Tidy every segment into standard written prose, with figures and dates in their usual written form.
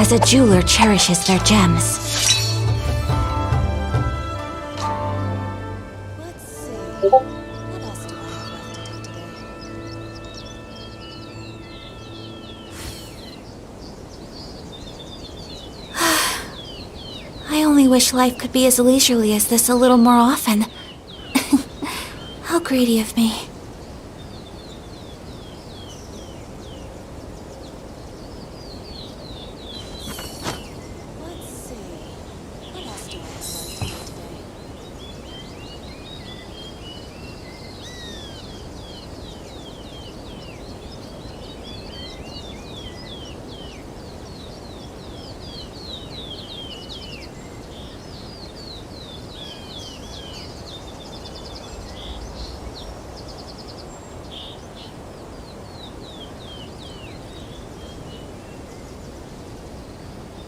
as a jeweler cherishes their gems. Let's see. What else do I have left to do today? I only wish life could be as leisurely as this a little more often. How greedy of me. Let's see. What else do I have left to do today?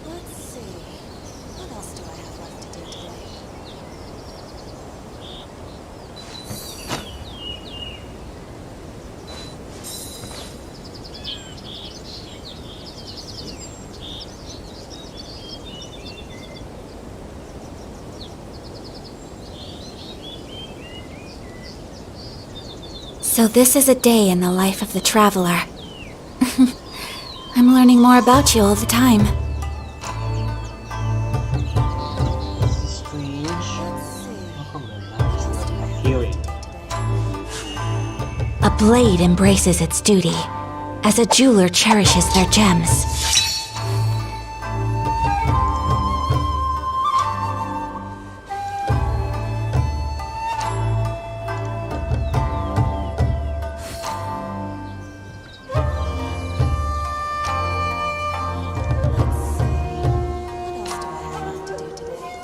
Let's see. What else do I have left to do today? So this is a day in the life of the traveler. I'm learning more about you all the time. This is strange. Let's see. How come the What map is else do I not have appearing? left to do today? A blade embraces its duty, as a jeweler cherishes their gems. Let's see. What else do I have left to do today?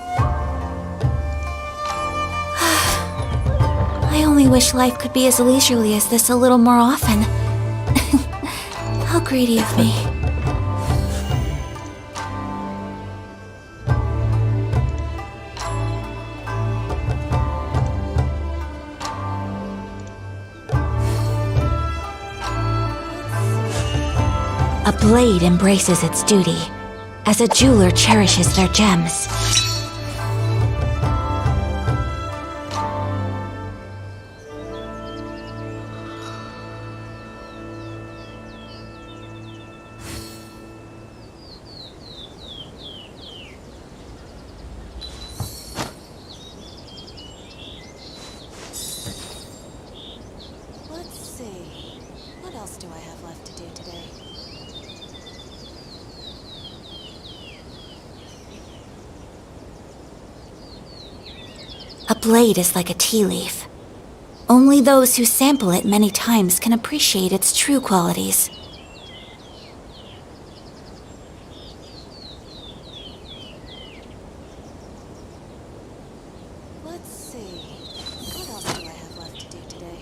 I only wish life could be as leisurely as this a little more often. How greedy of me. A blade embraces its duty, as a jeweler cherishes their gems. Let's see. What else do I have left to do today? A blade is like a tea leaf. Only those who sample it many times can appreciate its true qualities. Let's see. What else do I have left to do today?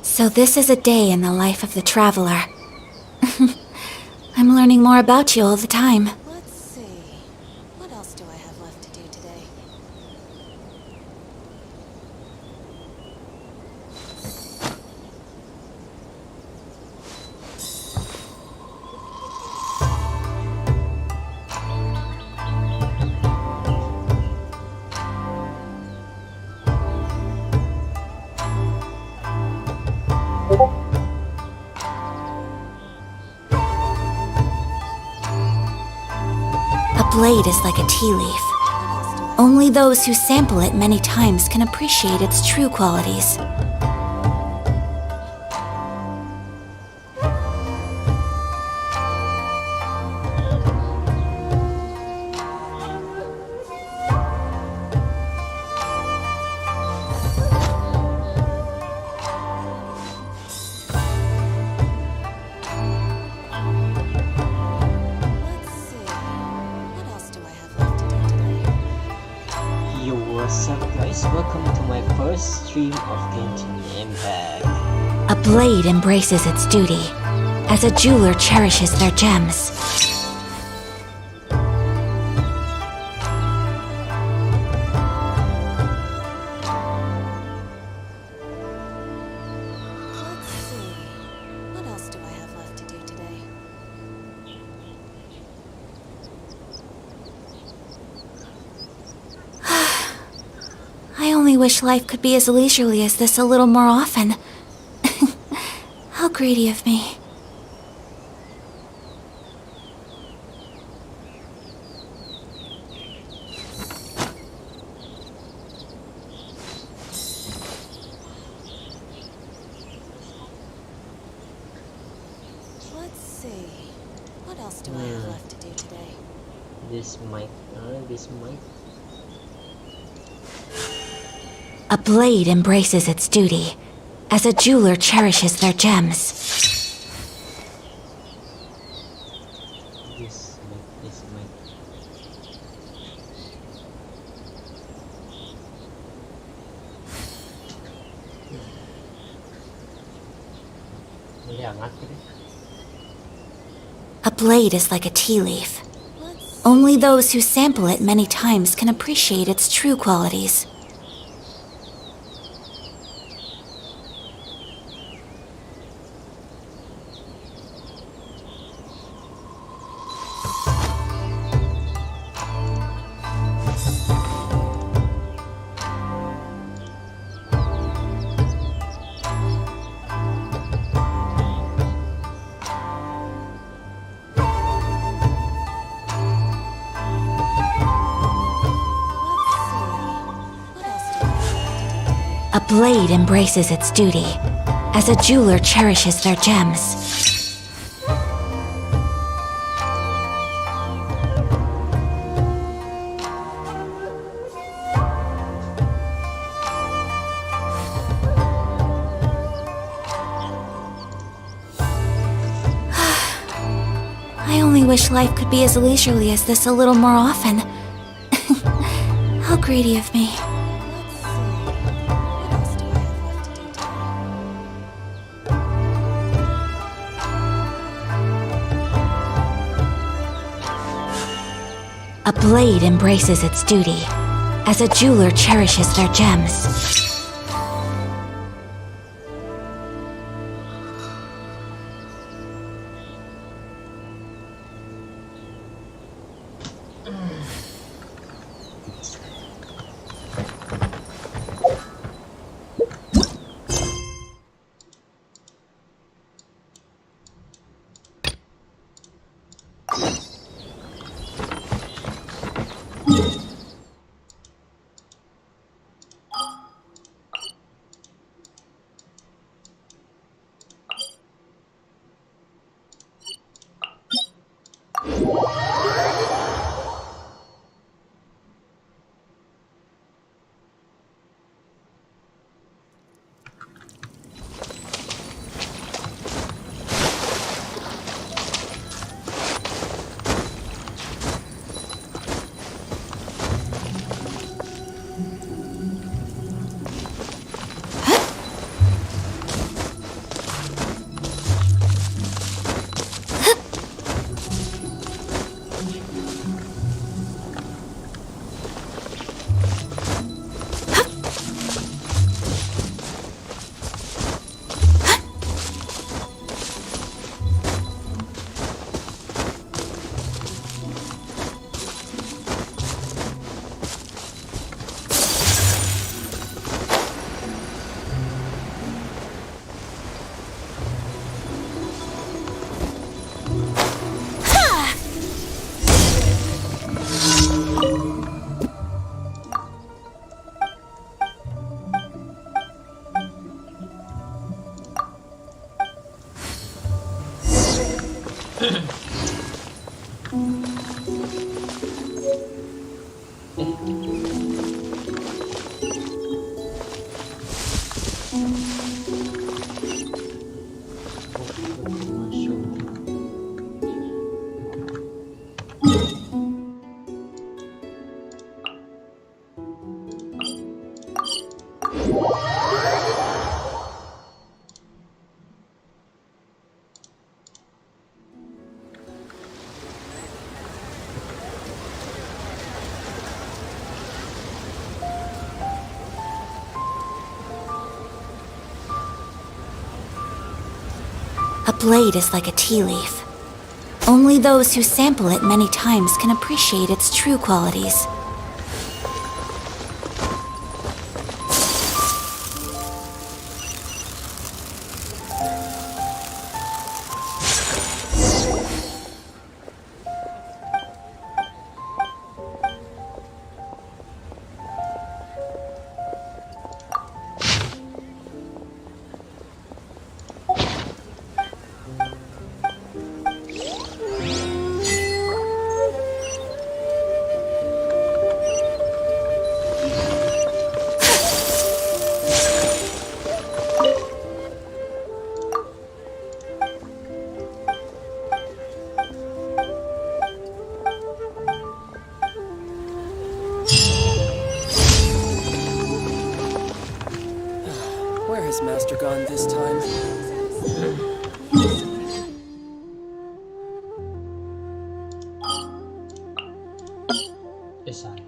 So this is a day in the life of the traveler. I'm learning more about you all the time. Let's see. What else do I have left to do today? A blade is like a tea leaf. What else do I Only those who sample it many times can appreciate its true qualities. Let's see. What else do I have left to do today? Yo, what's up guys? Welcome to my first stream of Genshin Impact. A blade embraces its duty, as a jeweler cherishes their gems. only wish life could be as leisurely as this a little more often. How greedy of me. Let's see. What else do I have left to do today? This might. A blade embraces its duty, as a jeweler cherishes their gems. This might. Boleh hangat ke dia? A blade is like a tea leaf. Let's Only those who sample it many times can appreciate its true qualities. A blade embraces its duty, as a jeweler cherishes their gems. I only wish life could be as leisurely as this a little more often. How greedy of me. A blade embraces its duty, as a jeweler cherishes their gems. A blade is like a tea leaf. Only those who sample it many times can appreciate its true qualities. master gone this time? Di sana.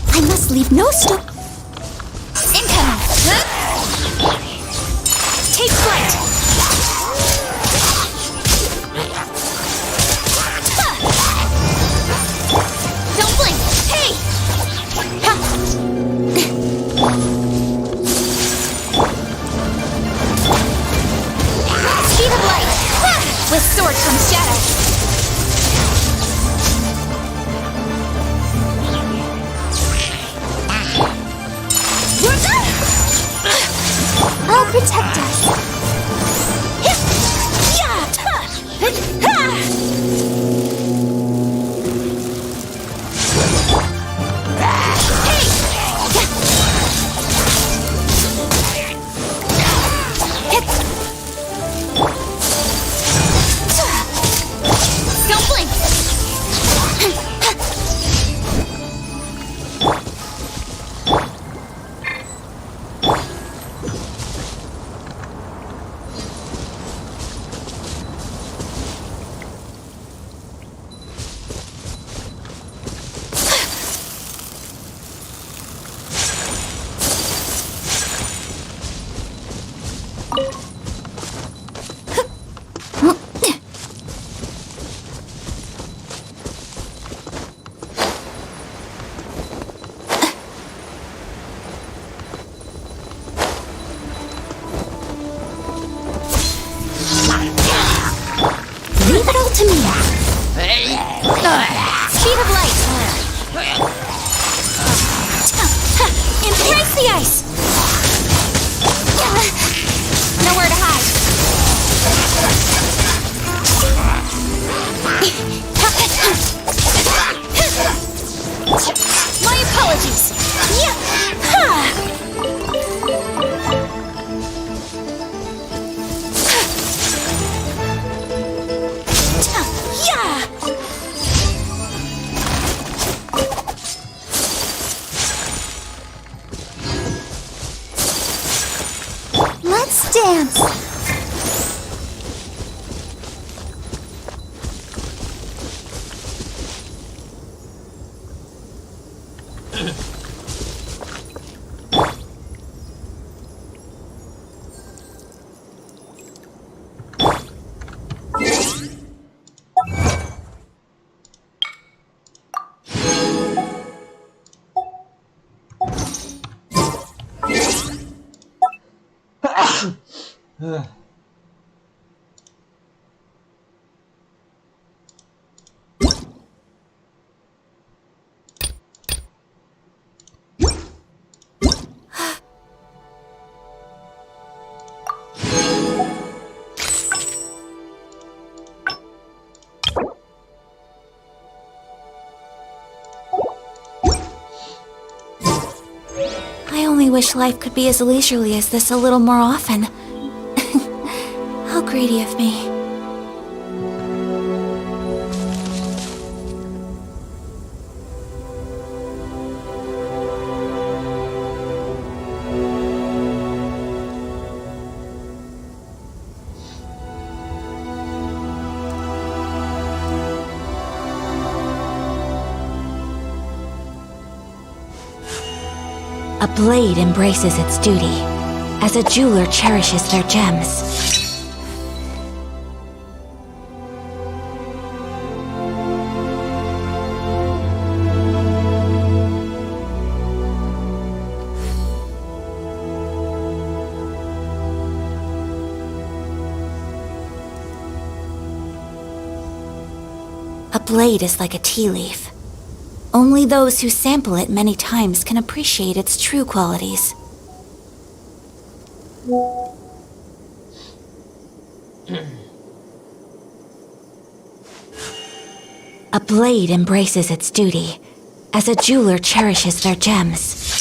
I must leave no stone. Incoming! Take flight! Don't blink! Hey! Speed of light! With sword comes shadow! I'll protect us. Don't blink. Leave it all to me. Speed of light. Embrace the ice. Nowhere to hide. My apologies. Let's dance. I only wish life could be as leisurely as this a little more often. How greedy of me. A blade embraces its duty, as a jeweler cherishes their gems. A blade is like a tea leaf. Only those who sample it many times can appreciate its true qualities. A blade embraces its duty, as a jeweler cherishes their gems.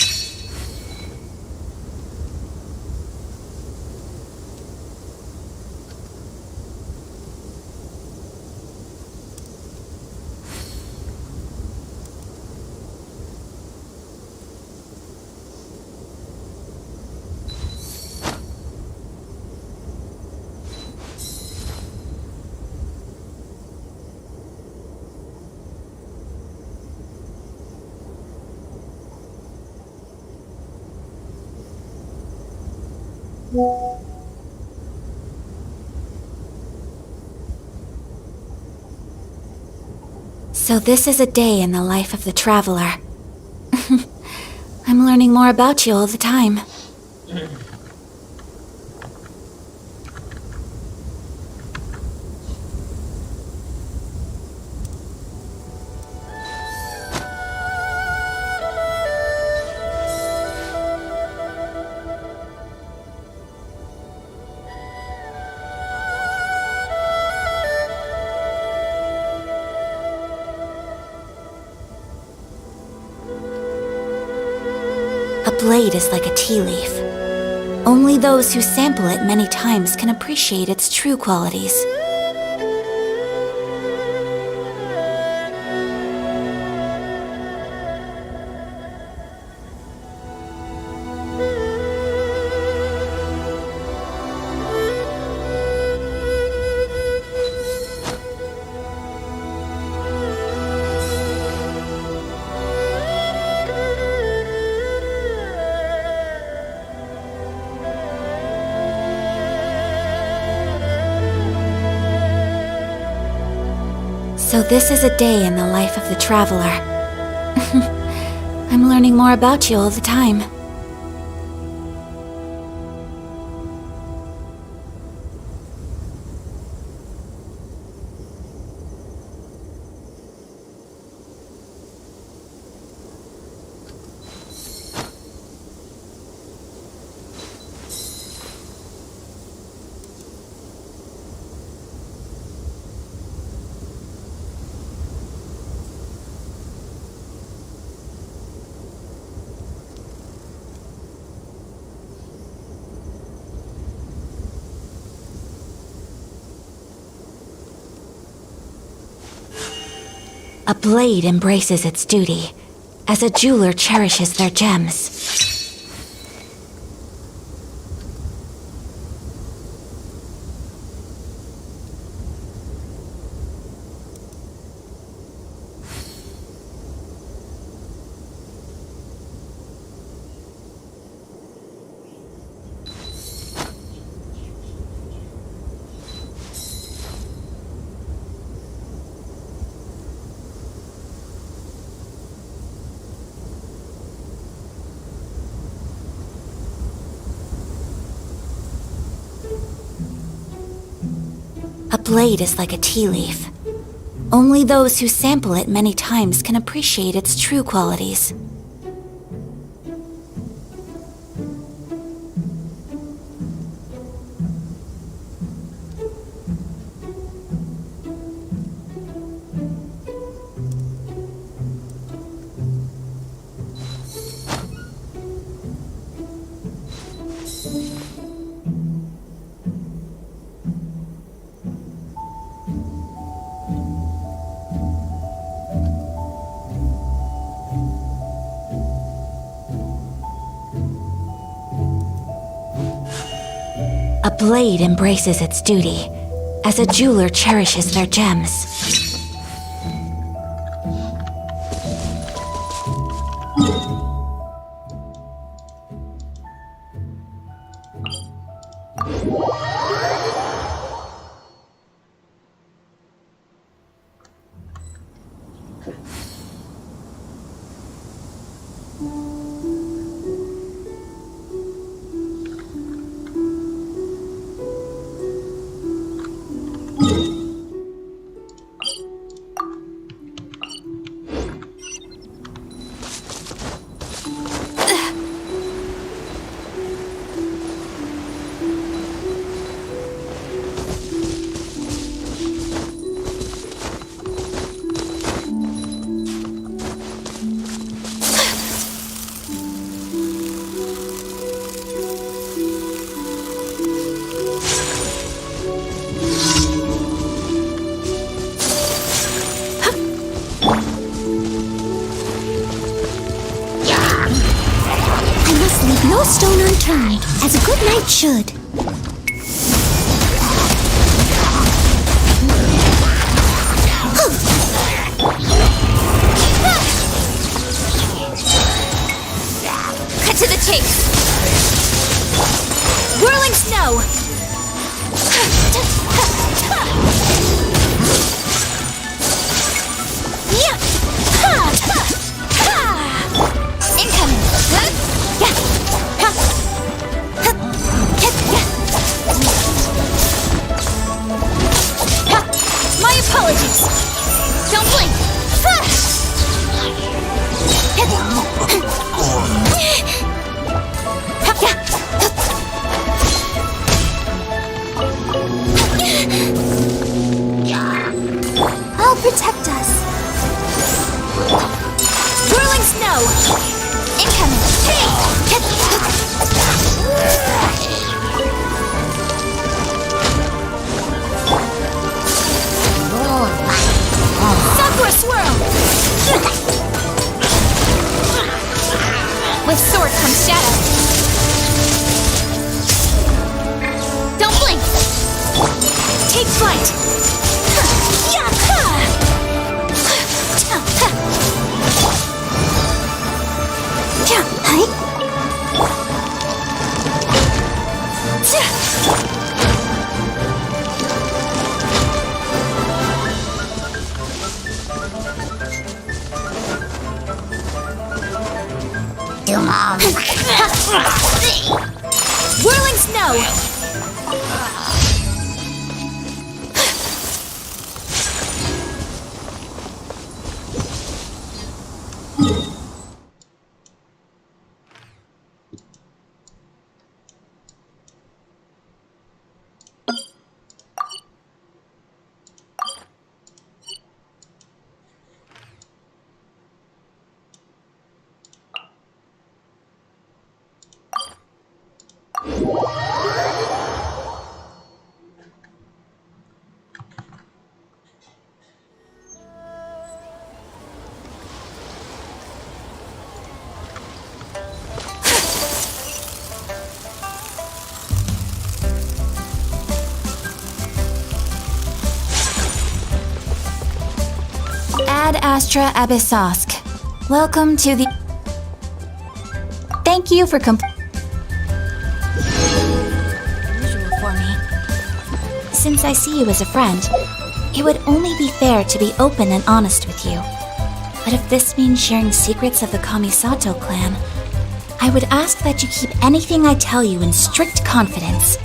So this is a day in the life of the traveler. I'm learning more about you all the time. A blade is like a tea leaf. Only those who sample it many times can appreciate its true qualities. So this is a day in the life of the traveler. I'm learning more about you all the time. A blade embraces its duty, as a jeweler cherishes their gems. A blade is like a tea leaf. Only those who sample it many times can appreciate its true qualities. A blade embraces its duty, as a jeweler cherishes their gems. Leave no stone unturned, as a good knight should. Cut to the chase! Whirling snow! Incoming! My apologies! Don't blink! I'll protect us. Whirling snow! Incoming! Sakura swirl! With sword comes shadow. Don't blink! Take flight! Whirling snow! Ad Astra Abyssosk. Welcome to the... Thank you for unusual for me. Since I see you as a friend, it would only be fair to be open and honest with you. But if this means sharing secrets of the Kamisato clan, I would ask that you keep anything I tell you in strict confidence.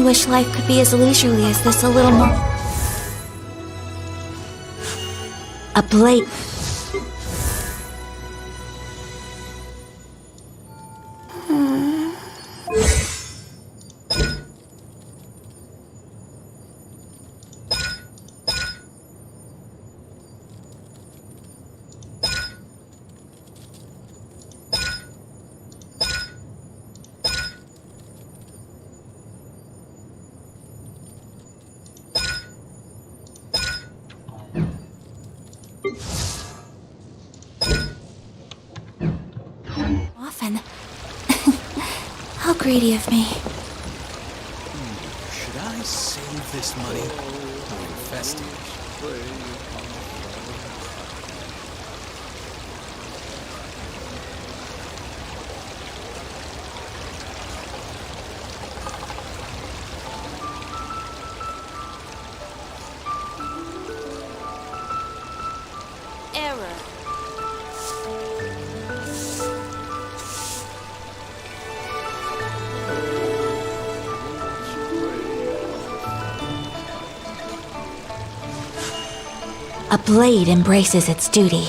wish life could be as leisurely as this a little more. A blade. Often. How greedy of me. Should I save this money or invest it? Error. A blade embraces its duty.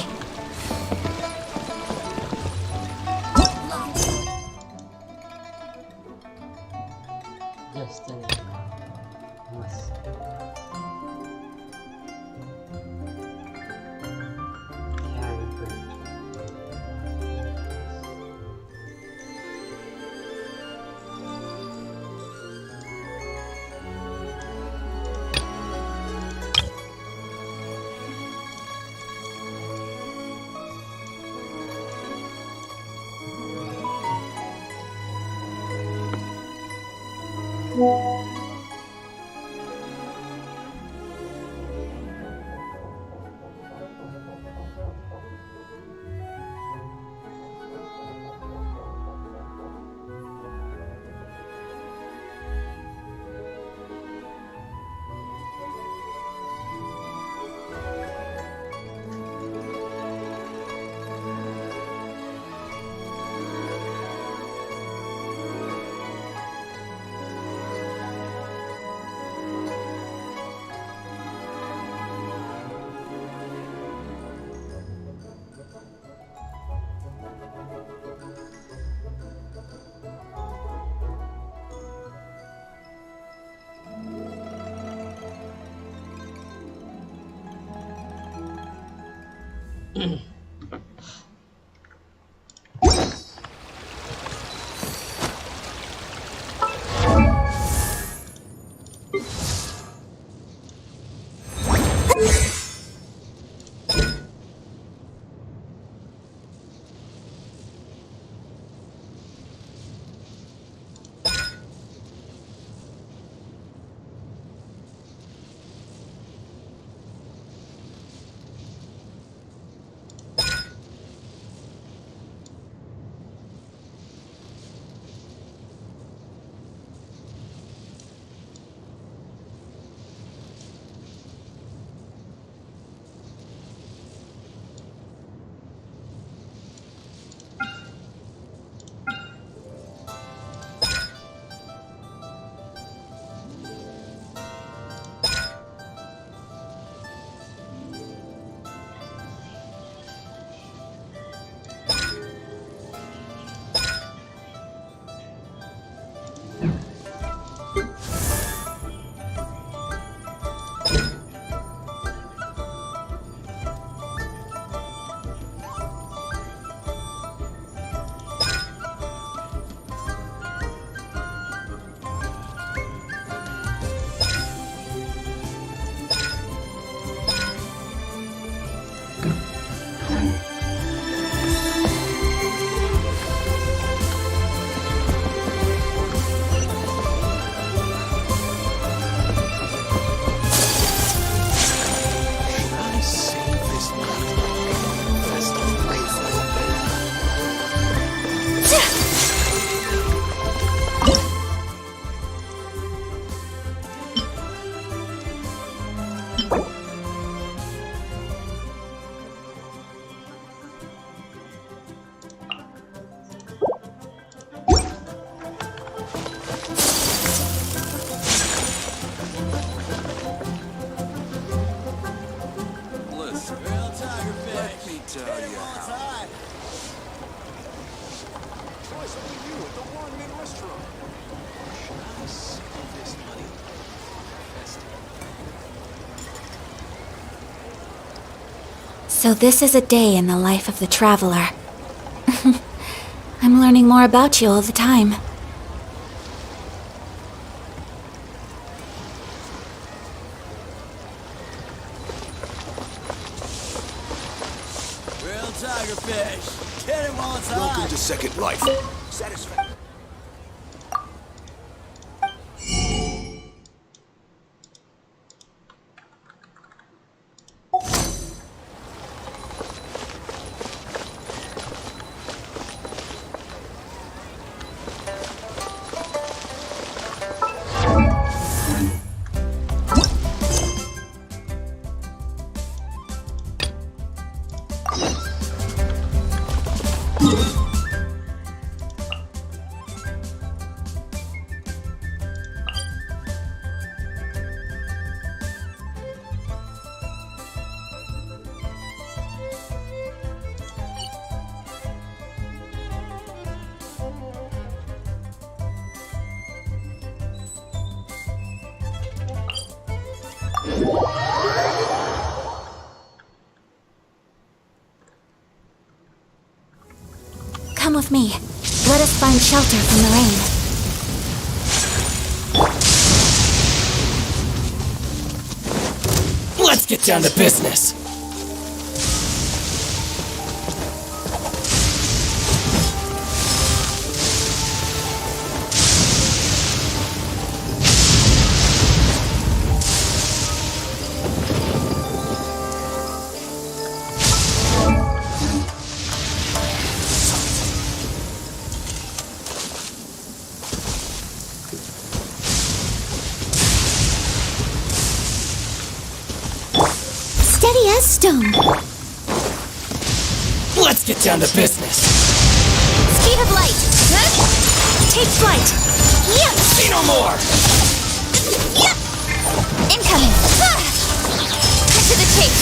Destiny. Must. So this is a day in the life of the traveler. I'm learning more about you all the time. Real tigerfish. Get him while it's hot. Welcome to Second Life. Satisfaction. Come with me. Let us find shelter from the rain. Let's get down to business. Steady as stone. Let's get down to business. Speed of light. Take flight. Yeah. Say no more. Yeah. Incoming. Cut to the chase.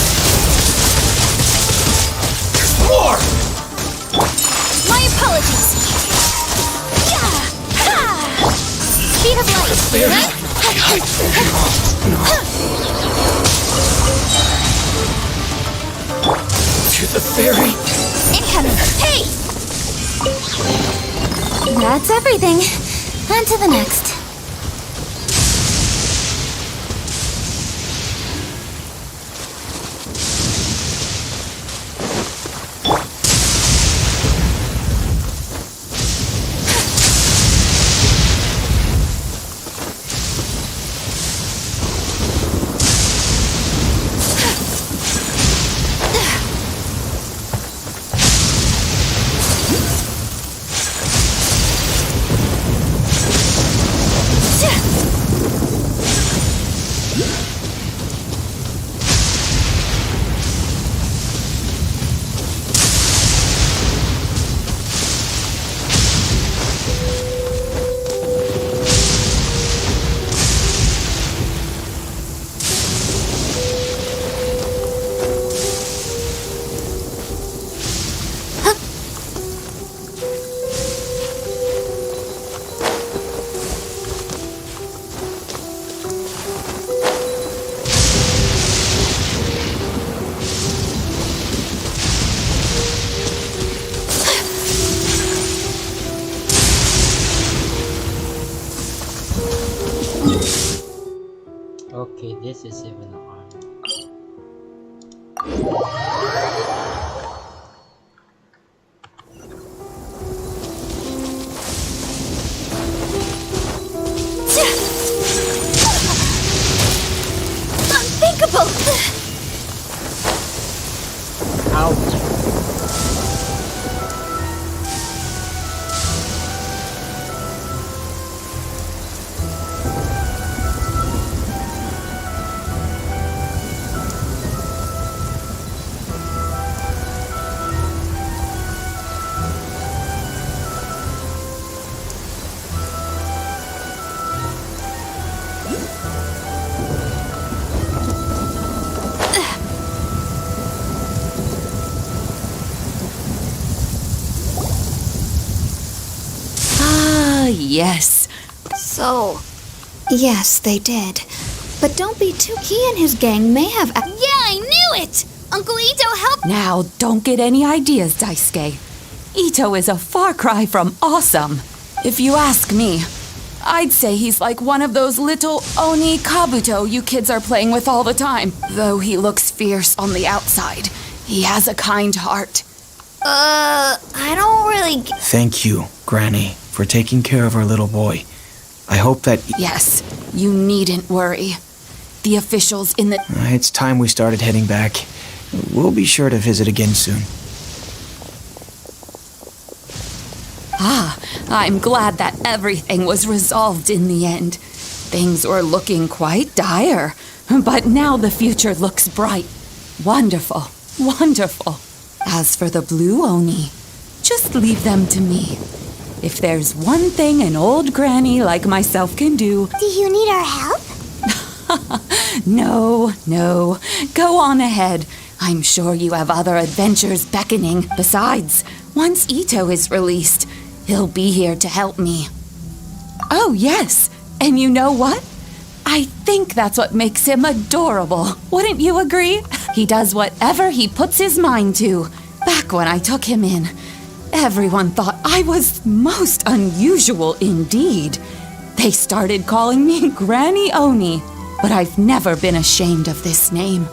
There's more. My apologies. Yeah. Speed of light. To the ferry. Incoming. Hey! That's everything. On to the next. Okay, this is even hard. Unthinkable! Ouch. Yes. So, yes, they did. But don't be too... He and his gang may have... Yeah, I knew it! Uncle Ito, help! Now, don't get any ideas, Daisuke. Ito is a far cry from awesome. If you ask me, I'd say he's like one of those little Oni Kabuto you kids are playing with all the time. Though he looks fierce on the outside, he has a kind heart. I don't really Thank you, Granny, for taking care of our little boy. I hope that... Yes, you needn't worry. The officials in the... It's time we started heading back. We'll be sure to visit again soon. I'm glad that everything was resolved in the end. Things were looking quite dire, but now the future looks bright. Wonderful, wonderful. As for the Blue Oni, just leave them to me. If there's one thing an old granny like myself can do... Do you need our help? No. Go on ahead. I'm sure you have other adventures beckoning. Besides, once Ito is released, he'll be here to help me. Oh, yes. And you know what? I think that's what makes him adorable. Wouldn't you agree? He does whatever he puts his mind to. Back when I took him in, everyone thought I was most unusual indeed. They started calling me Granny Oni, but I've never been ashamed of this name.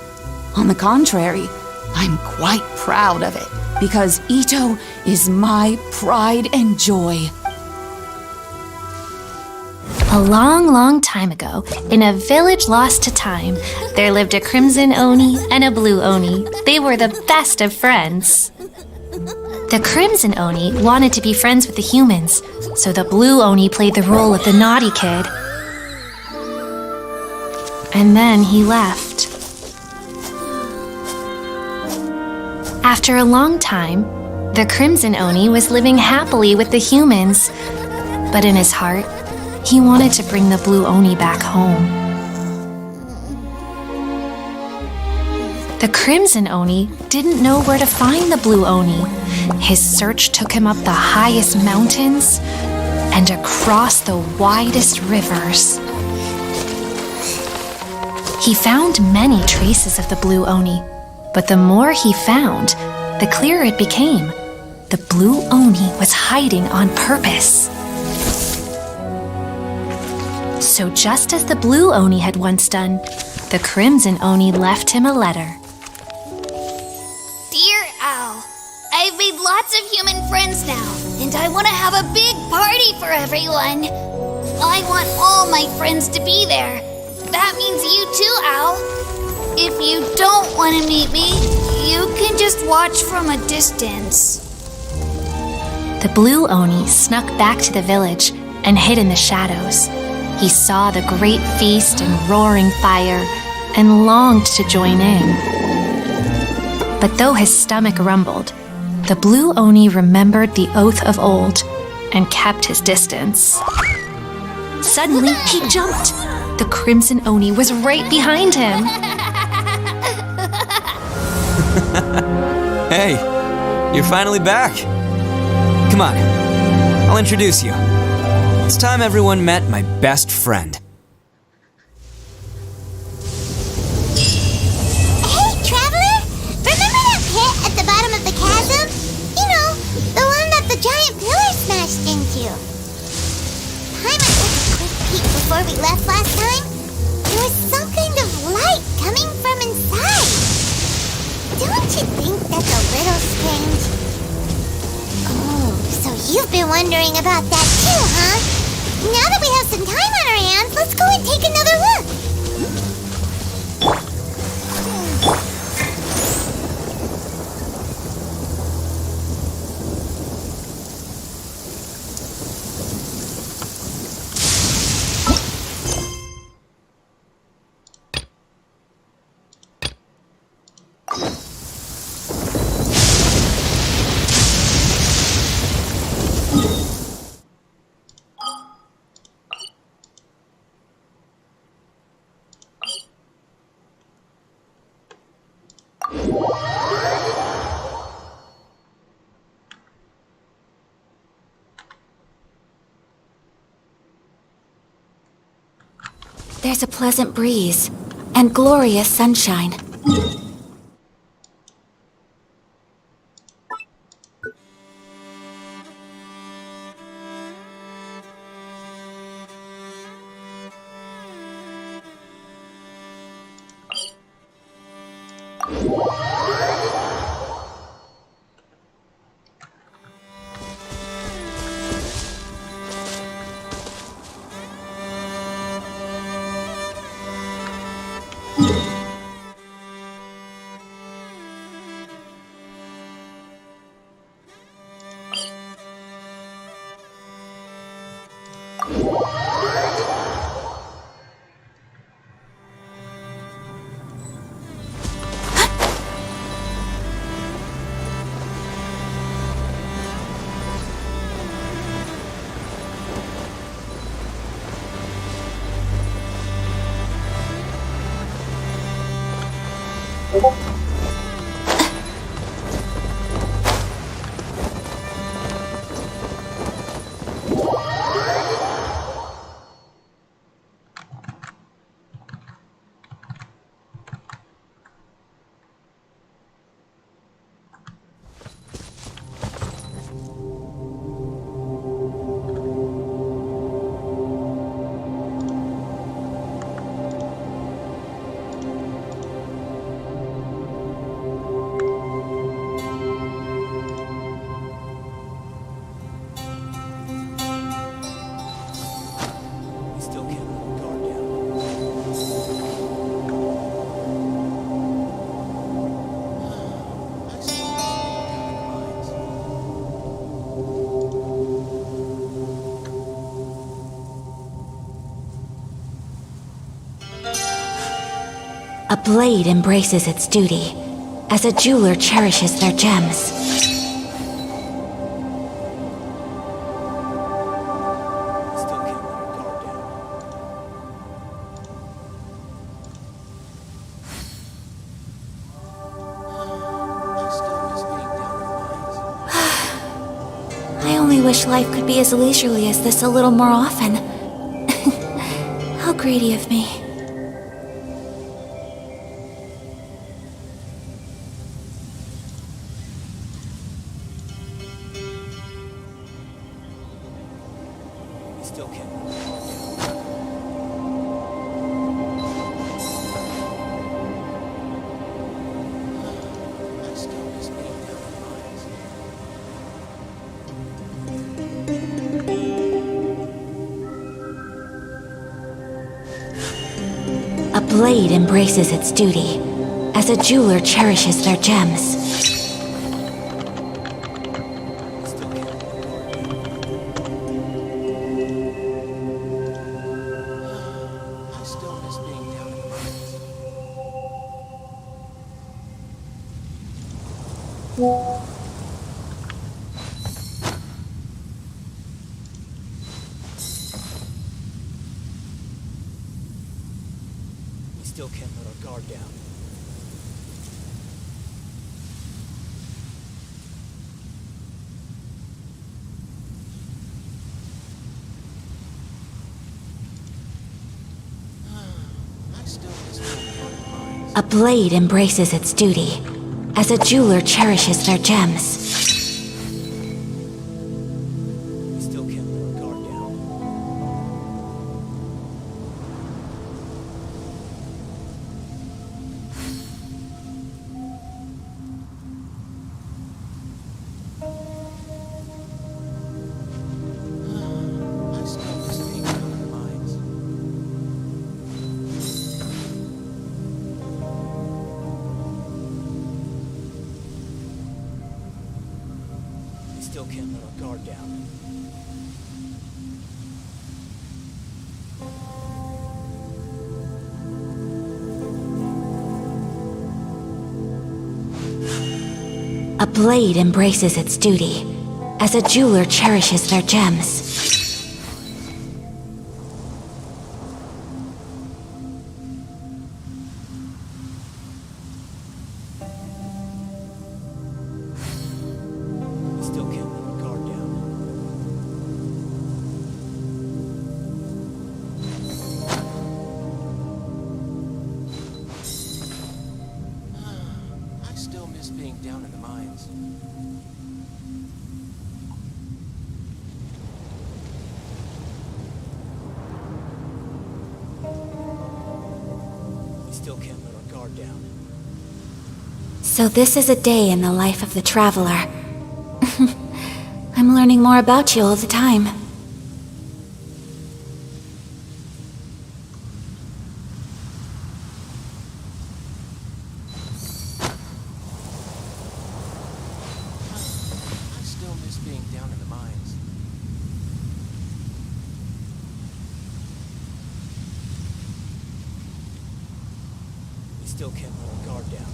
On the contrary, I'm quite proud of it, because Ito is my pride and joy. A long, long time ago, in a village lost to time, there lived a crimson Oni and a blue Oni. They were the best of friends. The crimson Oni wanted to be friends with the humans, so the blue Oni played the role of the naughty kid. And then he left. After a long time, the crimson Oni was living happily with the humans, but in his heart, he wanted to bring the blue Oni back home. The crimson Oni didn't know where to find the blue Oni. His search took him up the highest mountains and across the widest rivers. He found many traces of the blue Oni, but the more he found, the clearer it became. The blue Oni was hiding on purpose. So just as the blue Oni had once done, the crimson Oni left him a letter. Dear Owl, I've made lots of human friends now, and I want to have a big party for everyone. I want all my friends to be there. That means you too, Owl. If you don't want to meet me, you can just watch from a distance. The blue Oni snuck back to the village and hid in the shadows. He saw the great feast and roaring fire and longed to join in. But though his stomach rumbled, the blue Oni remembered the oath of old and kept his distance. Suddenly, he jumped. The crimson Oni was right behind him. Hey, you're finally back. Come on, I'll introduce you. It's time everyone met my best friend. Hey, Traveler! Remember that pit at the bottom of the chasm? You know, the one that the giant pillar smashed into. Paimon took a quick peek before we left last time. There was some kind of light coming from inside. Don't you think that's a little strange? Oh, so you've been wondering about that too, huh? Now that we have some time on our hands, let's go and take another look. There's a pleasant breeze and glorious sunshine. Still can't let our guard down. A blade embraces its duty, as a jeweler cherishes their gems. Still can't let our guard down. I still miss being down in the mines. I only wish life could be as leisurely as this a little more often. How greedy of me. Still can't let our guard down. I still miss being down in the mines. A blade embraces its duty, as a jeweler cherishes their gems. Still can't let our guard down. I still miss being down in the mines. We still can't let our guard down. I still miss being down in the mines. A blade embraces its duty, as a jeweler cherishes their gems. We still can't let our guard down. I still miss being down in the mines. We still can't let our guard down. A blade embraces its duty, as a jeweler cherishes their gems. We still can't let our guard down. I still miss being down in the mines. We still can't let our guard down. So this is a day in the life of the traveler. I'm learning more about you all the time. I still miss being down in the mines. We still can't let our guard down.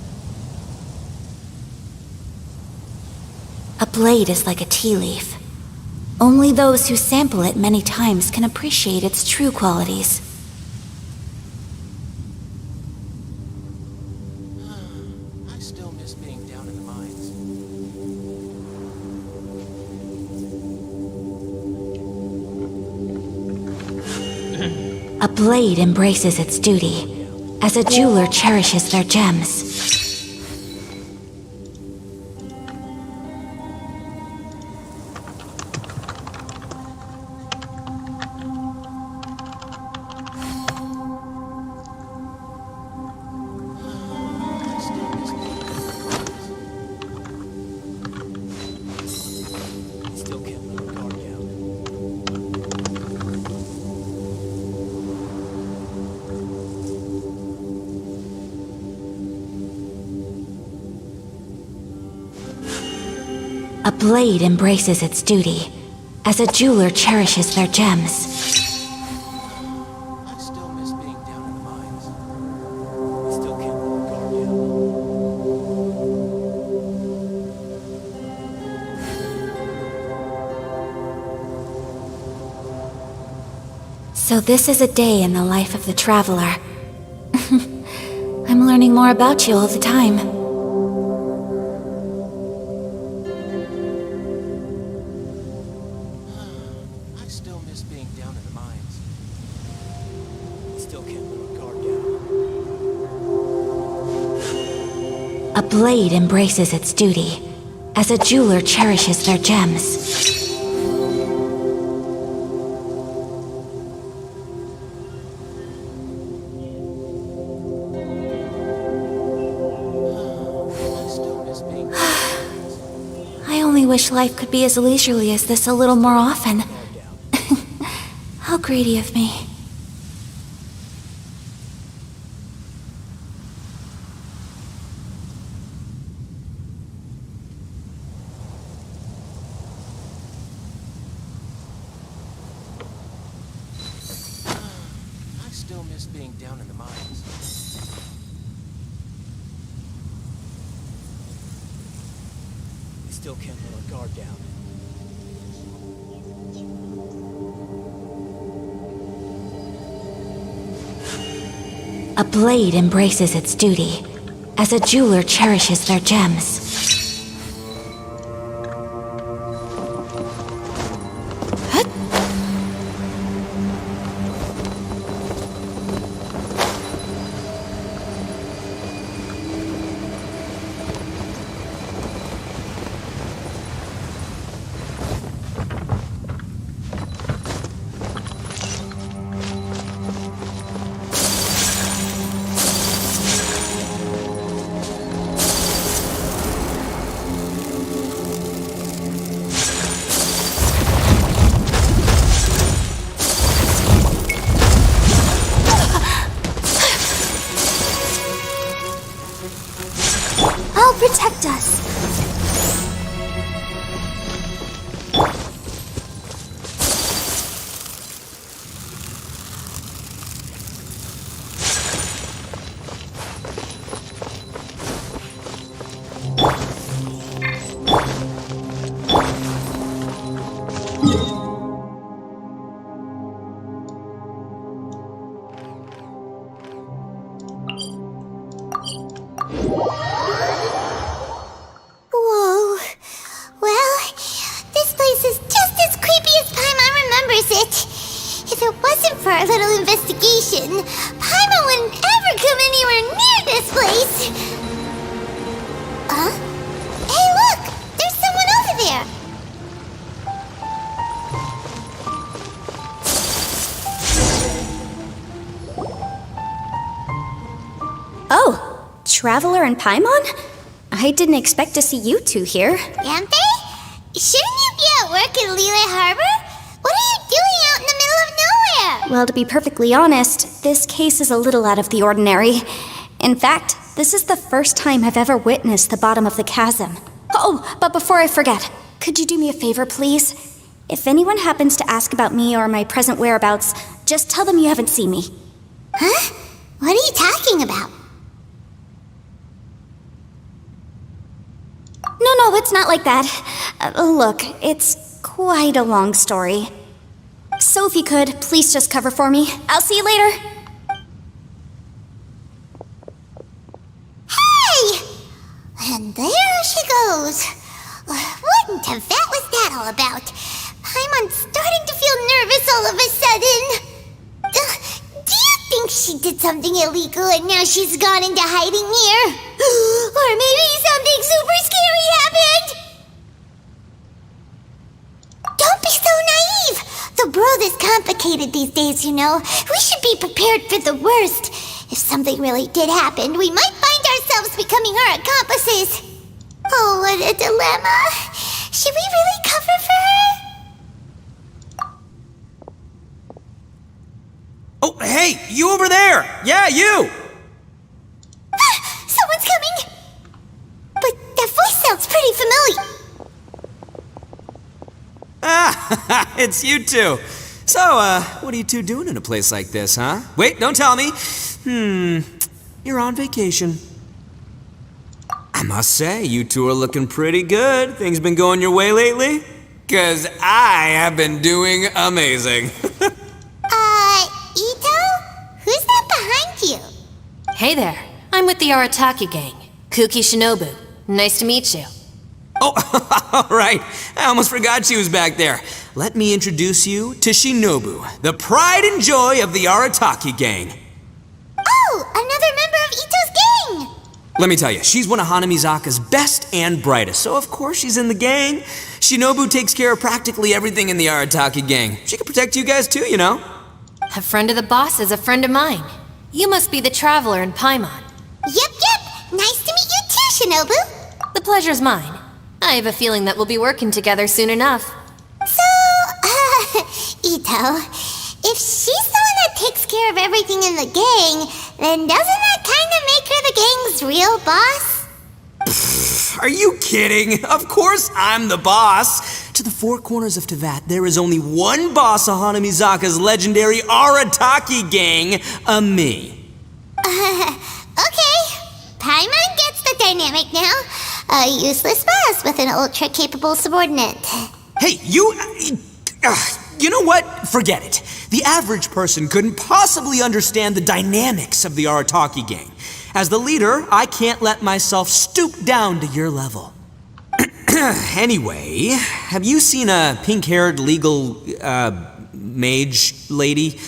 A blade is like a tea leaf. Only those who sample it many times can appreciate its true qualities. I still miss being down in the mines. A blade embraces its duty, as a jeweler cherishes their gems. I still miss being down in the mines. We still can't let our guard down. A blade embraces its duty, as a jeweler cherishes their gems. I still miss being down in the mines. We still can't let our guard down. So this is a day in the life of the traveler. I'm learning more about you all the time. I still miss being down in the mines. We still can't let our guard down. A blade embraces its duty, as a jeweler cherishes their gems. I still miss being down in the mines. I only wish life could be as leisurely as this a little more often. How greedy of me. I still miss being down in the mines. We still can't let our guard down. A blade embraces its duty, as a jeweler cherishes their gems. I'll protect us. Whoa. Well, this place is just as creepy as Paimon remembers it. If it wasn't for our little investigation, Paimon wouldn't ever come anywhere near this place. Huh? Hey, look! There's someone over there! Oh, Traveler and Paimon? I didn't expect to see you two here. Yampe? Shouldn't you be at work in Liyue Harbor? What are you doing out in the middle of nowhere? Well, to be perfectly honest, this case is a little out of the ordinary. In fact, this is the first time I've ever witnessed the bottom of the chasm. Oh, but before I forget, could you do me a favor, please? If anyone happens to ask about me or my present whereabouts, just tell them you haven't seen me. Huh? What are you talking about? No, it's not like that. Look, it's quite a long story. So if you could, please just cover for me. I'll see you later. Hey! And there she goes. What in Tibet was that all about? Paimon's starting to feel nervous all of a sudden. Do you think she did something illegal and now she's gone into hiding here? Or maybe something super scary happened? Don't be so naive. The world is complicated these days, you know. We should be prepared for the worst. If something really did happen, we might find ourselves becoming her accomplices. Oh, what a dilemma. Should we really cover for her? Oh, hey, you over there! Yeah, you! Someone's coming! But that voice sounds pretty familiar. Ah, it's you two. So, what are you two doing in a place like this, huh? Wait, don't tell me. You're on vacation. I must say, you two are looking pretty good. Things been going your way lately? 'Cause I have been doing amazing. Ito? Who's that behind you? Hey there, I'm with the Arataki gang. Kuki Shinobu. Nice to meet you. Oh, all right. I almost forgot she was back there. Let me introduce you to Shinobu, the pride and joy of the Arataki gang. Oh, another member of Ito's gang! Let me tell you, she's one of Hanamizaka's best and brightest, so of course she's in the gang. Shinobu takes care of practically everything in the Arataki gang. She can protect you guys too, you know. A friend of the boss is a friend of mine. You must be the traveler in Paimon. Yep. Nice to meet you too, Shinobu. The pleasure's mine. I have a feeling that we'll be working together soon enough. So, Ito, if she's the one that takes care of everything in the gang, then doesn't that kind of make her the gang's real boss? Are you kidding? Of course I'm the boss. To the four corners of Teyvat, there is only one boss of Hanamizaka's legendary Arataki gang, me. Okay. Paimon gets the dynamic now. A useless boss with an ultra-capable subordinate. Hey, you know what? Forget it. The average person couldn't possibly understand the dynamics of the Arataki gang. As the leader, I can't let myself stoop down to your level. Anyway, have you seen a pink-haired legal, mage lady?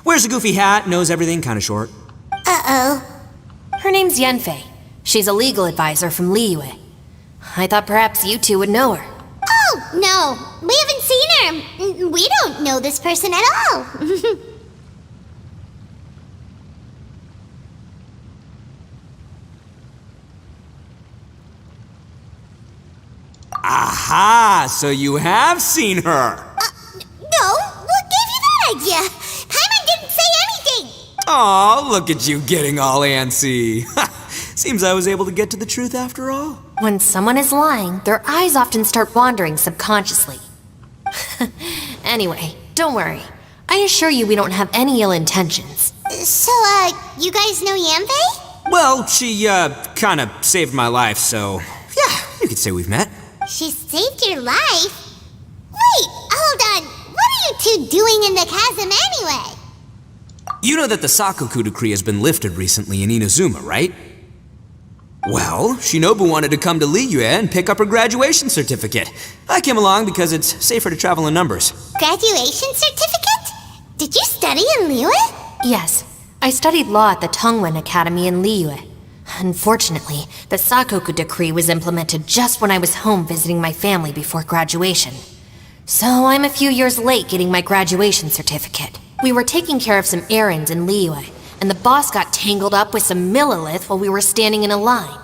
Wears a goofy hat, knows everything, kinda short. Uh-oh. Her name's Yenfei. She's a legal advisor from Liyue. I thought perhaps you two would know her. Oh, no. We haven't seen her. We don't know this person at all. Aha! So you have seen her! No, what gave you that idea? Paimon didn't say anything. Aw, look at you getting all antsy. Seems I was able to get to the truth after all. When someone is lying, their eyes often start wandering subconsciously. Anyway, don't worry. I assure you we don't have any ill intentions. So, you guys know Yanfei? Well, she, kinda saved my life, so yeah, you could say we've met. She saved your life? Wait, hold on. What are you two doing in the chasm anyway? You know that the Sakoku decree has been lifted recently in Inazuma, right? Well, Shinobu wanted to come to Liyue and pick up her graduation certificate. I came along because it's safer to travel in numbers. Graduation certificate? Did you study in Liyue? Yes, I studied law at the Tongwen Academy in Liyue. Unfortunately, the Sakoku decree was implemented just when I was home visiting my family before graduation. So I'm a few years late getting my graduation certificate. We were taking care of some errands in Liyue, and the boss got tangled up with some Millilith while we were standing in a line.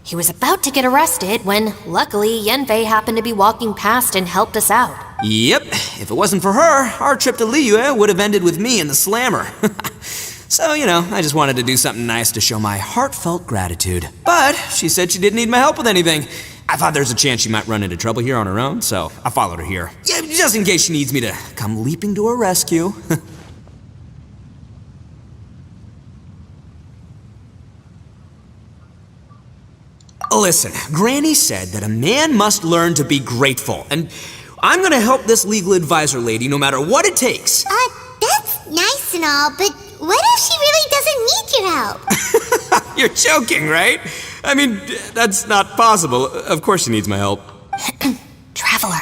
He was about to get arrested when, luckily, Yenfei happened to be walking past and helped us out. Yep, if it wasn't for her, our trip to Liyue would have ended with me and the slammer. So, I just wanted to do something nice to show my heartfelt gratitude. But she said she didn't need my help with anything. I thought there's a chance she might run into trouble here on her own, so I followed her here. Yeah, just in case she needs me to come leaping to her rescue. Listen, Granny said that a man must learn to be grateful, and I'm gonna help this legal advisor lady no matter what it takes. That's nice and all, but what if she really doesn't need your help? You're joking, right? I mean, that's not possible. Of course she needs my help. Traveler.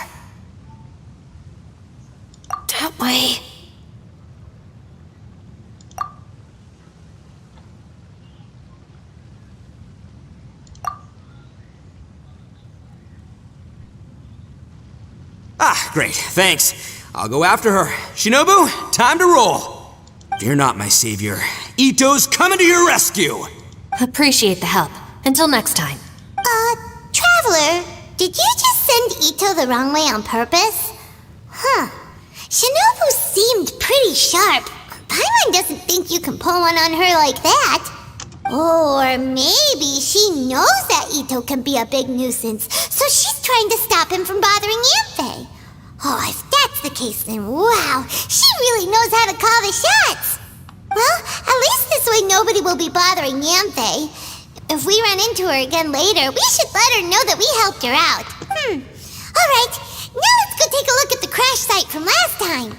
That way. Ah, great, thanks. I'll go after her. Shinobu, time to roll. Fear not, my savior. Ito's coming to your rescue. Appreciate the help. Until next time. Traveler, did you just send Ito the wrong way on purpose? Huh. Shinobu seemed pretty sharp. Paimon doesn't think you can pull one on her like that. Or maybe she knows that Ito can be a big nuisance, so she's trying to stop him from bothering Yanfei. Oh, if that's the case, then wow, she really knows how to call the shots. Well, at least this way nobody will be bothering Yanfei. If we run into her again later, we should let her know that we helped her out. Alright, now let's go take a look at the crash site from last time.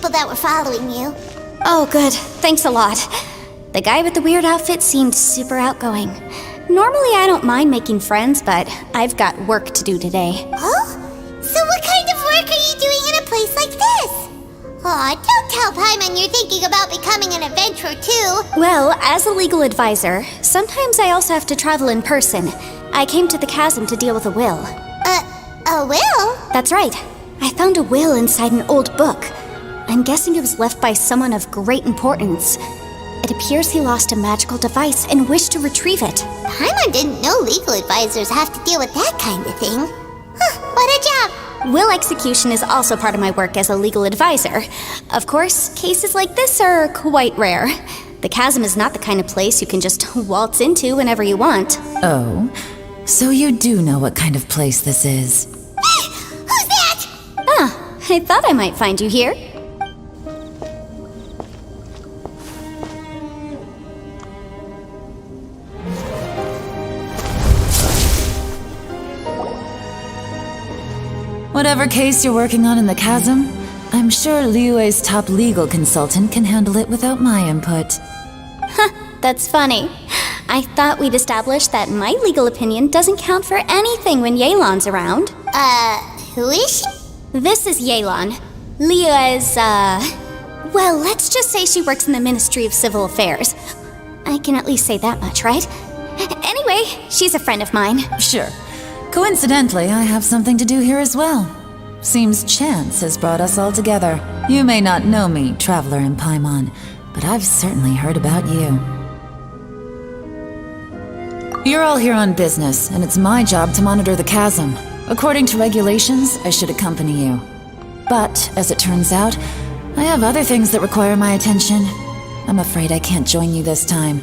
That were following you. Oh, good. Thanks a lot. The guy with the weird outfit seemed super outgoing. Normally, I don't mind making friends, but I've got work to do today. Oh? So what kind of work are you doing in a place like this? Aw, don't tell Paimon you're thinking about becoming an adventurer too. Well, as a legal advisor, sometimes I also have to travel in person. I came to the chasm to deal with a will. A will? That's right. I found a will inside an old book. I'm guessing it was left by someone of great importance. It appears he lost a magical device and wished to retrieve it. Paimon didn't know legal advisors have to deal with that kind of thing. Huh, what a job! Will execution is also part of my work as a legal advisor. Of course, cases like this are quite rare. The chasm is not the kind of place you can just waltz into whenever you want. Oh, so you do know what kind of place this is. Who's that? Ah, I thought I might find you here. Whatever case you're working on in the chasm, I'm sure Liyue's top legal consultant can handle it without my input. Huh, that's funny. I thought we'd established that my legal opinion doesn't count for anything when Yelan's around. Who is she? This is Yelan. Liyue's, well, let's just say she works in the Ministry of Civil Affairs. I can at least say that much, right? Anyway, she's a friend of mine. Sure. Coincidentally, I have something to do here as well. Seems chance has brought us all together. You may not know me, Traveler in Paimon, but I've certainly heard about you. You're all here on business, and it's my job to monitor the chasm. According to regulations, I should accompany you. But, as it turns out, I have other things that require my attention. I'm afraid I can't join you this time.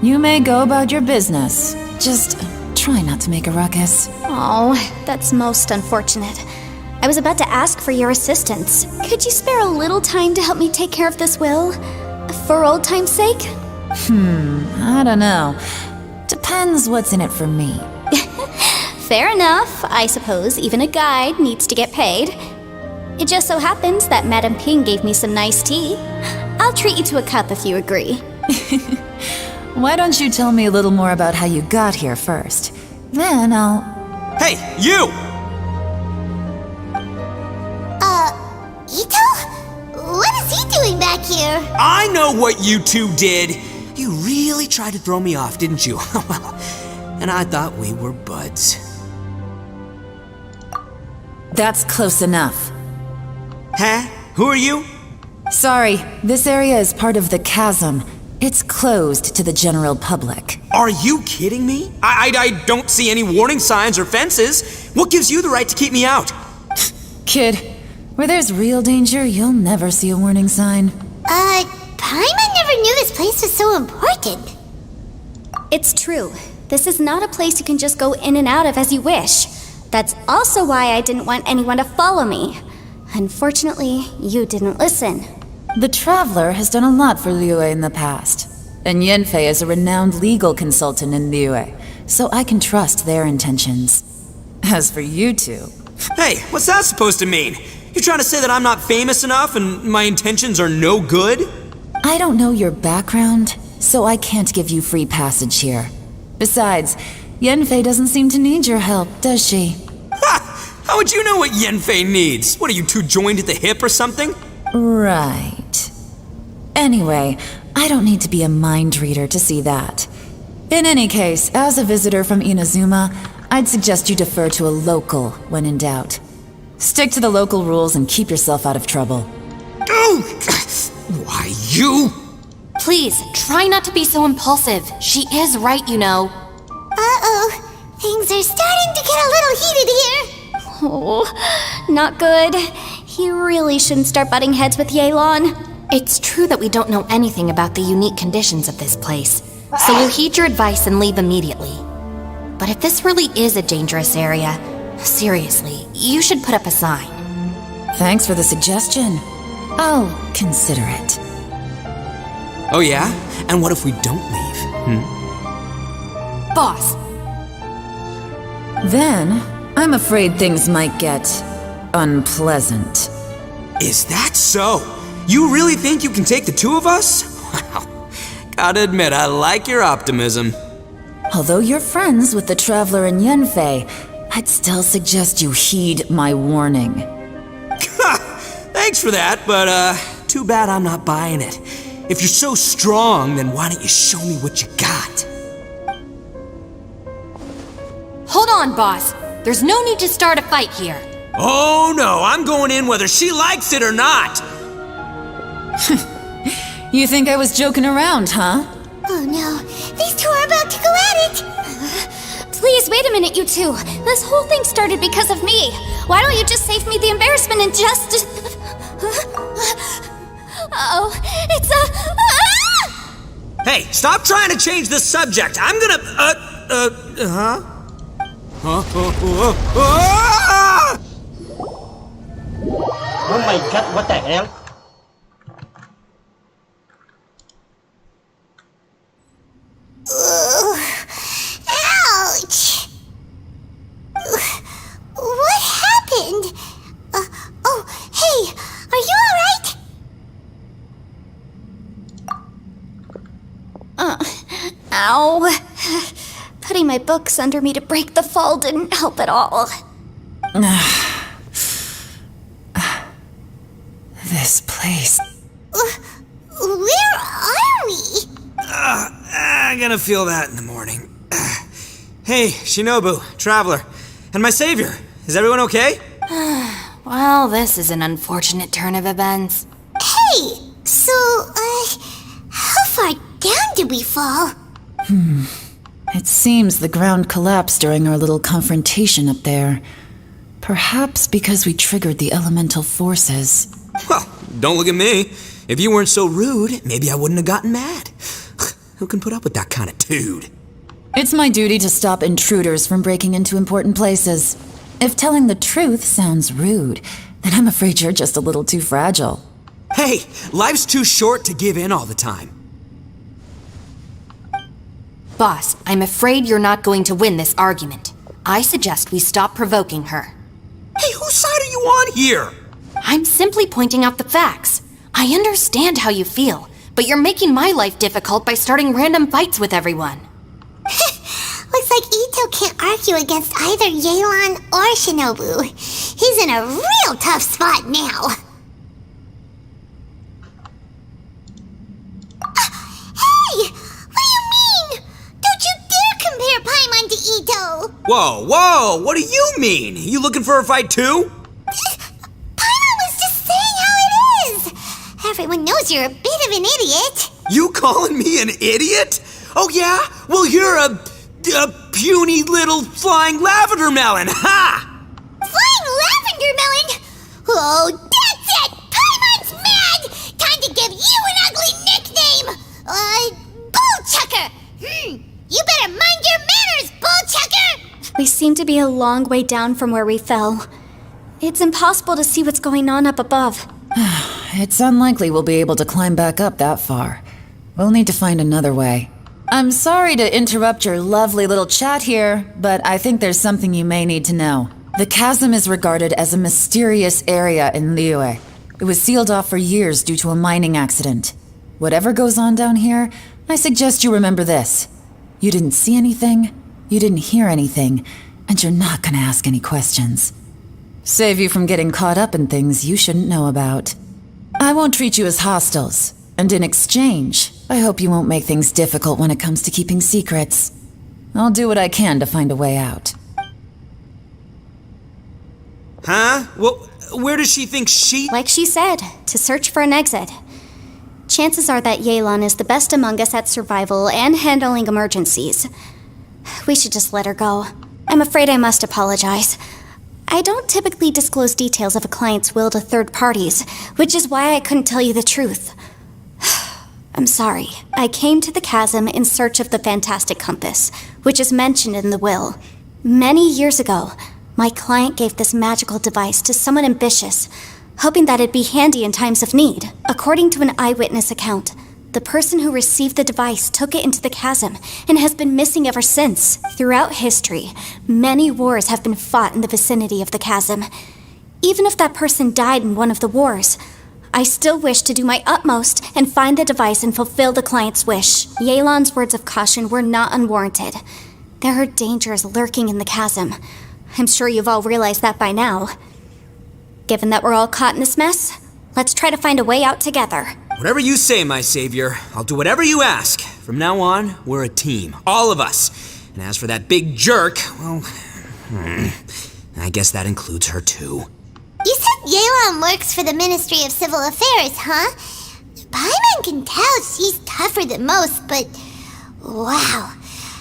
You may go about your business. Just try not to make a ruckus. Oh, that's most unfortunate. I was about to ask for your assistance. Could you spare a little time to help me take care of this will? For old time's sake? I don't know. Depends what's in it for me. Fair enough. I suppose even a guide needs to get paid. It just so happens that Madame Ping gave me some nice tea. I'll treat you to a cup if you agree. Why don't you tell me a little more about how you got here first? Then I'll... Hey, you! Ito? What is he doing back here? I know what you two did. You really tried to throw me off, didn't you? Well, and I thought we were buds. That's close enough. Huh? Who are you? Sorry, this area is part of the chasm. It's closed to the general public. Are you kidding me? I don't see any warning signs or fences. What gives you the right to keep me out? Kid, where there's real danger, you'll never see a warning sign. Paimon never knew this place was so important. It's true. This is not a place you can just go in and out of as you wish. That's also why I didn't want anyone to follow me. Unfortunately, you didn't listen. The Traveler has done a lot for Liyue in the past, and Yanfei is a renowned legal consultant in Liyue, so I can trust their intentions. As for you two... Hey, what's that supposed to mean? You trying to say that I'm not famous enough and my intentions are no good? I don't know your background, so I can't give you free passage here. Besides, Yanfei doesn't seem to need your help, does she? Ha! How would you know what Yanfei needs? What, are you two joined at the hip or something? Right. Anyway, I don't need to be a mind reader to see that. In any case, as a visitor from Inazuma, I'd suggest you defer to a local when in doubt. Stick to the local rules and keep yourself out of trouble. Oh, why you? Please, try not to be so impulsive. She is right, you know. Uh-oh. Things are starting to get a little heated here. Oh, not good. You really shouldn't start butting heads with Yelan. It's true that we don't know anything about the unique conditions of this place, so we'll heed your advice and leave immediately. But if this really is a dangerous area, seriously, you should put up a sign. Thanks for the suggestion. I'll consider it. Oh yeah? And what if we don't leave? Boss, Then, I'm afraid things might get unpleasant. Is that so? You really think you can take the two of us? Wow. Gotta admit, I like your optimism. Although you're friends with the Traveler and Yanfei, I'd still suggest you heed my warning. Thanks for that, but too bad I'm not buying it. If you're so strong, then why don't you show me what you got? hold on, boss. There's no need to start a fight here. Oh no, I'm going in whether she likes it or not. You think I was joking around, huh? Oh no, these two are about to go at it! Please, wait a minute, you two. This whole thing started because of me. Why don't you just save me the embarrassment and just... Uh-oh, it's a... Hey, stop trying to change the subject. I'm gonna, Oh my god, what the hell? Ouch! What happened? Oh, hey, are you alright? Ow. Putting my books under me to break the fall didn't help at all. This place. Where are we? I'm gonna feel that in the morning. Hey, Shinobu, Traveler, and my savior. Is everyone okay? Well, this is an unfortunate turn of events. Hey, so, how far down did we fall? It seems the ground collapsed during our little confrontation up there. Perhaps because we triggered the elemental forces. Well, don't look at me. If you weren't so rude, maybe I wouldn't have gotten mad. Who can put up with that kind of dude? It's my duty to stop intruders from breaking into important places. If telling the truth sounds rude, then I'm afraid you're just a little too fragile. Hey, life's too short to give in all the time. Boss, I'm afraid you're not going to win this argument. I suggest we stop provoking her. Hey, whose side are you on here? I'm simply pointing out the facts. I understand how you feel, but you're making my life difficult by starting random fights with everyone. Looks like Ito can't argue against either Yelan or Shinobu. He's in a real tough spot now. Hey! What do you mean? Don't you dare compare Paimon to Ito! Whoa, what do you mean? You looking for a fight too? Paimon was just saying how it is! Everyone knows you're a bit of an idiot. You calling me an idiot? Oh yeah? Well, you're a puny little flying lavender melon, ha! Flying lavender melon? Oh, that's it! Paimon's mad! Time to give you an ugly nickname! Bullchucker! You better mind your manners, Bullchucker! We seem to be a long way down from where we fell. It's impossible to see what's going on up above. It's unlikely we'll be able to climb back up that far. We'll need to find another way. I'm sorry to interrupt your lovely little chat here, but I think there's something you may need to know. The chasm is regarded as a mysterious area in Liyue. It was sealed off for years due to a mining accident. Whatever goes on down here, I suggest you remember this. You didn't see anything, you didn't hear anything, and you're not gonna ask any questions. Save you from getting caught up in things you shouldn't know about. I won't treat you as hostiles, and in exchange, I hope you won't make things difficult when it comes to keeping secrets. I'll do what I can to find a way out. Huh? Well, where does she think she... Like she said, to search for an exit. Chances are that Yelan is the best among us at survival and handling emergencies. We should just let her go. I'm afraid I must apologize. I don't typically disclose details of a client's will to third parties, which is why I couldn't tell you the truth. I'm sorry. I came to the chasm in search of the fantastic compass, which is mentioned in the will. Many years ago, my client gave this magical device to someone ambitious, hoping that it'd be handy in times of need. According to an eyewitness account, the person who received the device took it into the chasm and has been missing ever since. Throughout history, many wars have been fought in the vicinity of the chasm. Even if that person died in one of the wars, I still wish to do my utmost and find the device and fulfill the client's wish. Yelan's words of caution were not unwarranted. There are dangers lurking in the chasm. I'm sure you've all realized that by now. Given that we're all caught in this mess, let's try to find a way out together. Whatever you say, my savior. I'll do whatever you ask. From now on, we're a team. All of us. And as for that big jerk, well... I guess that includes her too. You said Yelan works for the Ministry of Civil Affairs, huh? Paimon can tell she's tougher than most, but... wow.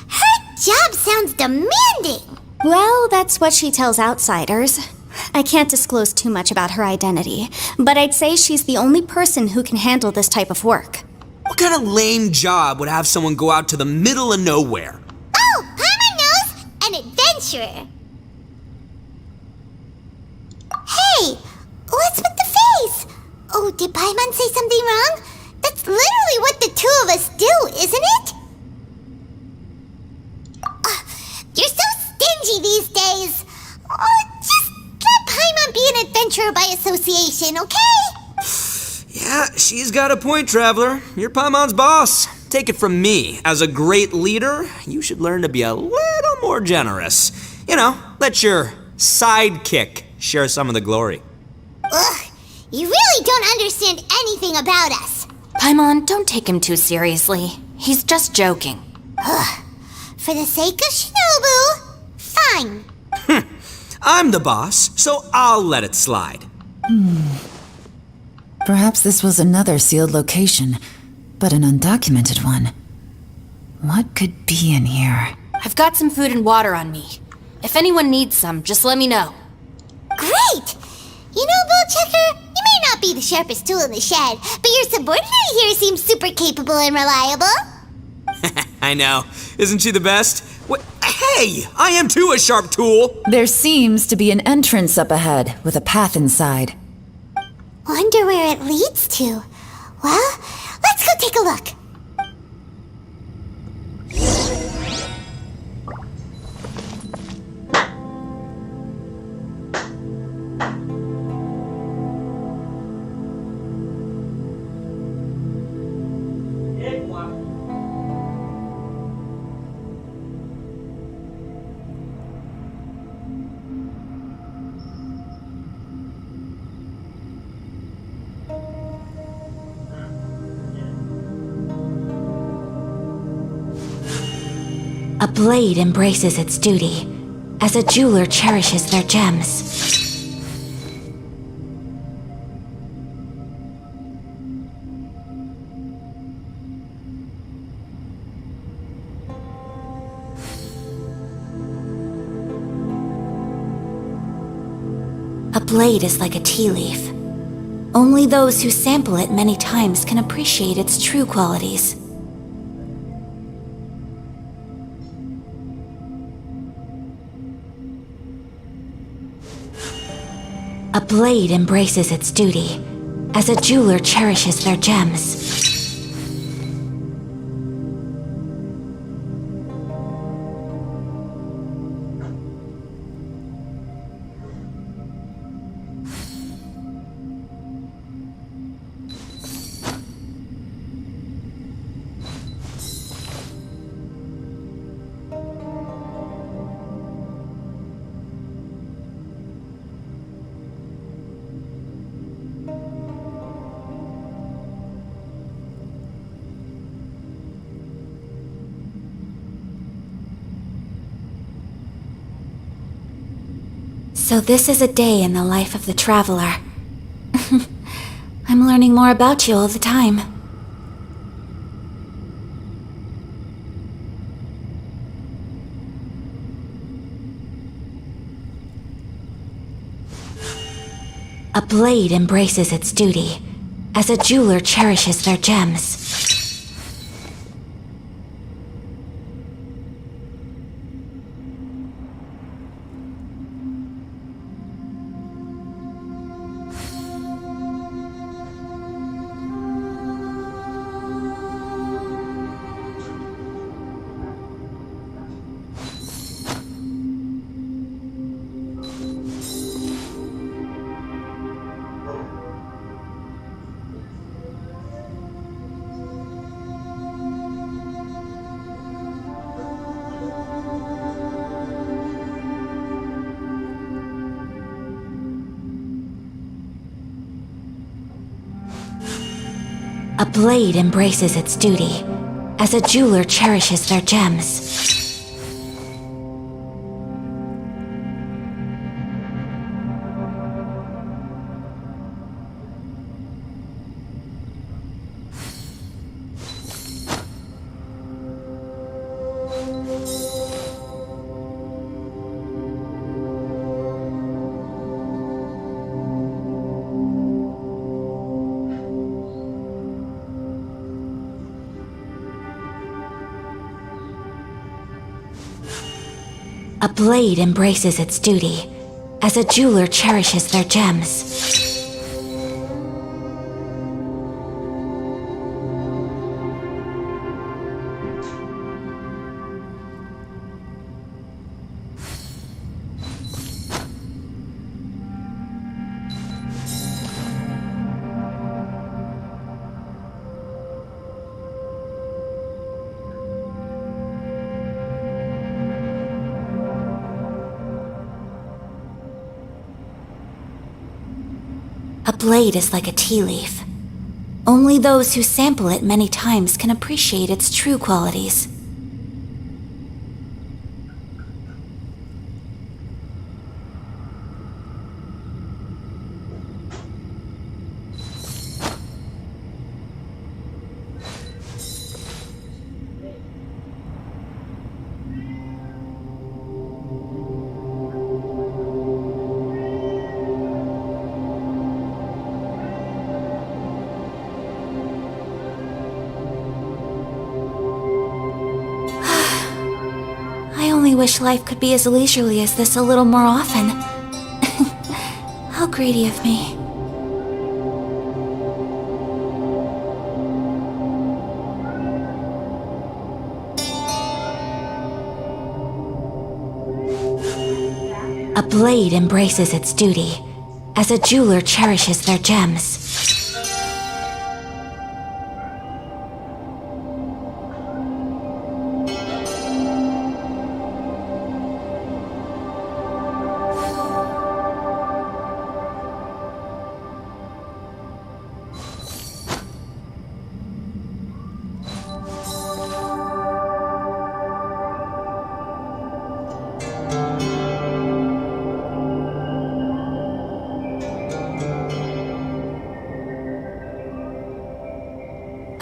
Her job sounds demanding. Well, that's what she tells outsiders. I can't disclose too much about her identity, but I'd say she's the only person who can handle this type of work. What kind of lame job would have someone go out to the middle of nowhere? Oh, Paimon knows! An adventurer. Hey, what's with the face? Oh, did Paimon say something wrong? That's literally what the two of us do, isn't it? You're so stingy these days. Just let Paimon be an adventurer by association, okay? Yeah, she's got a point, Traveler. You're Paimon's boss. Take it from me. As a great leader, you should learn to be a little more generous. You know, let your sidekick share some of the glory. Ugh, you really don't understand anything about us. Paimon, don't take him too seriously. He's just joking. Ugh, for the sake of Shinobu, fine. I'm the boss, so I'll let it slide. Perhaps this was another sealed location, but an undocumented one. What could be in here? I've got some food and water on me. If anyone needs some, just let me know. Great! You know, Bullchecker, you may not not be the sharpest tool in the shed, but your subordinate here seems super capable and reliable. I know. Isn't she the best? What? Hey! I am too a sharp tool! There seems to be an entrance up ahead with a path inside. Wonder where it leads to. Well, let's go take a look. A blade embraces its duty, as a jeweler cherishes their gems. A blade is like a tea leaf. Only those who sample it many times can appreciate its true qualities. A blade embraces its duty, as a jeweler cherishes their gems. So this is a day in the life of the traveler. I'm learning more about you all the time. A blade embraces its duty, as a jeweler cherishes their gems. A blade embraces its duty, as a jeweler cherishes their gems. A blade embraces its duty, as a jeweler cherishes their gems. A blade is like a tea leaf. Only those who sample it many times can appreciate its true qualities. only wish life could be as leisurely as this a little more often. How greedy of me. A blade embraces its duty, as a jeweler cherishes their gems.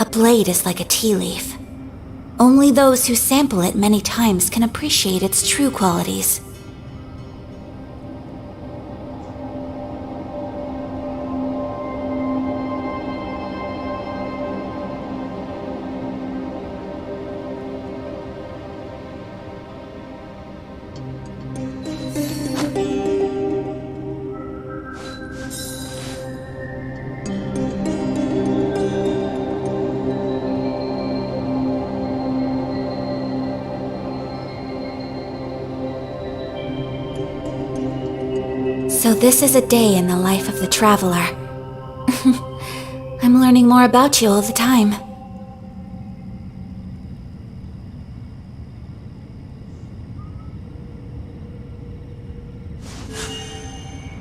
A blade is like a tea leaf. Only those who sample it many times can appreciate its true qualities. So this is a day in the life of the traveler. I'm learning more about you all the time.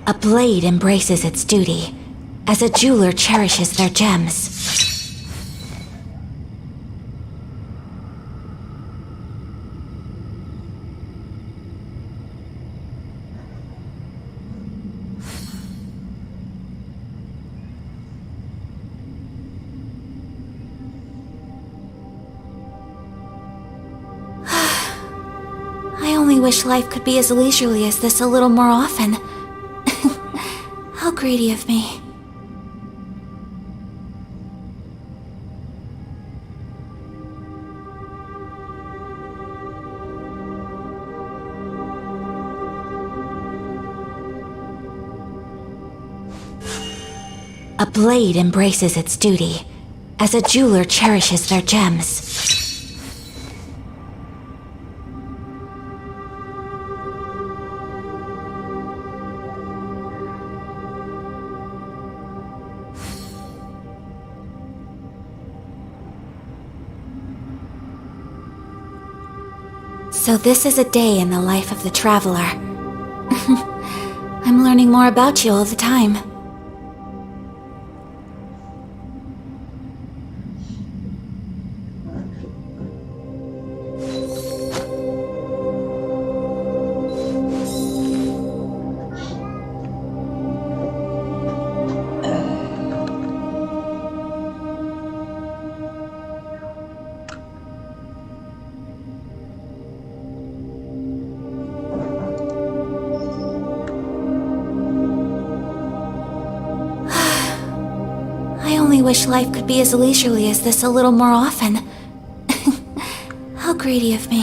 A blade embraces its duty, as a jeweler cherishes their gems. I only wish life could be as leisurely as this a little more often. How greedy of me. A blade embraces its duty, as a jeweler cherishes their gems. So this is a day in the life of the traveler. I'm learning more about you all the time. I only wish life could be as leisurely as this a little more often. How greedy of me.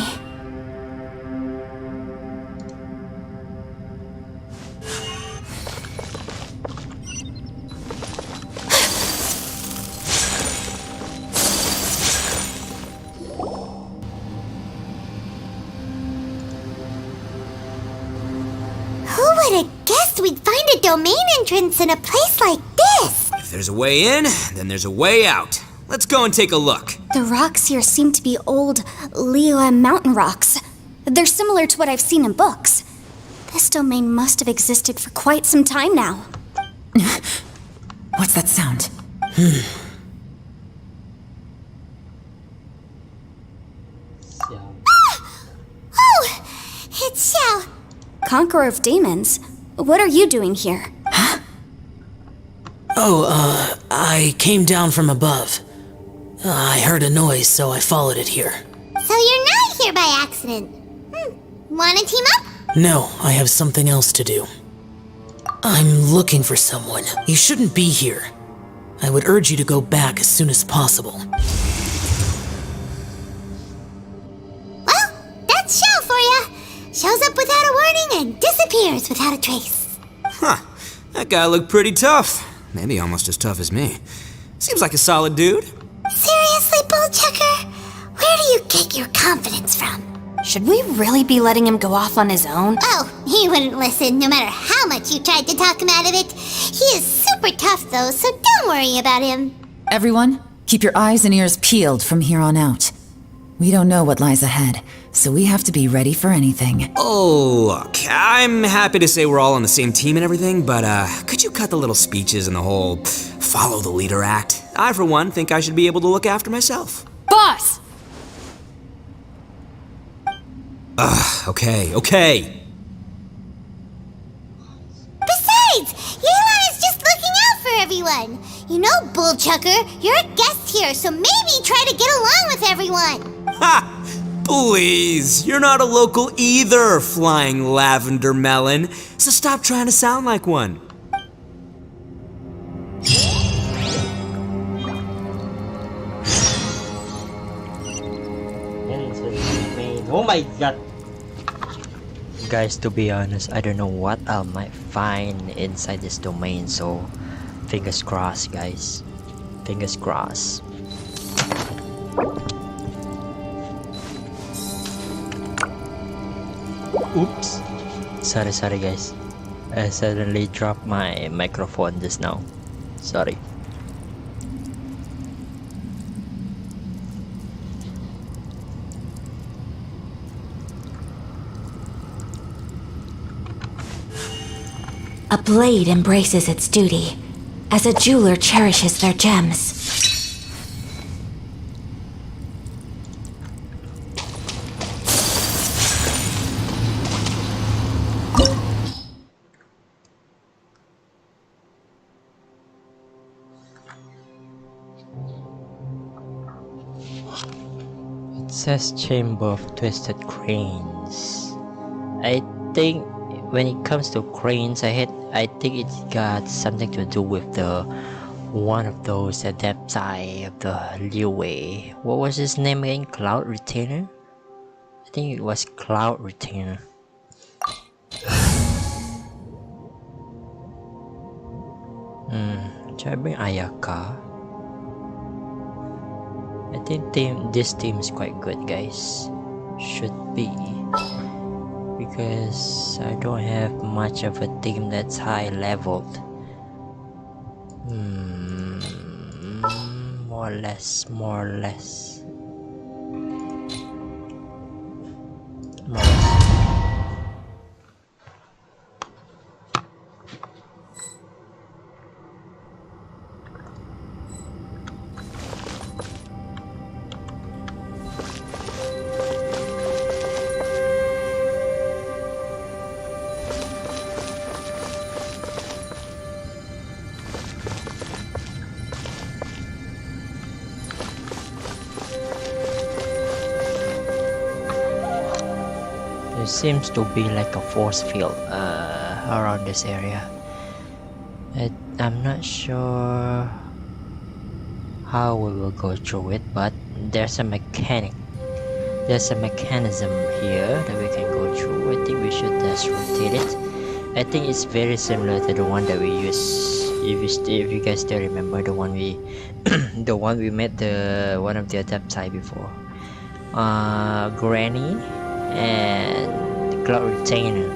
Who would have guessed we'd find a domain entrance in a place like this? If there's a way in, then there's a way out. Let's go and take a look. The rocks here seem to be old Liyue mountain rocks. They're similar to what I've seen in books. This domain must have existed for quite some time now. What's that sound? Oh, it's Xiao. Conqueror of Demons, what are you doing here? I came down from above. I heard a noise, so I followed it here. So you're not here by accident. Wanna team up? No, I have something else to do. I'm looking for someone. You shouldn't be here. I would urge you to go back as soon as possible. Well, that's Xiao for ya. Shows up without a warning and disappears without a trace. Huh. That guy looked pretty tough. Maybe almost as tough as me. Seems like a solid dude. Seriously, Bullchucker? Where do you get your confidence from? Should we really be letting him go off on his own? Oh, he wouldn't listen no matter how much you tried to talk him out of it. He is super tough though, so don't worry about him. Everyone, keep your eyes and ears peeled from here on out. We don't know what lies ahead, so we have to be ready for anything. Oh, look, I'm happy to say we're all on the same team and everything, but could you cut the little speeches and the whole follow the leader act? I, for one, think I should be able to look after myself. Boss! Okay. Besides, Yelan is just looking out for everyone. You know, Bullchucker, you're a guest here, so maybe try to get along with everyone. Ha! Please, you're not a local either, flying lavender melon, so stop trying to sound like one. Oh my god. Guys, to be honest, I don't know what I might find inside this domain, so fingers crossed, guys. Fingers crossed. Oops. Sorry guys. I suddenly dropped my microphone just now. Sorry. A blade embraces its duty, as a jeweler cherishes their gems. It says Chamber of Twisted Cranes. I think when it comes to cranes, I think it's got something to do with the one of those adepti of the Liyue. What was his name again? Cloud Retainer? I think it was Cloud Retainer. Should I bring Ayaka? I think this team is quite good, guys. Should be. Because I don't have much of a team that's high leveled. More or less. More or less. There seems to be like a force field around this area. I'm not sure how we will go through it, but there's a mechanism here that we can go through. I think we should just rotate it. I think it's very similar to the one that we used. If you guys still remember the one we the one we met one of the adepti before. Granny and the Cloud Retainer.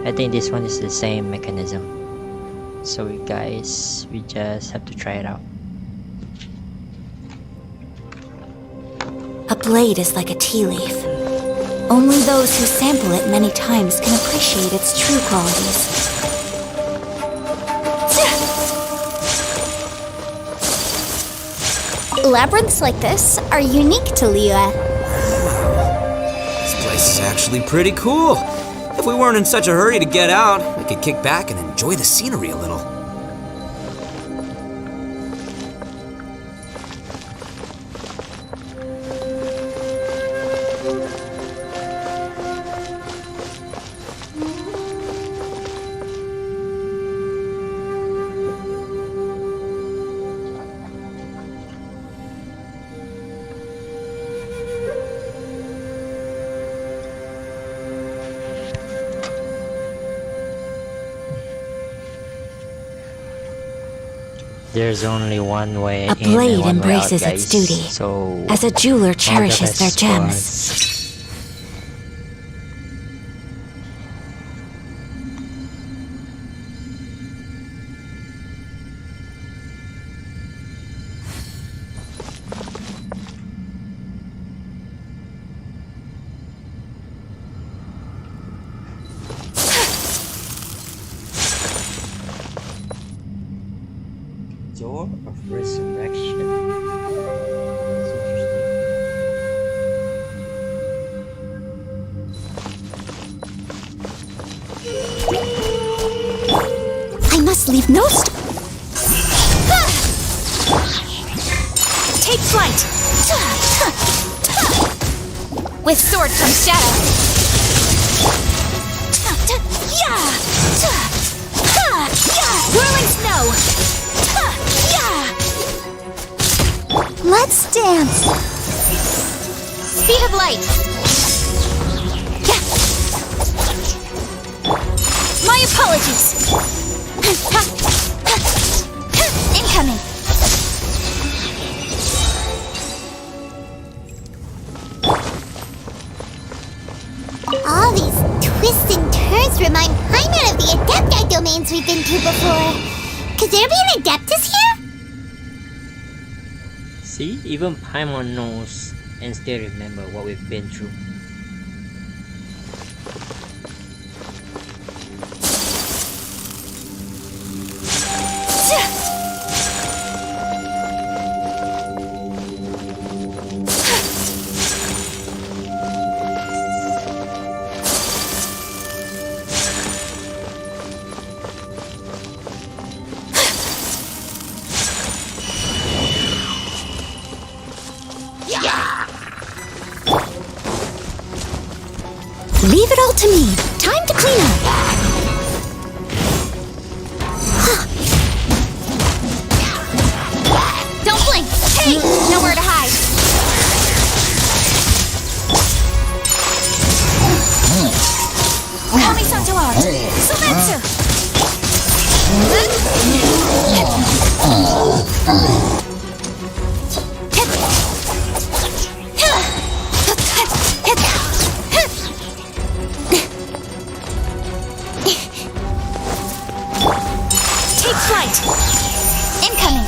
I think this one is the same mechanism. So guys, we just have to try it out. A blade is like a tea leaf. Only those who sample it many times can appreciate its true qualities. Labyrinths like this are unique to Liyue. This place is actually pretty cool. If we weren't in such a hurry to get out, we could kick back and enjoy the scenery a little. There's only one way A in and blade one way out, embraces its guys. duty, So as a jeweler all the cherishes their best for gems. us. Door of Resurrection. That's interesting. I must leave no Take flight! With sword comes shadow. Whirling snow! Let's dance! Speed of light! My apologies! Incoming! All these twists and turns remind Paimon of the Adepti domains we've been to before. Could there be an Adeptus here? See, even Paimon knows and still remember what we've been through. Leave it all to me. Time to clean up. Don't blink! Hey! Nowhere to hide! Kami-san to art. Sumetsu! Take flight! Incoming!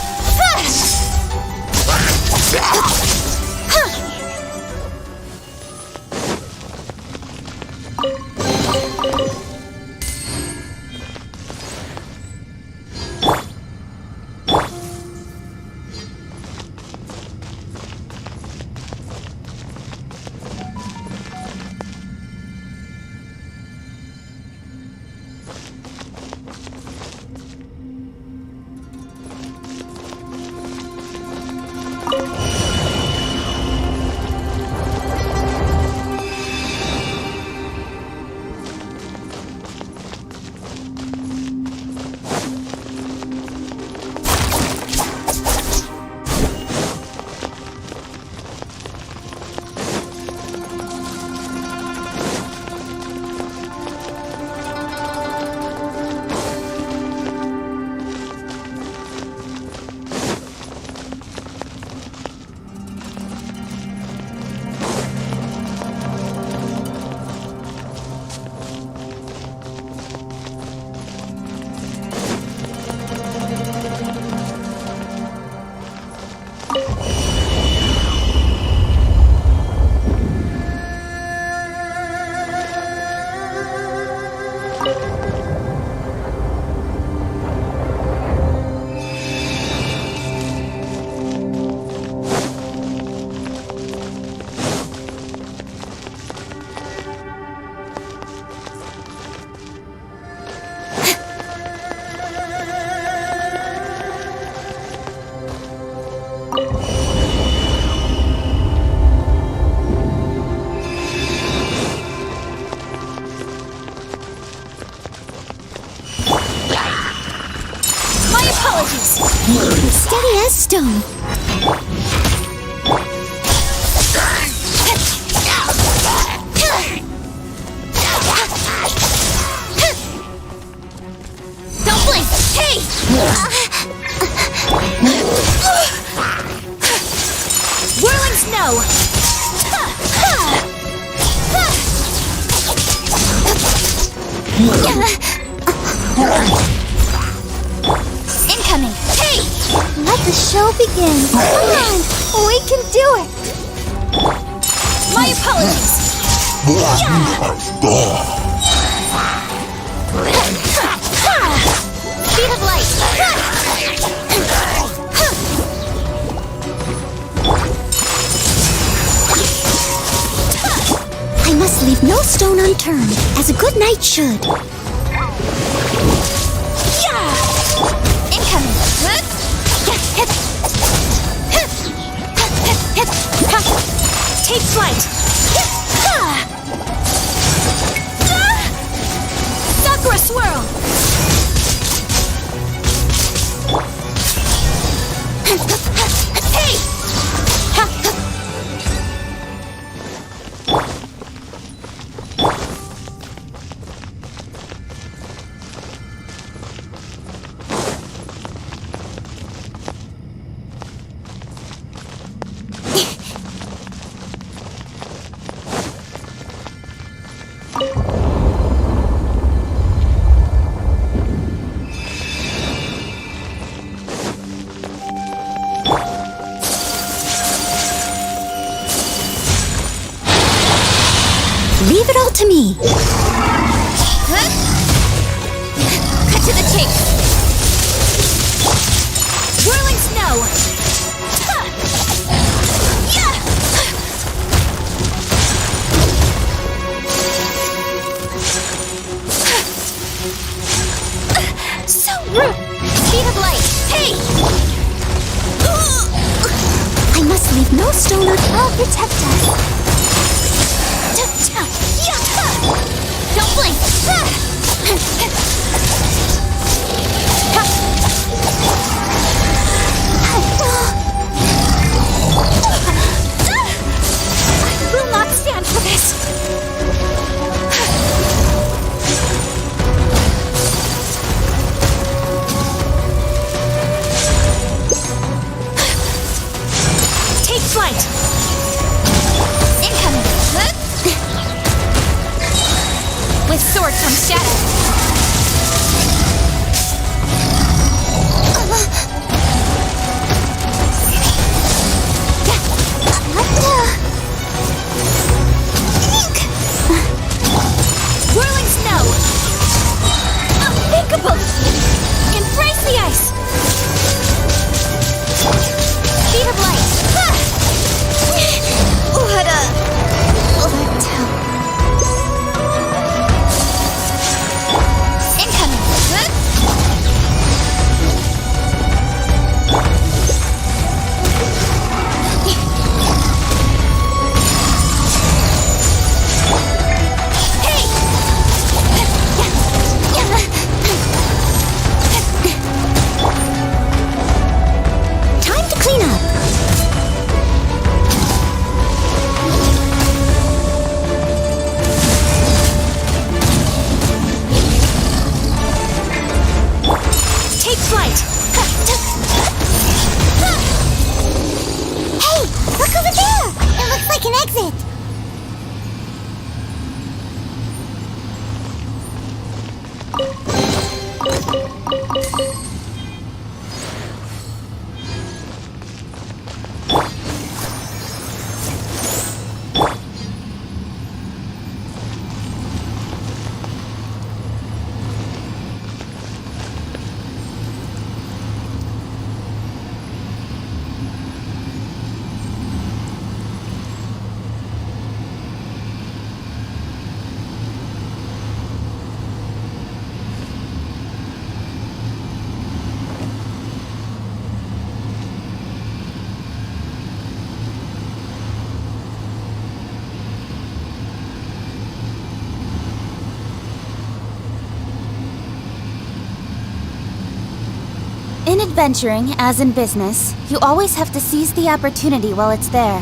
Steady as stone. Don't blink! Hey! snow! Incoming! Hey! Let the show begin. Come on, we can do it. My apologies! Speed of light! I must leave no stone unturned, as a good knight should. Incoming! Take flight! Sakura swirl! Hey! Leave it all to me. Cut to the chase! Whirling snow! So rude! Speed of light! Hey! I must leave no stone unturned. I'll protect us. Don't blink! I will not stand for this! Take flight! Incoming! With sword comes shadow! Whirling snow! Unthinkable! Embrace the ice! Speed of light! What a letdown. Incoming! Time to clean up. Take flight! Hey, look over there. It looks like an exit. In adventuring, as in business, you always have to seize the opportunity while it's there.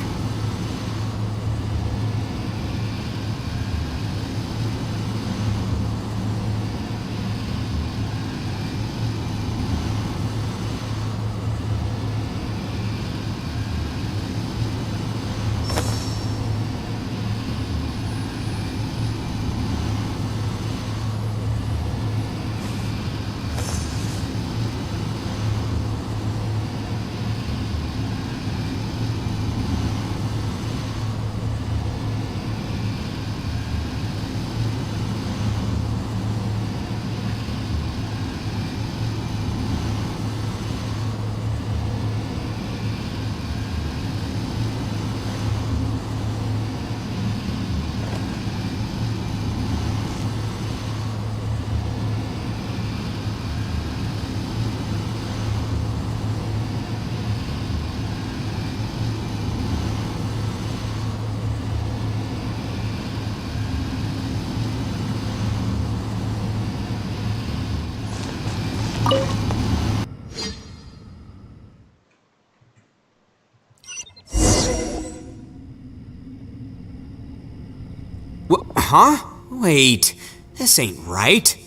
Huh? Wait, this ain't right.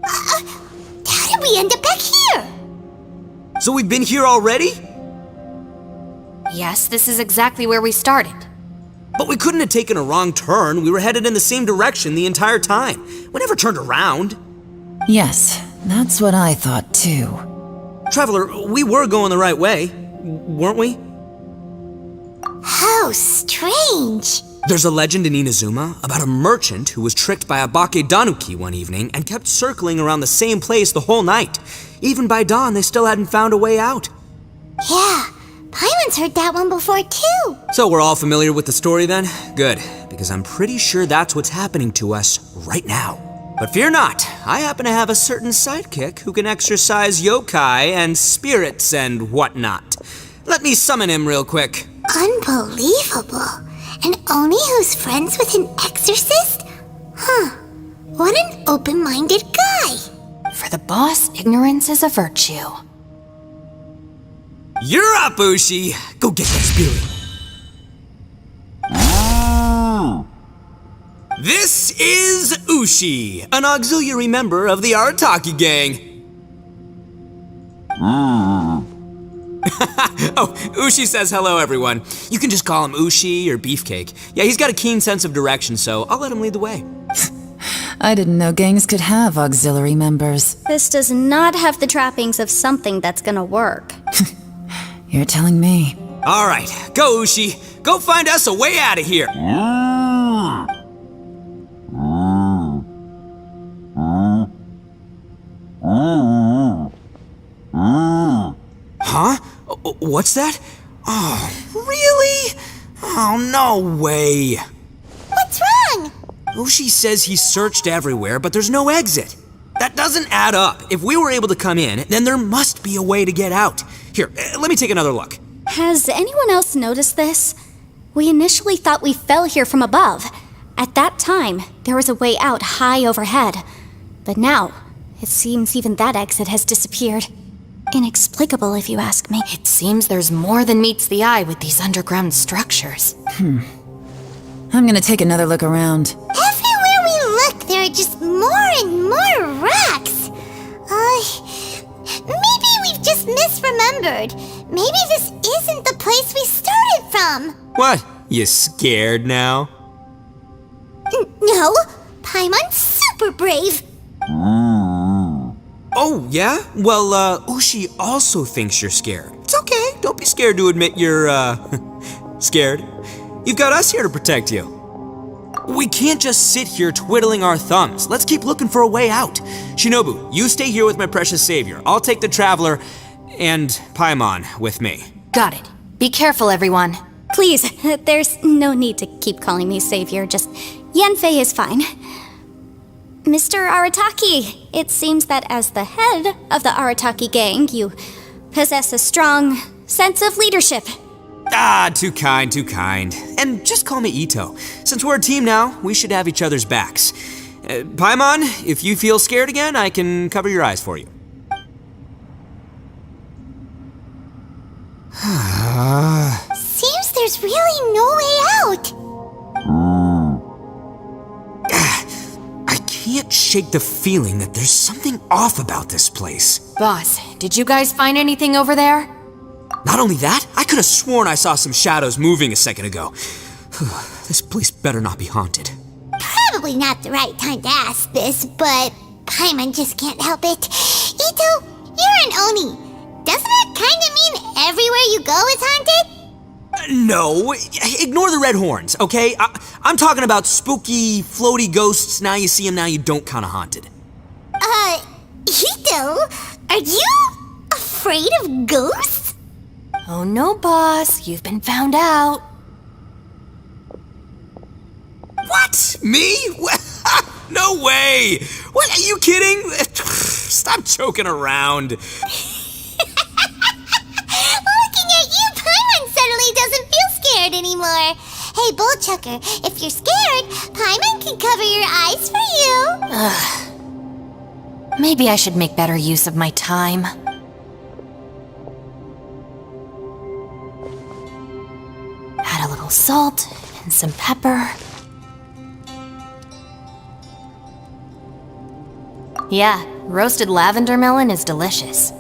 How did we end up back here? So we've been here already? Yes, this is exactly where we started. But we couldn't have taken a wrong turn. We were headed in the same direction the entire time. We never turned around. Yes, that's what I thought too. Traveler, we were going the right way, weren't we? How strange. There's a legend in Inazuma about a merchant who was tricked by a Bakedanuki one evening and kept circling around the same place the whole night. Even by dawn, they still hadn't found a way out. Yeah, Paimon's heard that one before too. So we're all familiar with the story then? Good, because I'm pretty sure that's what's happening to us right now. But fear not, I happen to have a certain sidekick who can exercise yokai and spirits and whatnot. Let me summon him real quick. Unbelievable. And Oni who's friends with an exorcist? Huh. What an open-minded guy. For the boss, ignorance is a virtue. You're up, Ushi! Go get that spirit. This is Ushi, an auxiliary member of the Arataki gang. Oh, Ushi says hello, everyone. You can just call him Ushi or Beefcake. Yeah, he's got a keen sense of direction, so I'll let him lead the way. I didn't know gangs could have auxiliary members. This does not have the trappings of something that's gonna work. You're telling me. All right, go, Ushi. Go find us a way out of here. Huh? What's that? Oh, really? Oh, no way. What's wrong? Ushi says he searched everywhere, but there's no exit. That doesn't add up. If we were able to come in, then there must be a way to get out. Here, let me take another look. Has anyone else noticed this? We initially thought we fell here from above. At that time, there was a way out high overhead. But now, it seems even that exit has disappeared. Inexplicable, if you ask me. It seems there's more than meets the eye with these underground structures. I'm gonna take another look around. Everywhere we look, there are just more and more rocks. Maybe we've just misremembered. Maybe this isn't the place we started from. What? You scared now? No, Paimon's super brave. Oh, yeah? Well, Ushi also thinks you're scared. It's okay. Don't be scared to admit you're, scared. You've got us here to protect you. We can't just sit here twiddling our thumbs. Let's keep looking for a way out. Shinobu, you stay here with my precious savior. I'll take the Traveler and Paimon with me. Got it. Be careful, everyone. Please, there's no need to keep calling me savior. Just Yanfei is fine. Mr. Arataki, it seems that as the head of the Arataki gang, you possess a strong sense of leadership. Ah, too kind, too kind. And just call me Ito. Since we're a team now, we should have each other's backs. Paimon, if you feel scared again, I can cover your eyes for you. Seems there's really no way out. I can't shake the feeling that there's something off about this place. Boss, did you guys find anything over there? Not only that, I could have sworn I saw some shadows moving a second ago. This place better not be haunted. Probably not the right time to ask this, but Paimon just can't help it. Ito, you're an Oni. Doesn't it kind of mean everywhere you go is haunted? No, ignore the red horns, okay? I'm talking about spooky, floaty ghosts. Now you see them, now you don't kind of haunted. Ito, are you afraid of ghosts? Oh no, boss. You've been found out. What? Me? No way! What, are you kidding? Stop joking around. Looking at you, Paimon suddenly doesn't feel scared anymore. Hey, Bullchucker, if you're scared, Paimon can cover your eyes for you. Maybe I should make better use of my time. Add a little salt and some pepper. Yeah, roasted lavender melon is delicious.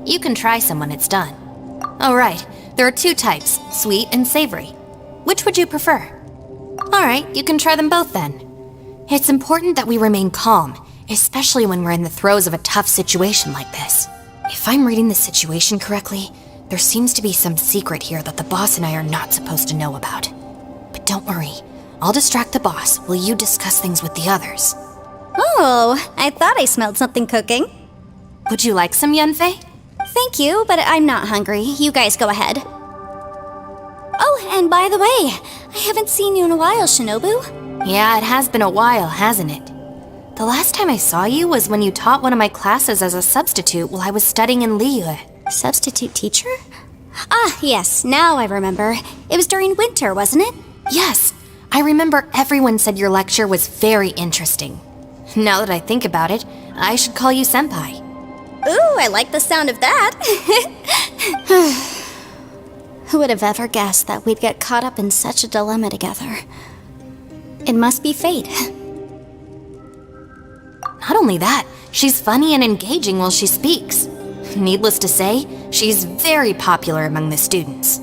You can try some when it's done. Oh right, there are 2 types, sweet and savory. Which would you prefer? Alright, you can try them both then. It's important that we remain calm, especially when we're in the throes of a tough situation like this. If I'm reading the situation correctly, there seems to be some secret here that the boss and I are not supposed to know about. But don't worry, I'll distract the boss while you discuss things with the others. Oh, I thought I smelled something cooking. Would you like some, Yunfei? Thank you, but I'm not hungry. You guys go ahead. Oh, and by the way, I haven't seen you in a while, Shinobu. Yeah, it has been a while, hasn't it? The last time I saw you was when you taught one of my classes as a substitute while I was studying in Liyue. Substitute teacher? Ah, yes, now I remember. It was during winter, wasn't it? Yes, I remember everyone said your lecture was very interesting. Now that I think about it, I should call you senpai. Ooh, I like the sound of that. Who would have ever guessed that we'd get caught up in such a dilemma together? It must be fate. Not only that, she's funny and engaging while she speaks. Needless to say, she's very popular among the students.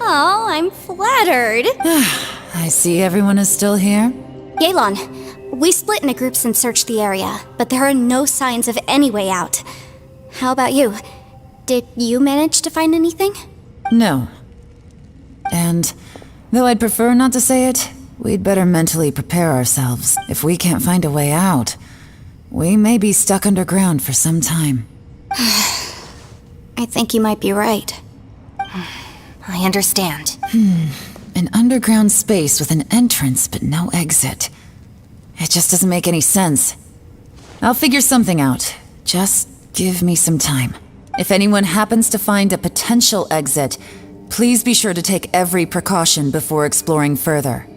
Oh, I'm flattered. I see everyone is still here. Yelan, we split into groups and searched the area, but there are no signs of any way out. How about you? Did you manage to find anything? No. And though I'd prefer not to say it, we'd better mentally prepare ourselves. If we can't find a way out, we may be stuck underground for some time. I think you might be right. I understand. An underground space with an entrance but no exit. It just doesn't make any sense. I'll figure something out. Just give me some time. If anyone happens to find a potential exit, please be sure to take every precaution before exploring further.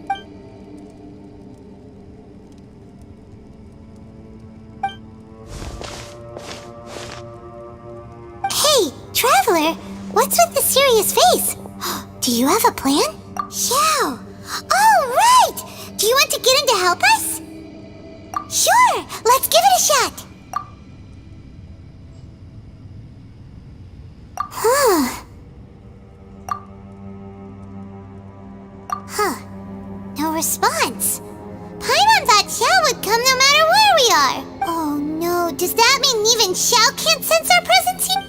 Hey, Traveler, what's with the serious face? Do you have a plan? Yeah. Oh, right! Do you want to get in to help us? Sure, let's give it a shot. No response. Paimon thought Xiao would come no matter where we are. Oh no, does that mean even Xiao can't sense our presence here?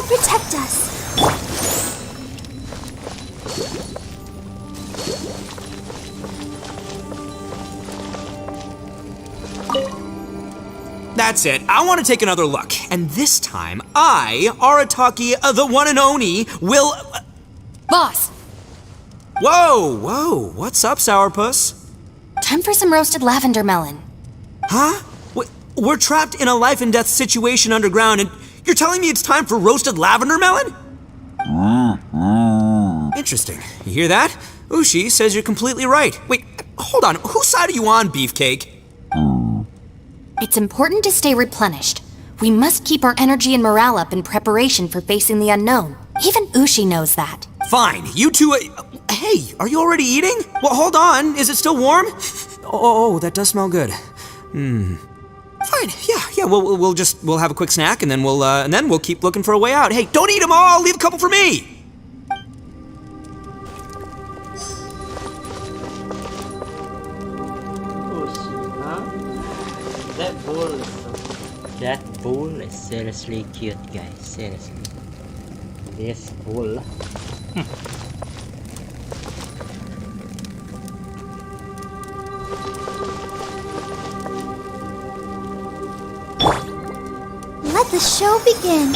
Protect us. That's it. I want to take another look. And this time, I, Arataki, the one and only, will... Boss! Whoa. What's up, Sourpuss? Time for some roasted lavender melon. Huh? We're trapped in a life and death situation underground, and you're telling me it's time for roasted lavender melon? Interesting. You hear that? Ushi says you're completely right. Wait, hold on. Whose side are you on, Beefcake? It's important to stay replenished. We must keep our energy and morale up in preparation for facing the unknown. Even Ushi knows that. Fine, you two... hey, are you already eating? Well, hold on. Is it still warm? Oh, that does smell good. Fine, yeah. We'll have a quick snack, and then we'll keep looking for a way out. Hey, don't eat them all. Leave a couple for me. That bull is seriously cute, guys. Seriously. This bull. Let the show begin.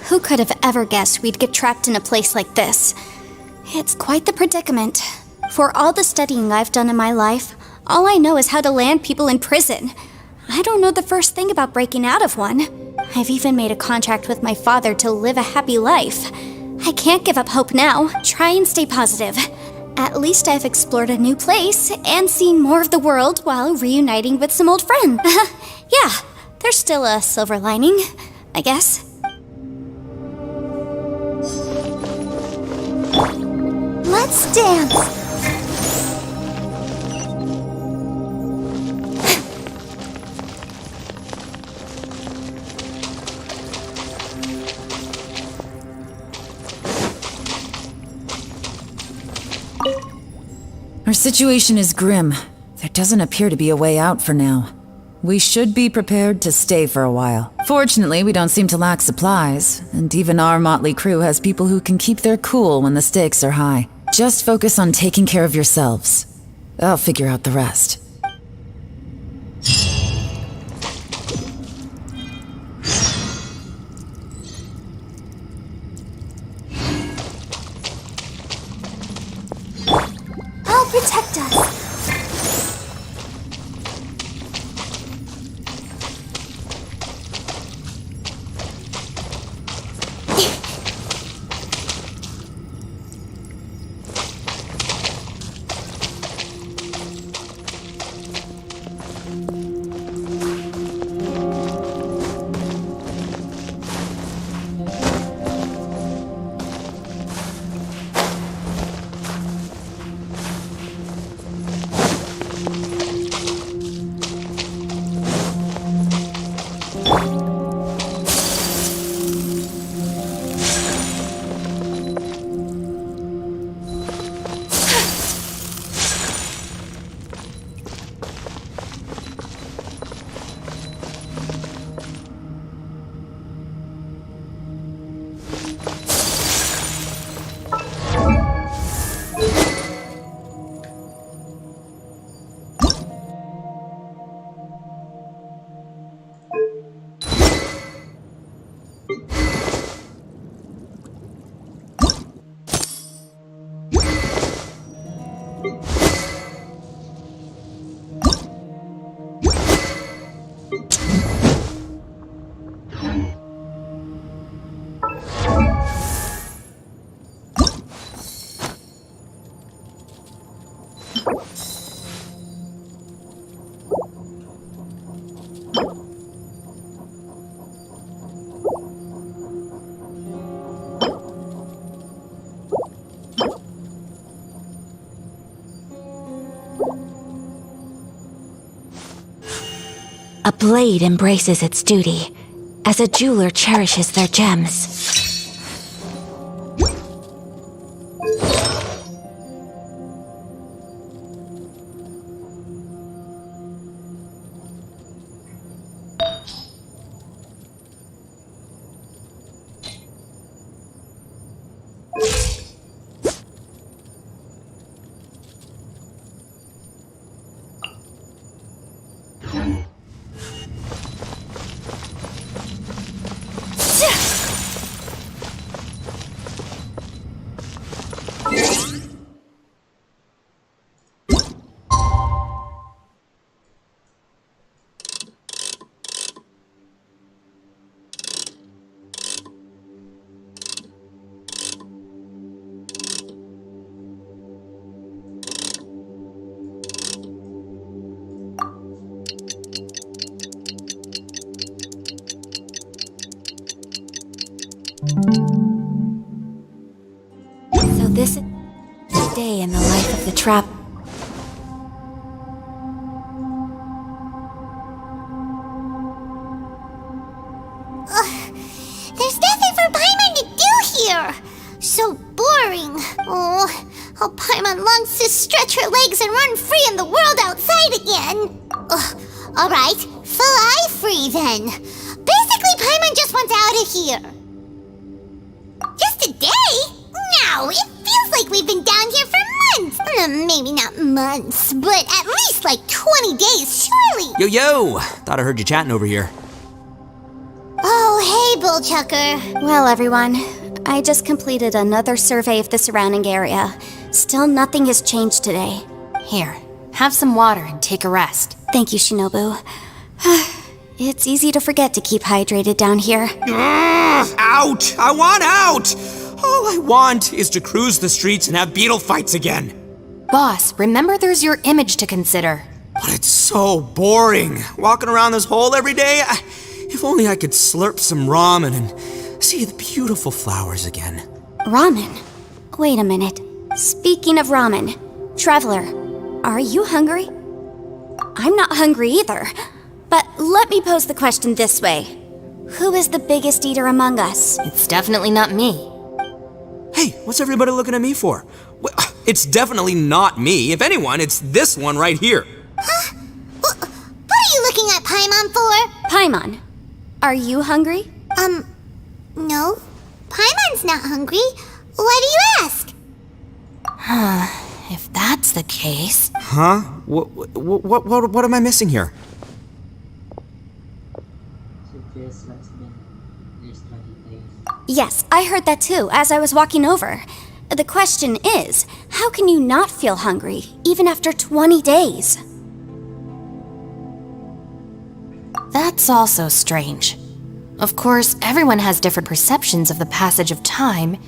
Who could have ever guessed we'd get trapped in a place like this? It's quite the predicament. For all the studying I've done in my life, all I know is how to land people in prison. I don't know the first thing about breaking out of one. I've even made a contract with my father to live a happy life. I can't give up hope now. Try and stay positive. At least I've explored a new place and seen more of the world while reuniting with some old friends. Yeah, there's still a silver lining, I guess. Let's dance. Our situation is grim. There doesn't appear to be a way out for now. We should be prepared to stay for a while. Fortunately, we don't seem to lack supplies, and even our motley crew has people who can keep their cool when the stakes are high. Just focus on taking care of yourselves. I'll figure out the rest. I'll protect us. A blade embraces its duty, as a jeweler cherishes their gems. So this is the day in the life of the trap. There's nothing for Paimon to do here. So boring. Oh, Oh, Paimon longs to stretch her legs and run free in the world outside again. Ugh. Alright, fly free then. Basically, Paimon just wants out of here. Just a day? No, it feels like we've been down here for months. Maybe not months, but at least like 20 days, surely. Yo! Thought I heard you chatting over here. Oh, hey, Bullchucker. Well, everyone, I just completed another survey of the surrounding area. Still nothing has changed today. Here, have some water and take a rest. Thank you, Shinobu. It's easy to forget to keep hydrated down here. Out! I want out! All I want is to cruise the streets and have beetle fights again. Boss, remember there's your image to consider. But it's so boring. Walking around this hole every day. If only I could slurp some ramen and see the beautiful flowers again. Ramen? Wait a minute. Speaking of ramen, Traveler, are you hungry? I'm not hungry either. But let me pose the question this way. Who is the biggest eater among us? It's definitely not me. Hey, what's everybody looking at me for? It's definitely not me. If anyone, it's this one right here. Huh? What are you looking at Paimon for? Paimon, are you hungry? No. Paimon's not hungry. Why do you ask? If that's the case... Huh? What am I missing here? Yes, I heard that too, as I was walking over. The question is, how can you not feel hungry, even after 20 days? That's also strange. Of course, everyone has different perceptions of the passage of time,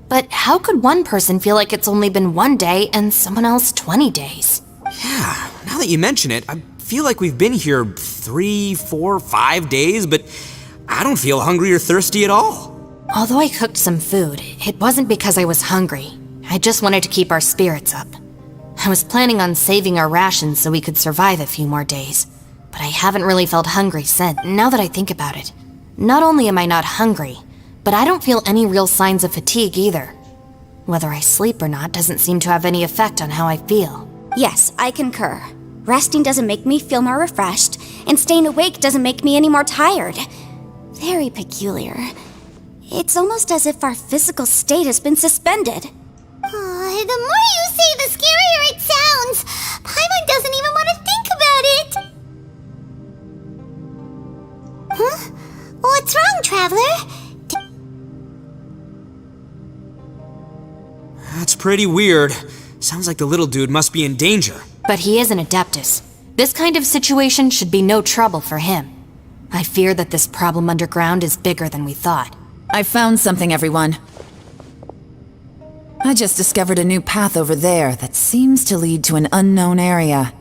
but how could one person feel like it's only been 1 day and someone else 20 days? Yeah, now that you mention it, I feel like we've been here 3, 4, 5 days, but I don't feel hungry or thirsty at all. Although I cooked some food, it wasn't because I was hungry. I just wanted to keep our spirits up. I was planning on saving our rations so we could survive a few more days, but I haven't really felt hungry since. Now that I think about it, not only am I not hungry, but I don't feel any real signs of fatigue either. Whether I sleep or not doesn't seem to have any effect on how I feel. Yes, I concur. Resting doesn't make me feel more refreshed, and staying awake doesn't make me any more tired. Very peculiar. It's almost as if our physical state has been suspended. The more you say, the scarier it sounds. Paimon doesn't even want to think about it. Huh? What's wrong, Traveler? That's pretty weird. Sounds like the little dude must be in danger. But he is an Adeptus. This kind of situation should be no trouble for him. I fear that this problem underground is bigger than we thought. I found something, everyone. I just discovered a new path over there that seems to lead to an unknown area.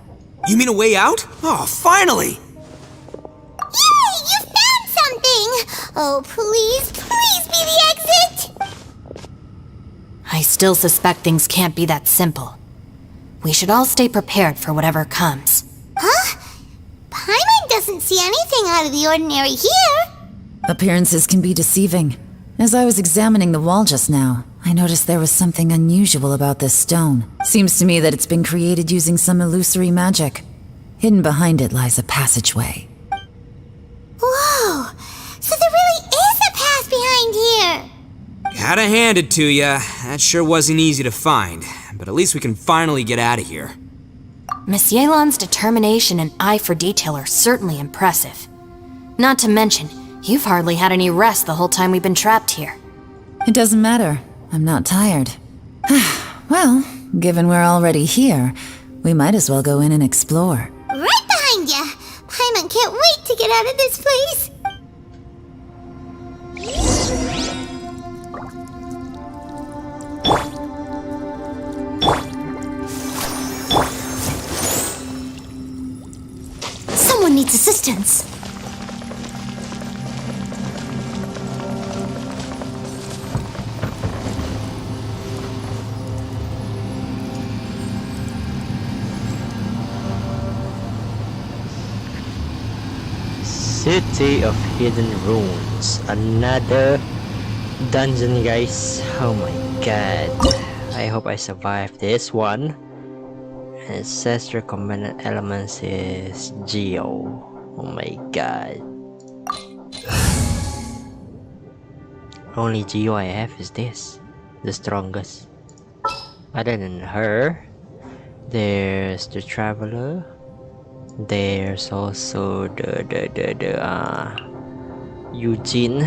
You mean a way out? Oh, finally! Yay! You found something! Oh, please be the exit! I still suspect things can't be that simple. We should all stay prepared for whatever comes. Huh? Paimon doesn't see anything out of the ordinary here. Appearances can be deceiving. As I was examining the wall just now, I noticed there was something unusual about this stone. Seems to me that it's been created using some illusory magic. Hidden behind it lies a passageway. Whoa! So there really is a path behind here! Gotta hand it to ya. That sure wasn't easy to find. But at least we can finally get out of here. Miss Yelan's determination and eye for detail are certainly impressive. Not to mention, you've hardly had any rest the whole time we've been trapped here. It doesn't matter. I'm not tired. Well, given we're already here, we might as well go in and explore. Right behind ya! Paimon can't wait to get out of this place! Someone needs assistance. City of Hidden Ruins. Another dungeon, guys. Oh my god. I hope I survive this one. And it says recommended elements is Geo. Oh my god. Only Geo I have is this, the strongest. Other than her, there's the Traveler. There's also the Eugene,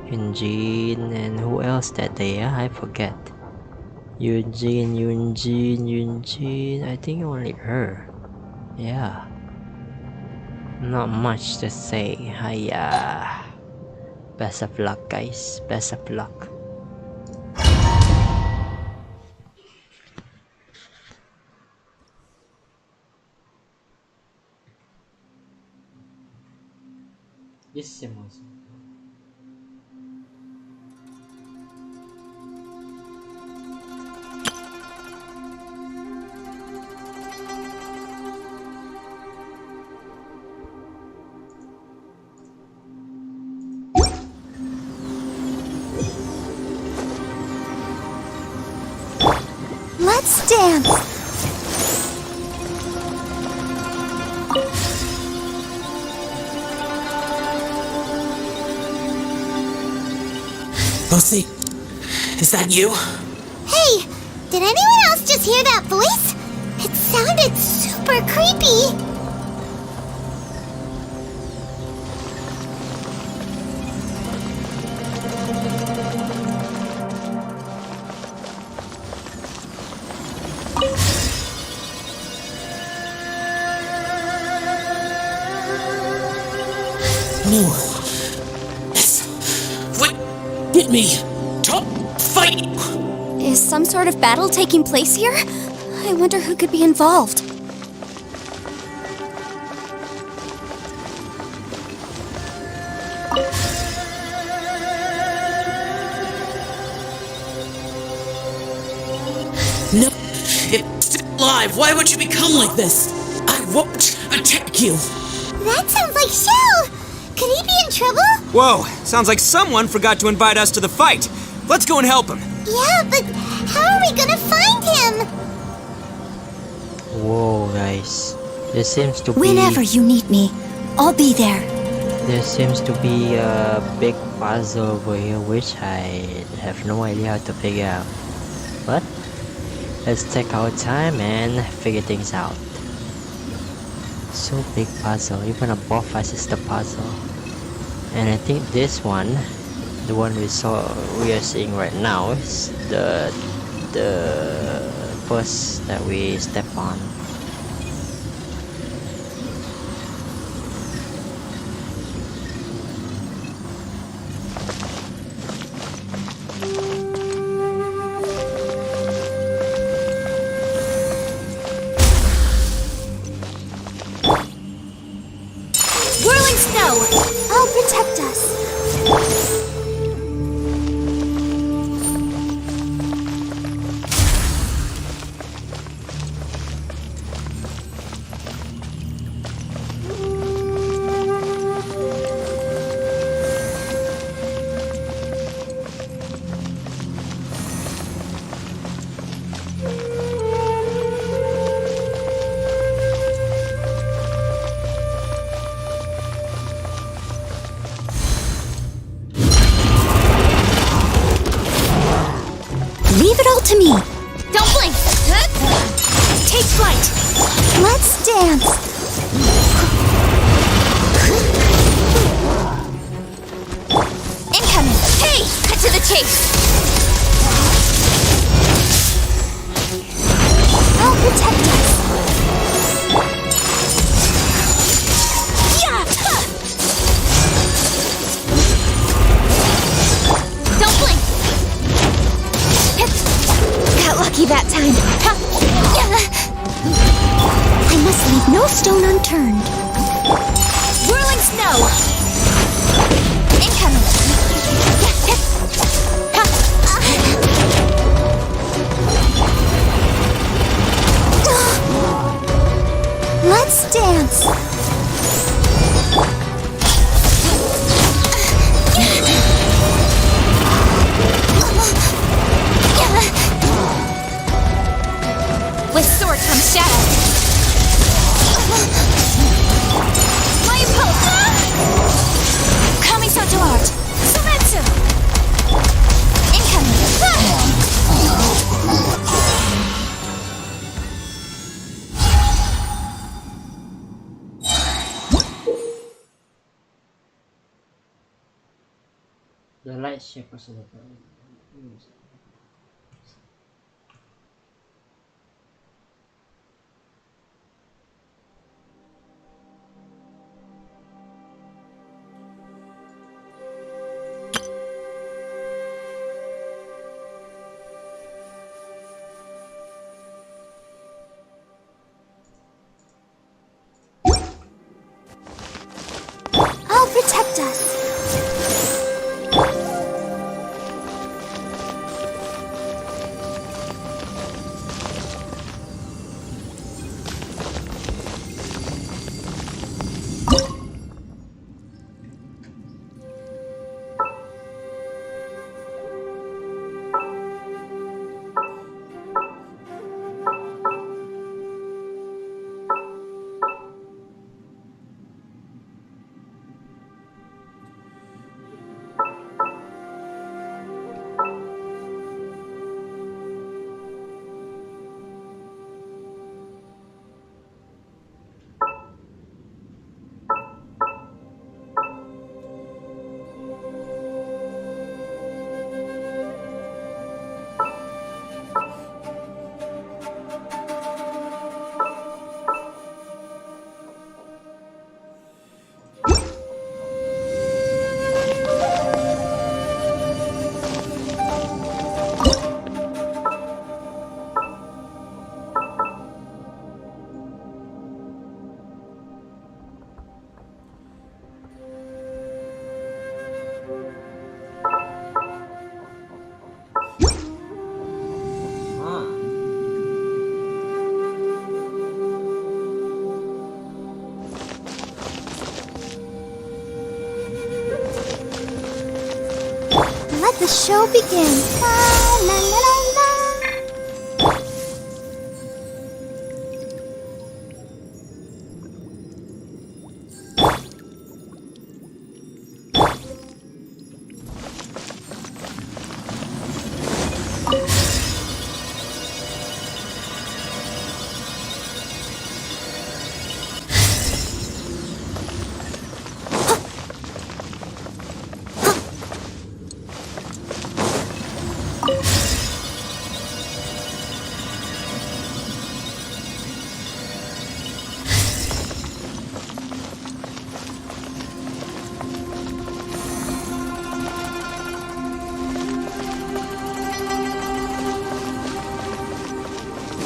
and who else that day? I forget. Eugene. I think only her. Yeah. Not much to say. Hiya. Best of luck, guys. Best of luck. Yes, Let's dance. Lucy, is that you? Hey, did anyone else just hear that voice? It sounded super creepy. No. Yes. What? Get me. Don't fight. Is some sort of battle taking place here? I wonder who could be involved. No. It's still alive. Why would you become like this? I won't attack you. That sounds like Shell. Could he be in trouble? Whoa, sounds like someone forgot to invite us to the fight. Let's go and help him. Yeah, but how are we gonna find him? Whoa, guys. There seems to be... Whenever you need me, I'll be there. There seems to be a big puzzle over here which I have no idea how to figure out. But let's take our time and figure things out. So big puzzle, even above us is the puzzle. And I think this one, the one we are seeing right now, is the first that we step on. Whirling snow! I'll protect us. Leave it all to me. Don't blink! Take flight! Let's dance. Incoming! Hey! Cut to the chase! I'll protect us. Yeah! Don't blink! Got lucky that time. I must leave no stone unturned. Whirling snow! Incoming! Let's dance. The light shapers of the I'll protect us. Let the show begin. La la la la la.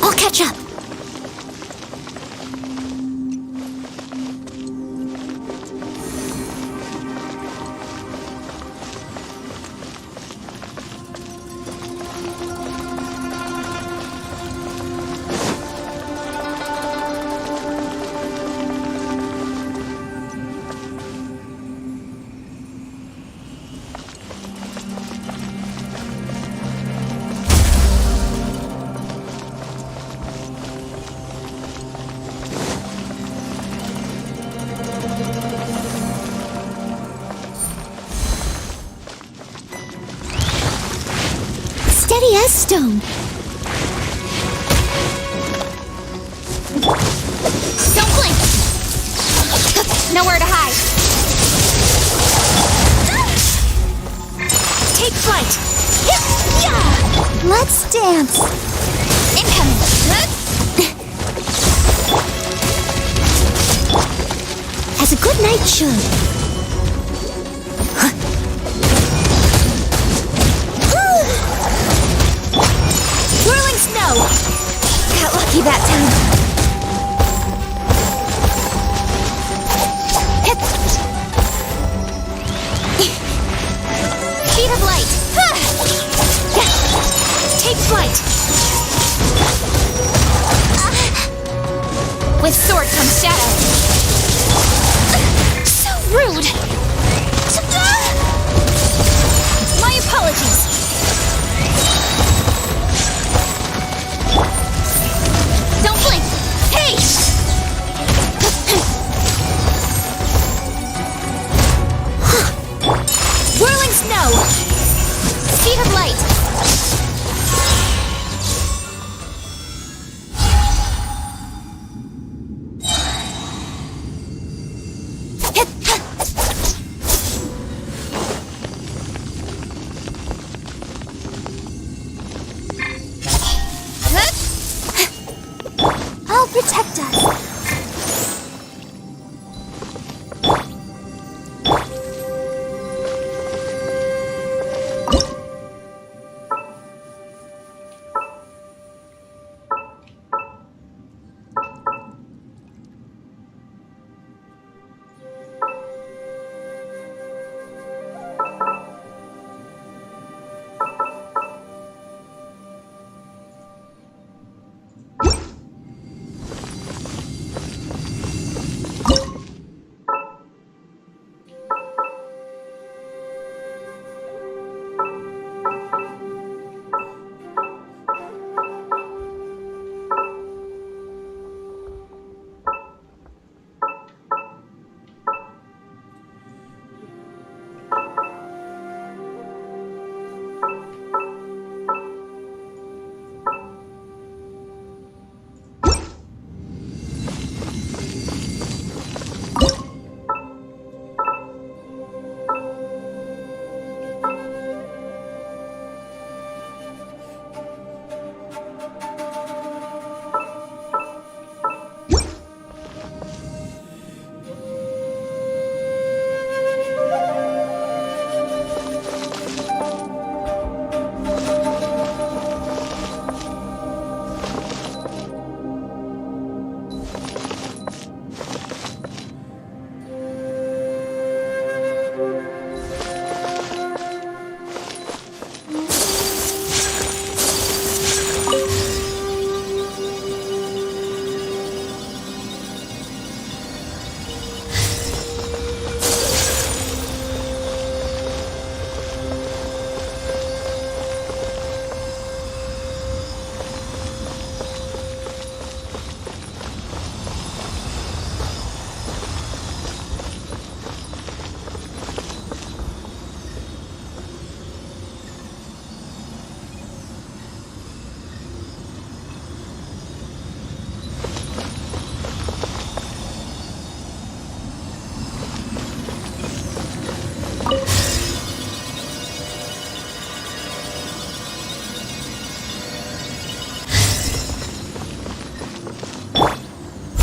I'll catch up. Steady as stone. Don't blink. Nowhere to hide. Take flight. Yeah. Let's dance. Incoming. As a good night should. Whirling snow! Got lucky that time. Hit. Speed of light. Yeah. Take flight. With sword comes shadow. So rude. My apologies. Don't blink! Hey! Whirling snow! Speed of light! protect us.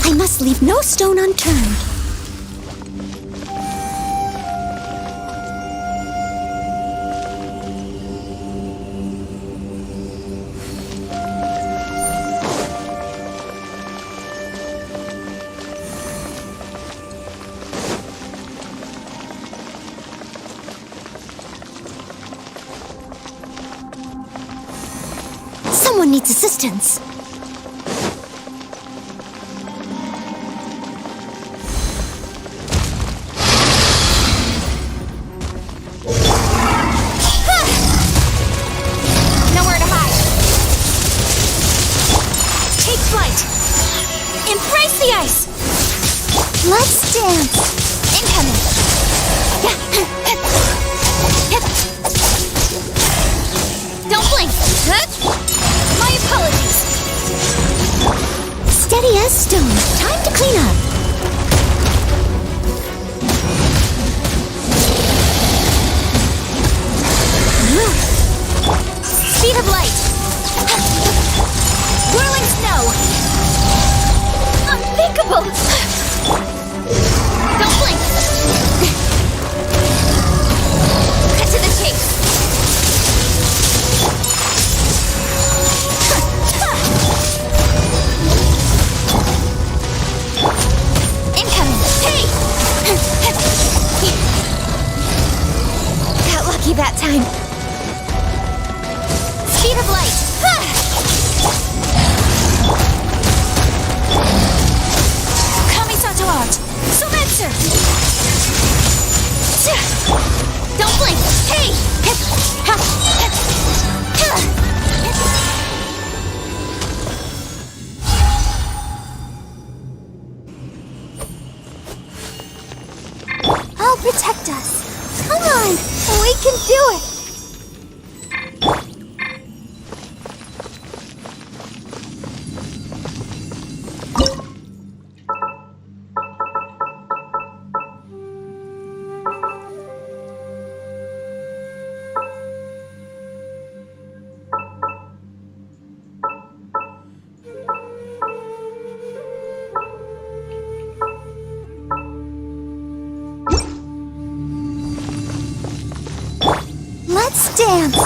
I must leave no stone unturned. Someone needs assistance. Nowhere to hide. Take flight. Embrace the ice. Let's dance. Incoming. Don't blink. My apologies. Steady as stone. Time to clean up. Speed of light. Whirling snow. Unthinkable. Don't blink. Cut to the chase. Incoming. Hey! Got lucky that time. Speed of light. Kamisato art. Sumetsu. Don't blink. Hey! I'll protect us. Come on, we can do it. dance!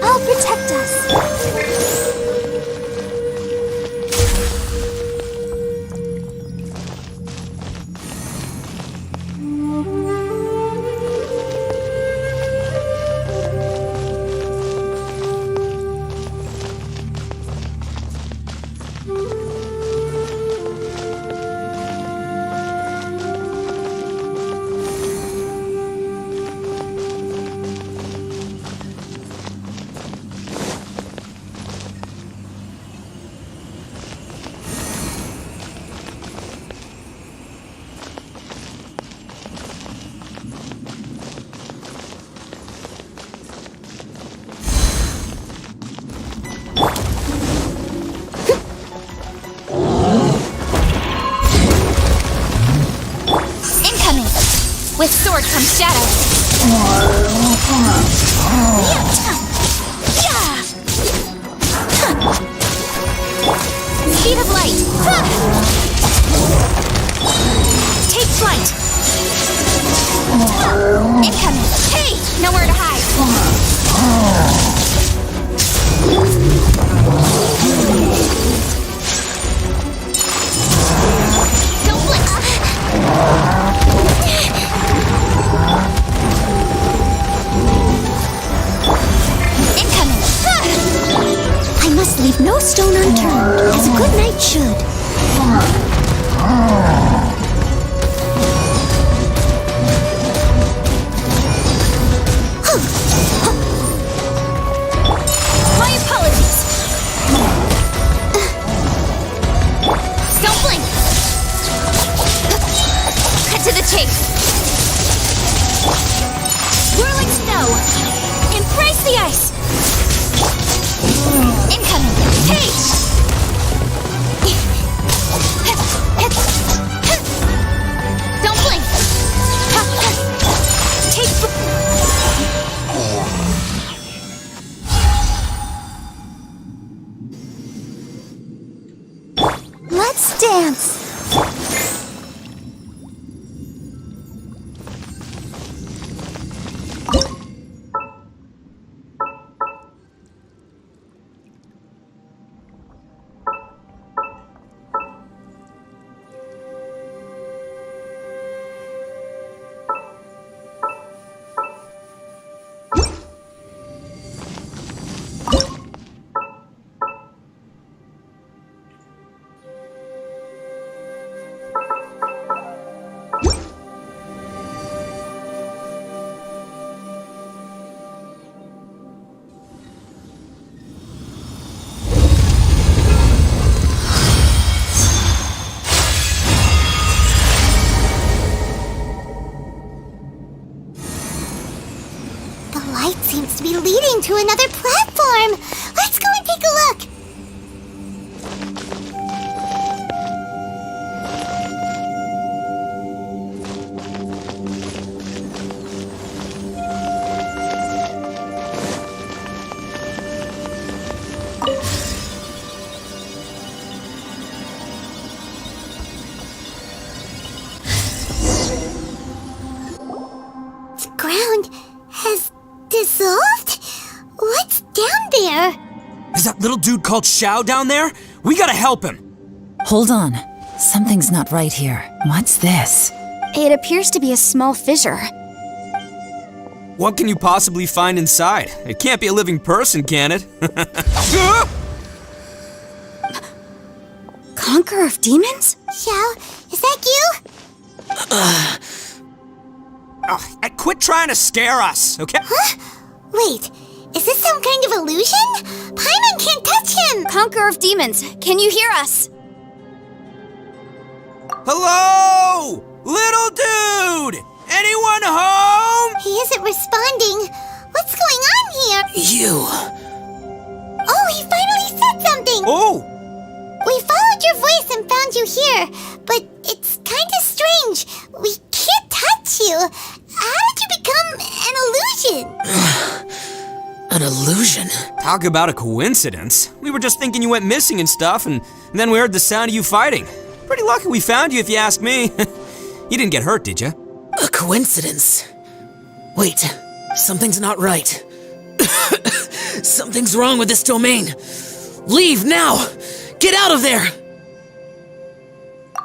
I'll protect us. Incoming! With sword comes shadow. Speed of light. Take flight. Incoming. Hey, nowhere to hide. Don't blink. Incoming. I must leave no stone unturned, as a good knight should. My apologies. Don't blink. Cut to the chase. Swirling snow. Embrace the ice. Incoming. Hey! Don't blink. Take. Let's dance. The light seems to be leading to another platform. Let's go and take a look. The ground has dissolved? What's down there? Is that little dude called Xiao down there? We gotta help him. Hold on. Something's not right here. What's this? It appears to be a small fissure. What can you possibly find inside? It can't be a living person, can it? Conqueror of demons? Xiao, is that you? Quit trying to scare us, okay? Huh? Wait, is this some kind of illusion? Paimon can't touch him! Conqueror of demons, can you hear us? Hello? Little dude! Anyone home? He isn't responding. What's going on here? You. Oh, he finally said something! Oh! We followed your voice and found you here, but it's kinda strange. We can't touch you. How did you become an illusion? An illusion? Talk about a coincidence. We were just thinking you went missing and stuff, and then we heard the sound of you fighting. Pretty lucky we found you, if you ask me. You didn't get hurt, did you? A coincidence? Wait, something's not right. Something's wrong with this domain. Leave now! Get out of there!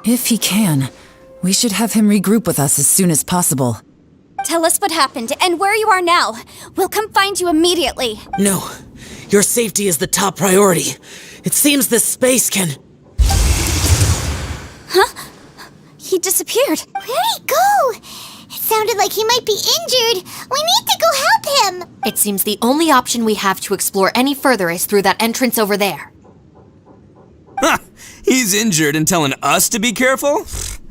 If he can, we should have him regroup with us as soon as possible. Tell us what happened and where you are now. We'll come find you immediately. No, your safety is the top priority. It seems this space can... Huh? He disappeared. Where'd he go? It sounded like he might be injured. We need to go help him. It seems the only option we have to explore any further is through that entrance over there. Huh, he's injured and telling us to be careful?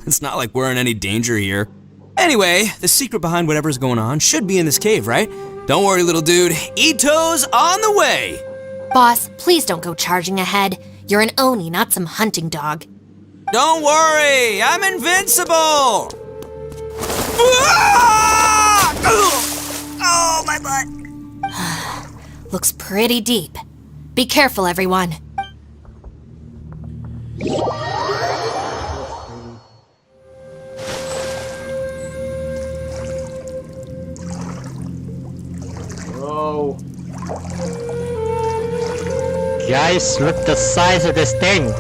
It's not like we're in any danger here. Anyway, the secret behind whatever's going on should be in this cave, right? Don't worry, little dude. Ito's on the way! Boss, please don't go charging ahead. You're an Oni, not some hunting dog. Don't worry, I'm invincible! Oh, my butt! Looks pretty deep. Be careful, everyone. Whoa. Guys, look the size of this thing!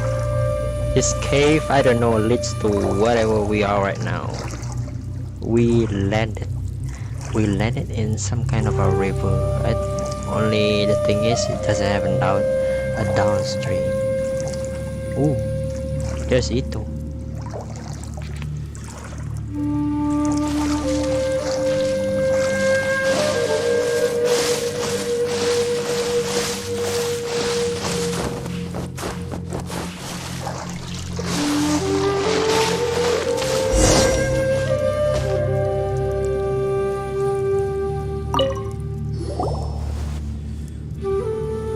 This cave, I don't know, leads to wherever we are right now. We landed in some kind of a river. Only the thing is, it doesn't have a downstream. Ooh, there's Ito.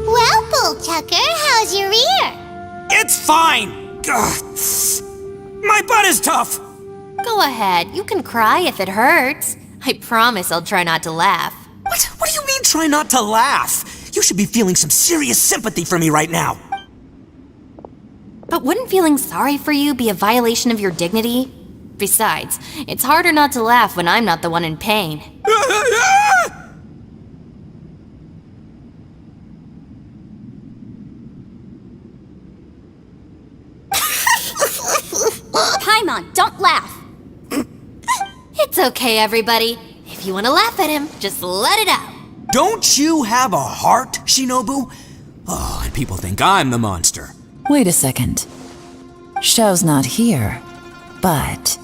Well, Bullchucker, how's your ear? It's fine! Ugh. My butt is tough! Go ahead, you can cry if it hurts. I promise I'll try not to laugh. What do you mean try not to laugh? You should be feeling some serious sympathy for me right now. But wouldn't feeling sorry for you be a violation of your dignity? Besides, it's harder not to laugh when I'm not the one in pain. Paimon, don't laugh. It's okay, everybody. If you want to laugh at him, just let it out. Don't you have a heart, Shinobu? Oh, and people think I'm the monster. Wait a second. Xiao's not here, but...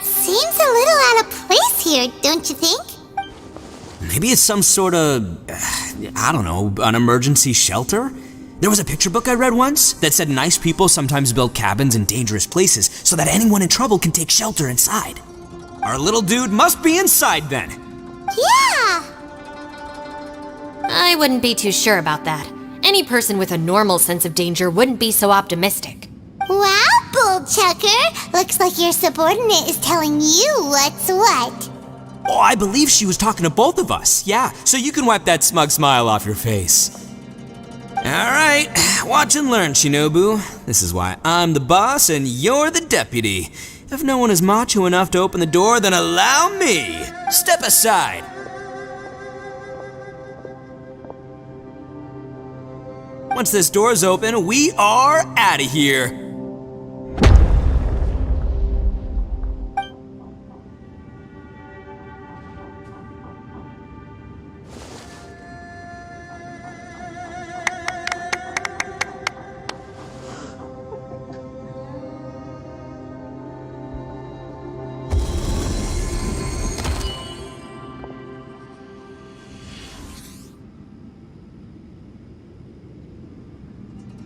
Seems a little out of place here, don't you think? Maybe it's some sort of, I don't know, an emergency shelter? There was a picture book I read once that said nice people sometimes build cabins in dangerous places so that anyone in trouble can take shelter inside. Our little dude must be inside then. Yeah! I wouldn't be too sure about that. Any person with a normal sense of danger wouldn't be so optimistic. Wow, Bullchucker! Looks like your subordinate is telling you what's what. Oh, I believe she was talking to both of us. Yeah, so you can wipe that smug smile off your face. Alright, watch and learn, Shinobu. This is why I'm the boss and you're the deputy. If no one is macho enough to open the door, then allow me. Step aside. Once this door's open, we are out of here.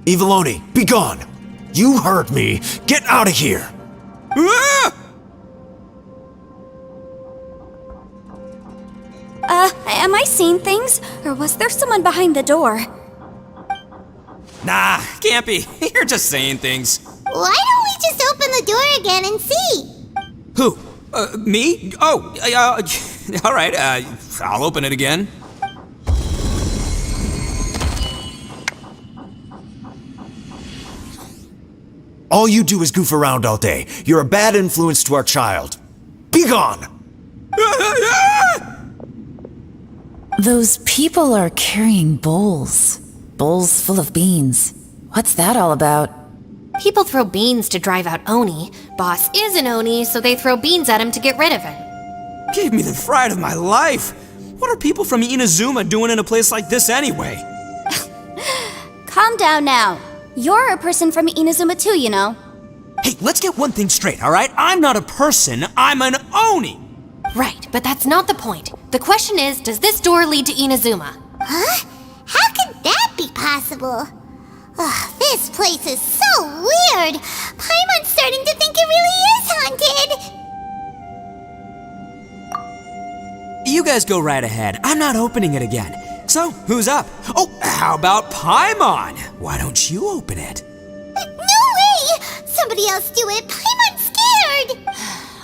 Eviloni, be gone! You heard me. Get out of here. Ah! Am I seeing things? Or was there someone behind the door? Nah, can't be. You're just saying things. Why don't we just open the door again and see? Who? Me? Oh, all right, I'll open it again. All you do is goof around all day. You're a bad influence to our child. Be gone! Those people are carrying bowls. Bowls full of beans. What's that all about? People throw beans to drive out Oni. Boss is an Oni, so they throw beans at him to get rid of him. Gave me the fright of my life. What are people from Inazuma doing in a place like this anyway? Calm down now. You're a person from Inazuma too, you know. Hey, let's get one thing straight, all right? I'm not a person, I'm an Oni! Right, but that's not the point. The question is, does this door lead to Inazuma? Huh? How could that be possible? Ugh, this place is so weird. Paimon's starting to think it really is haunted. You guys go right ahead. I'm not opening it again. So, who's up? Oh, how about Paimon? Why don't you open it? No way! Somebody else do it. Paimon's scared.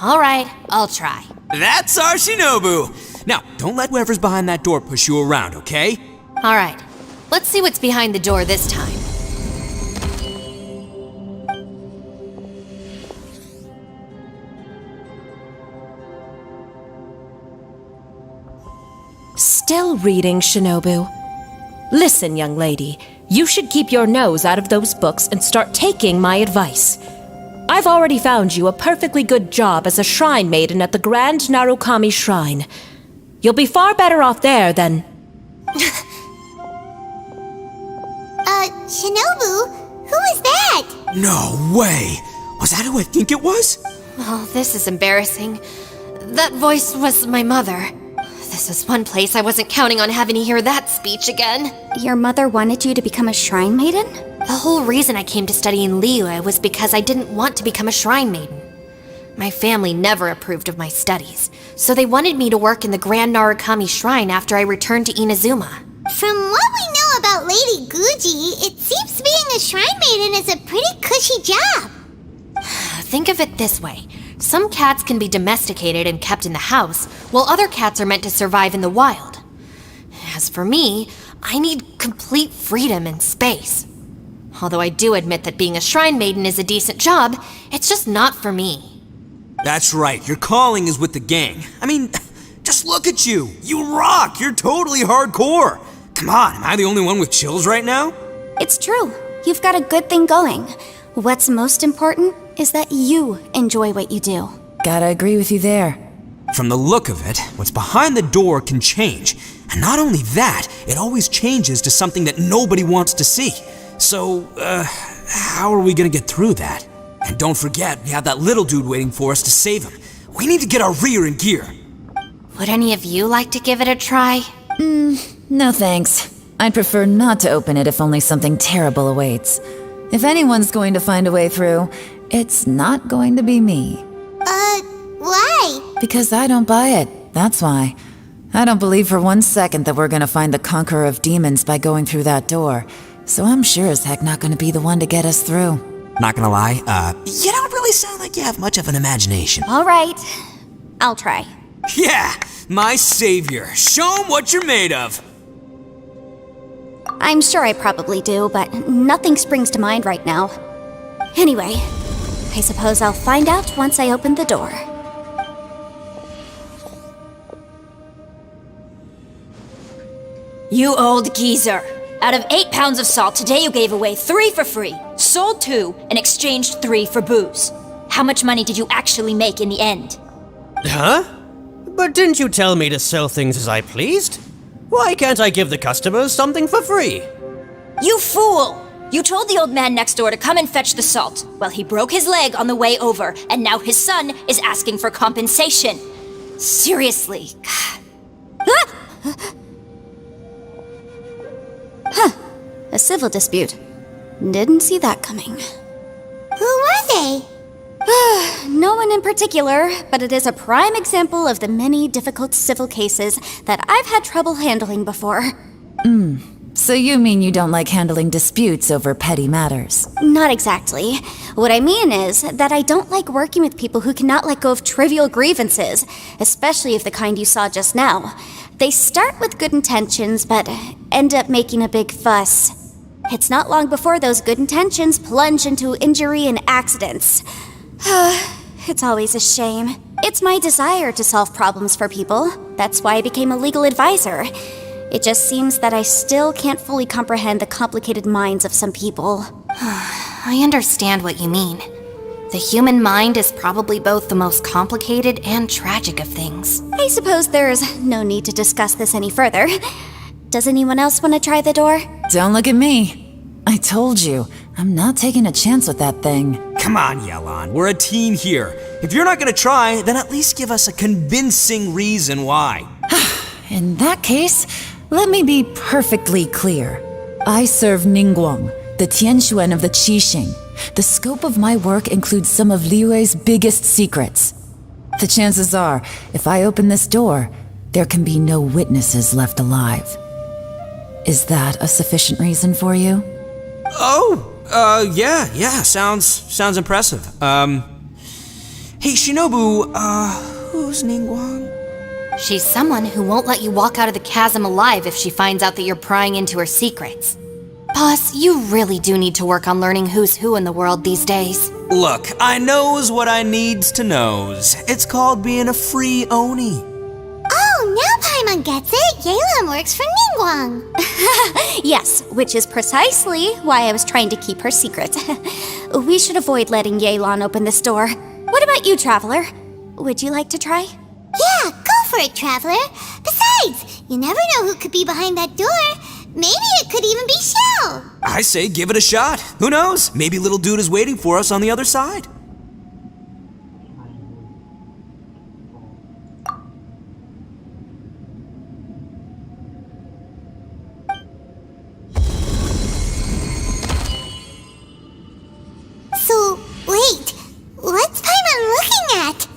All right, I'll try. That's our Shinobu! Now, don't let whoever's behind that door push you around, okay? All right, let's see what's behind the door this time. Still reading, Shinobu. Listen, young lady, you should keep your nose out of those books and start taking my advice. I've already found you a perfectly good job as a shrine maiden at the Grand Narukami Shrine. You'll be far better off there than... Shinobu? Who is that? No way! Was that who I think it was? Oh, this is embarrassing. That voice was my mother. This is one place I wasn't counting on having to hear that speech again. Your mother wanted you to become a shrine maiden? The whole reason I came to study in Liyue was because I didn't want to become a shrine maiden. My family never approved of my studies, so they wanted me to work in the Grand Narukami Shrine after I returned to Inazuma. From what we know about Lady Guji, it seems being a shrine maiden is a pretty cushy job. Think of it this way. Some cats can be domesticated and kept in the house, while other cats are meant to survive in the wild. As for me, I need complete freedom and space. Although I do admit that being a shrine maiden is a decent job, it's just not for me. That's right, your calling is with the gang. I mean, just look at you. You rock, you're totally hardcore. Come on, am I the only one with chills right now? It's true. You've got a good thing going. What's most important is that you enjoy what you do. Gotta agree with you there. From the look of it, what's behind the door can change. And not only that, it always changes to something that nobody wants to see. So, how are we gonna get through that? And don't forget, we have that little dude waiting for us to save him. We need to get our rear in gear. Would any of you like to give it a try? No thanks. I'd prefer not to open it if only something terrible awaits. If anyone's going to find a way through, it's not going to be me. Why? Because I don't buy it, that's why. I don't believe for 1 second that we're gonna find the conqueror of demons by going through that door. So I'm sure as heck not gonna be the one to get us through. Not gonna lie, you don't really sound like you have much of an imagination. All right. I'll try. Yeah, my savior. Show 'em what you're made of. I'm sure I probably do, but nothing springs to mind right now. Anyway, I suppose I'll find out once I open the door. You old geezer. Out of 8 pounds of salt, today you gave away 3 for free, sold 2, and exchanged 3 for booze. How much money did you actually make in the end? Huh? But didn't you tell me to sell things as I pleased? Why can't I give the customers something for free? You fool! You told the old man next door to come and fetch the salt. Well, he broke his leg on the way over, and now his son is asking for compensation. Seriously. Huh. A civil dispute. Didn't see that coming. they? No one in particular, but it is a prime example of the many difficult civil cases that I've had trouble handling before. So you mean you don't like handling disputes over petty matters? Not exactly. What I mean is that I don't like working with people who cannot let go of trivial grievances, especially of the kind you saw just now. They start with good intentions, but end up making a big fuss. It's not long before those good intentions plunge into injury and accidents. It's always a shame. It's my desire to solve problems for people. That's why I became a legal advisor. It just seems that I still can't fully comprehend the complicated minds of some people. I understand what you mean. The human mind is probably both the most complicated and tragic of things. I suppose there's no need to discuss this any further. Does anyone else want to try the door? Don't look at me. I told you, I'm not taking a chance with that thing. Come on, Yelan, we're a team here. If you're not gonna try, then at least give us a convincing reason why. In that case, let me be perfectly clear. I serve Ningguang, the Tianxuan of the Qixing. The scope of my work includes some of Liyue's biggest secrets. The chances are, if I open this door, there can be no witnesses left alive. Is that a sufficient reason for you? Yeah, sounds impressive. Hey, Shinobu, who's Ningguang? She's someone who won't let you walk out of the chasm alive if she finds out that you're prying into her secrets. Boss, you really do need to work on learning who's who in the world these days. Look, I knows what I needs to knows. It's called being a free Oni. Oh, now Paimon gets it. Yelan works for Ningguang. Yes, which is precisely why I was trying to keep her secret. We should avoid letting Yelan open this door. What about you, Traveler? Would you like to try? Yeah, go for it, Traveler. Besides, you never know who could be behind that door. Maybe it could even be Shell. I say give it a shot. Who knows? Maybe little dude is waiting for us on the other side. So, wait. What's Paimon looking at?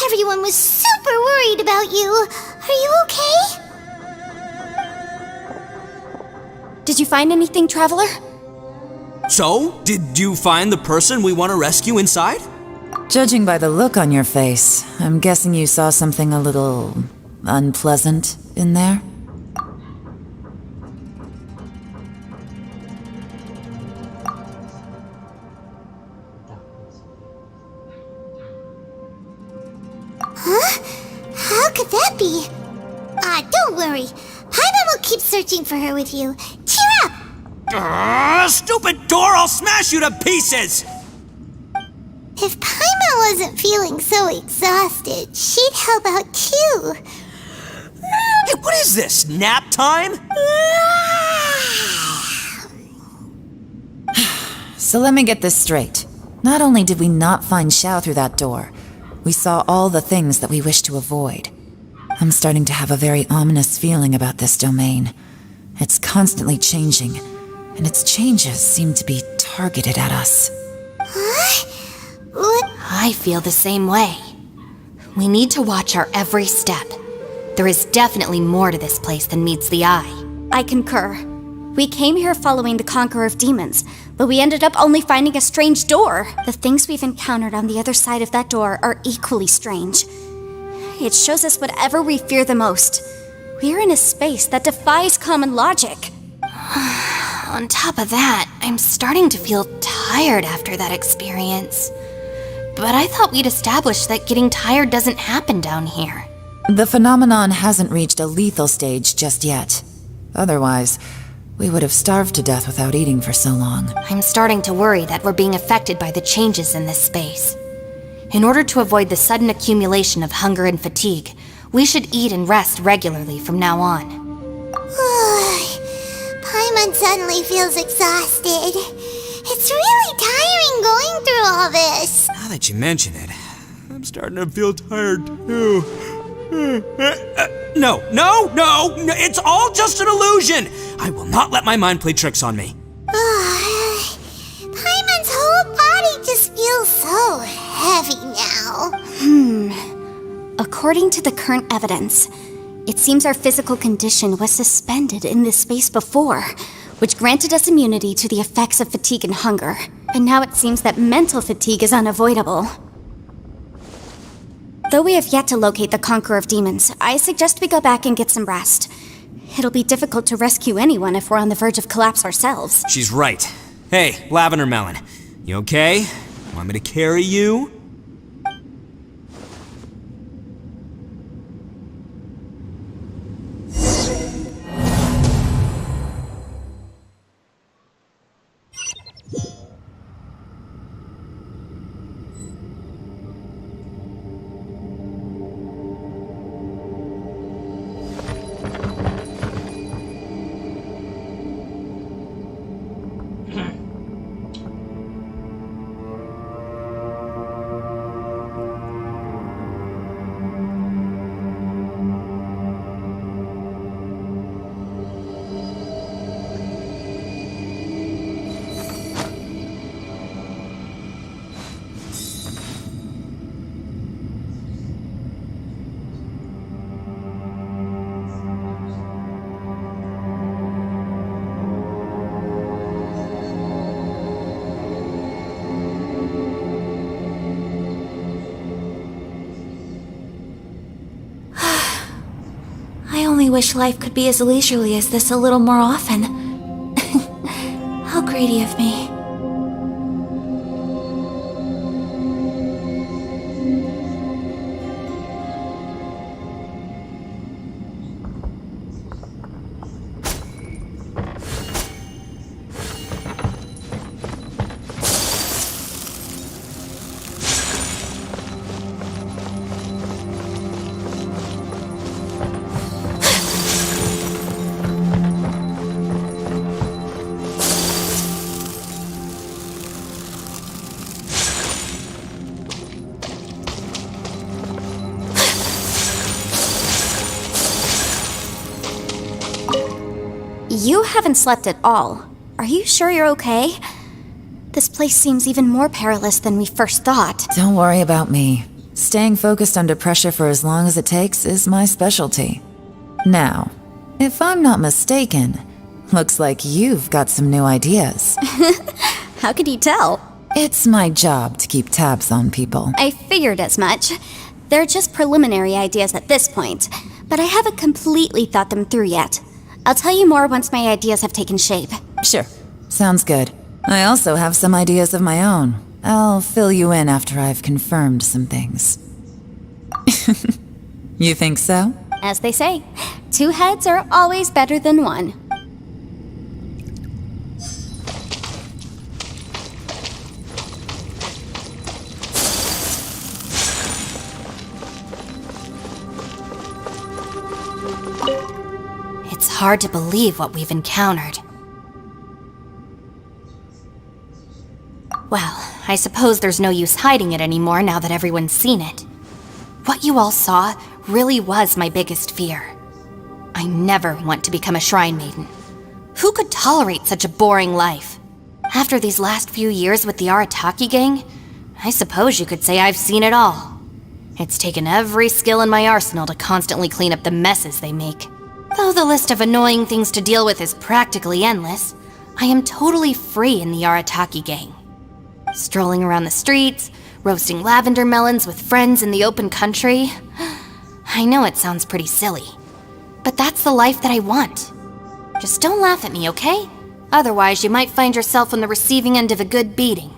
Everyone was super worried about you. Are you okay? Did you find anything, Traveler? So, did you find the person we want to rescue inside? Judging by the look on your face, I'm guessing you saw something a little unpleasant in there? Huh? How could that be? Don't worry. Paimon will keep searching for her with you. Cheer up! Stupid door! I'll smash you to pieces! If Paimon wasn't feeling so exhausted, she'd help out too. Hey, what is this? Nap time? So let me get this straight. Not only did we not find Xiao through that door, we saw all the things that we wish to avoid. I'm starting to have a very ominous feeling about this domain. It's constantly changing. and its changes seem to be targeted at us. Huh? What? I feel the same way. We need to watch our every step. There is definitely more to this place than meets the eye. I concur. We came here following the Conqueror of Demons, but we ended up only finding a strange door. The things we've encountered on the other side of that door are equally strange. It shows us whatever we fear the most. We're in a space that defies common logic. On top of that, I'm starting to feel tired after that experience. But I thought we'd established that getting tired doesn't happen down here. The phenomenon hasn't reached a lethal stage just yet. Otherwise, we would have starved to death without eating for so long. I'm starting to worry that we're being affected by the changes in this space. In order to avoid the sudden accumulation of hunger and fatigue, we should eat and rest regularly from now on. Paimon suddenly feels exhausted. It's really tiring going through all this. Now that you mention it, I'm starting to feel tired too. No, it's all just an illusion! I will not let my mind play tricks on me. Paimon's whole body just feels so heavy now. According to the current evidence, it seems our physical condition was suspended in this space before, which granted us immunity to the effects of fatigue and hunger. And now it seems that mental fatigue is unavoidable. Though we have yet to locate the Conqueror of Demons, I suggest we go back and get some rest. It'll be difficult to rescue anyone if we're on the verge of collapse ourselves. She's right. Hey, Lavender Melon, you okay? Want me to carry you? I only wish life could be as leisurely as this a little more often. How greedy of me. You haven't slept at all. Are you sure you're okay? This place seems even more perilous than we first thought. Don't worry about me. Staying focused under pressure for as long as it takes is my specialty. Now, if I'm not mistaken, looks like you've got some new ideas. How could you tell? It's my job to keep tabs on people. I figured as much. They're just preliminary ideas at this point, but I haven't completely thought them through yet. I'll tell you more once my ideas have taken shape. Sure. Sounds good. I also have some ideas of my own. I'll fill you in after I've confirmed some things. You think so? As they say, 2 heads are always better than 1. It's hard to believe what we've encountered. Well, I suppose there's no use hiding it anymore now that everyone's seen it. What you all saw really was my biggest fear. I never want to become a shrine maiden. Who could tolerate such a boring life? After these last few years with the Arataki gang, I suppose you could say I've seen it all. It's taken every skill in my arsenal to constantly clean up the messes they make. Though the list of annoying things to deal with is practically endless, I am totally free in the Arataki gang. Strolling around the streets, roasting lavender melons with friends in the open country. I know it sounds pretty silly, but that's the life that I want. Just don't laugh at me, okay? Otherwise, you might find yourself on the receiving end of a good beating.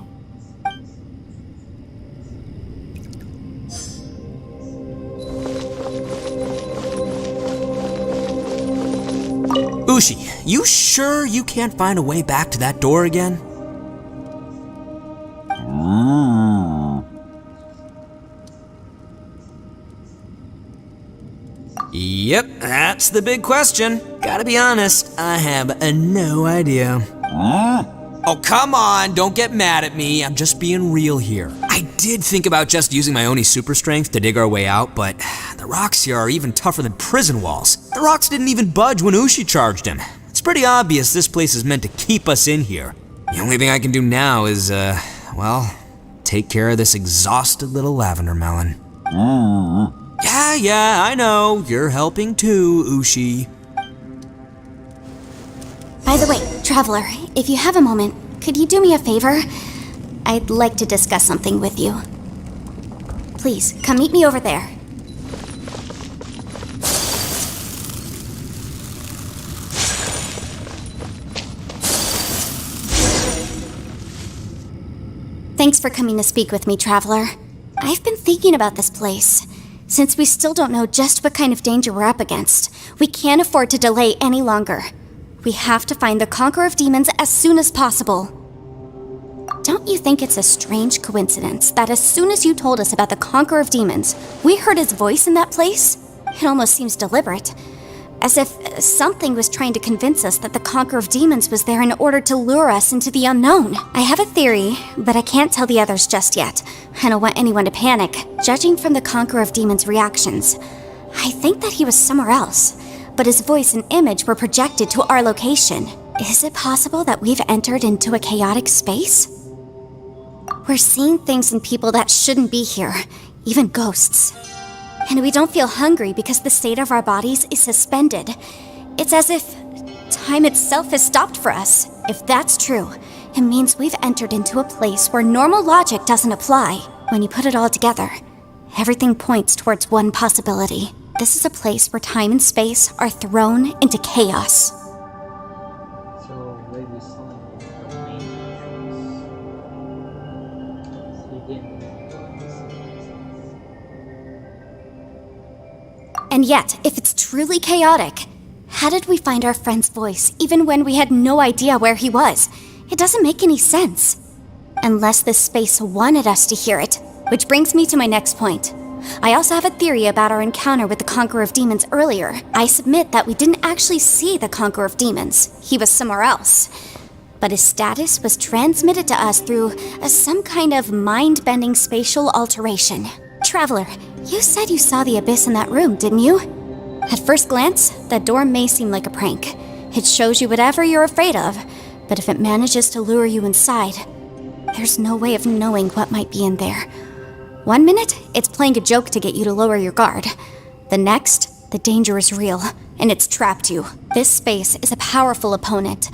Ushi, you sure you can't find a way back to that door again? Yep, that's the big question. Gotta be honest, I have no idea. Oh, come on, don't get mad at me. I'm just being real here. I did think about just using my Oni super strength to dig our way out, but the rocks here are even tougher than prison walls. The rocks didn't even budge when Ushi charged him. It's pretty obvious this place is meant to keep us in here. The only thing I can do now is, well, take care of this exhausted little lavender melon. Yeah, I know. You're helping too, Ushi. By the way, Traveler, if you have a moment, could you do me a favor? I'd like to discuss something with you. Please, come meet me over there. Thanks for coming to speak with me, Traveler. I've been thinking about this place. Since we still don't know just what kind of danger we're up against, we can't afford to delay any longer. We have to find the Conqueror of Demons as soon as possible. Don't you think it's a strange coincidence that as soon as you told us about the Conqueror of Demons, we heard his voice in that place? It almost seems deliberate. As if something was trying to convince us that the Conqueror of Demons was there in order to lure us into the unknown. I have a theory, but I can't tell the others just yet. I don't want anyone to panic. Judging from the Conqueror of Demons' reactions, I think that he was somewhere else, but his voice and image were projected to our location. Is it possible that we've entered into a chaotic space? We're seeing things in people that shouldn't be here, even ghosts. And we don't feel hungry because the state of our bodies is suspended. It's as if time itself has stopped for us. If that's true, it means we've entered into a place where normal logic doesn't apply. When you put it all together, everything points towards one possibility. This is a place where time and space are thrown into chaos. And yet, if it's truly chaotic, how did we find our friend's voice even when we had no idea where he was? It doesn't make any sense. Unless this space wanted us to hear it. Which brings me to my next point. I also have a theory about our encounter with the Conqueror of Demons earlier. I submit that we didn't actually see the Conqueror of Demons. He was somewhere else. But his status was transmitted to us through some kind of mind-bending spatial alteration. Traveler, you said you saw the abyss in that room, didn't you? At first glance, that door may seem like a prank. It shows you whatever you're afraid of, but if it manages to lure you inside, there's no way of knowing what might be in there. One minute, it's playing a joke to get you to lower your guard. The next, the danger is real, and it's trapped you. This space is a powerful opponent.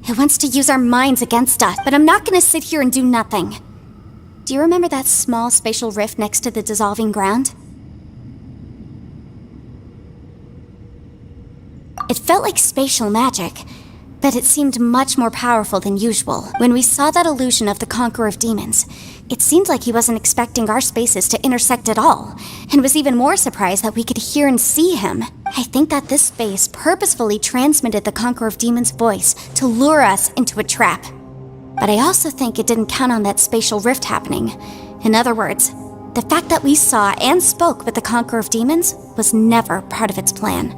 It wants to use our minds against us, but I'm not gonna sit here and do nothing. Do you remember that small spatial rift next to the dissolving ground? It felt like spatial magic, but it seemed much more powerful than usual. When we saw that illusion of the Conqueror of Demons, it seemed like he wasn't expecting our spaces to intersect at all, and was even more surprised that we could hear and see him. I think that this space purposefully transmitted the Conqueror of Demons' voice to lure us into a trap. But I also think it didn't count on that spatial rift happening. In other words, the fact that we saw and spoke with the Conqueror of Demons was never part of its plan.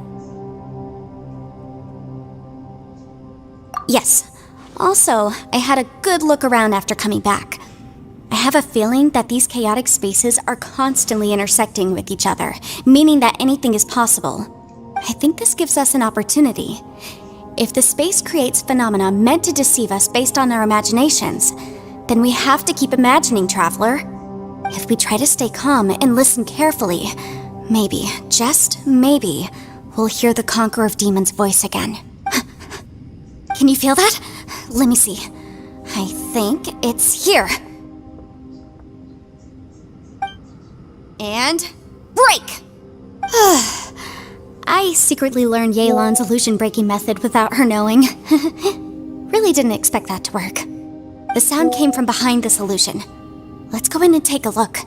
Yes. Also, I had a good look around after coming back. I have a feeling that these chaotic spaces are constantly intersecting with each other, meaning that anything is possible. I think this gives us an opportunity. if the space creates phenomena meant to deceive us based on our imaginations, then we have to keep imagining, Traveler. If we try to stay calm and listen carefully, maybe, just maybe, we'll hear the Conqueror of Demons' voice again. Can you feel that? Let me see. I think it's here. And break! I secretly learned Yelan's illusion-breaking method without her knowing. Really didn't expect that to work. The sound came from behind this illusion. Let's go in and take a look.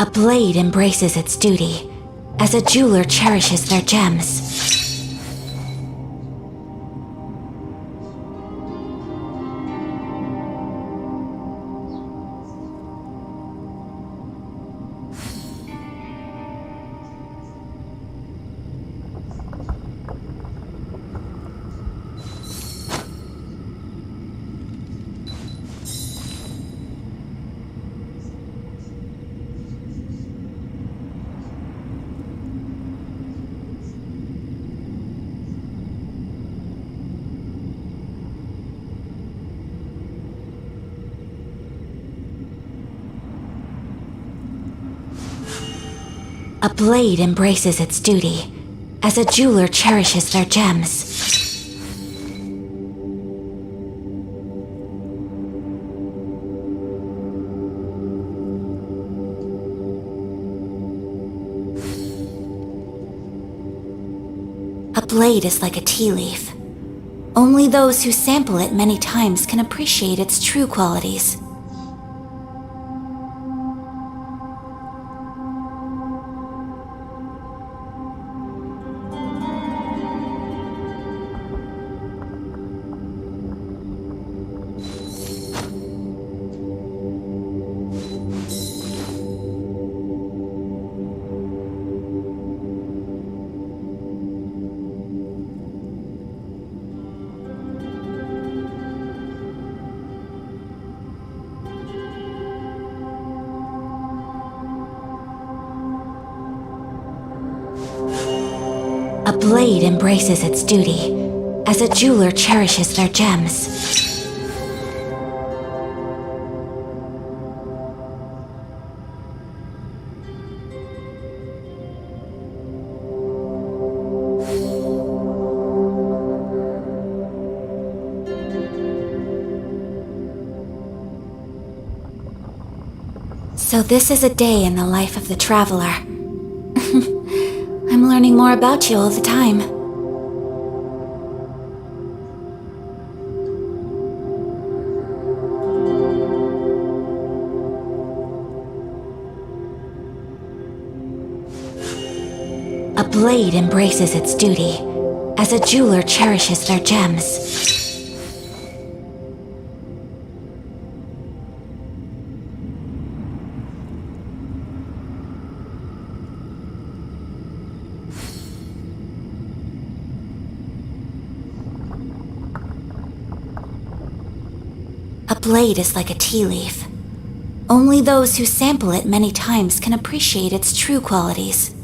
A blade embraces its duty, as a jeweler cherishes their gems. A blade embraces its duty, as a jeweler cherishes their gems. A blade is like a tea leaf. Only those who sample it many times can appreciate its true qualities. A blade embraces its duty, as a jeweler cherishes their gems. So this is a day in the life of the traveler. I'm learning more about you all the time. A blade embraces its duty, as a jeweler cherishes their gems. A blade is like a tea leaf. Only those who sample it many times can appreciate its true qualities.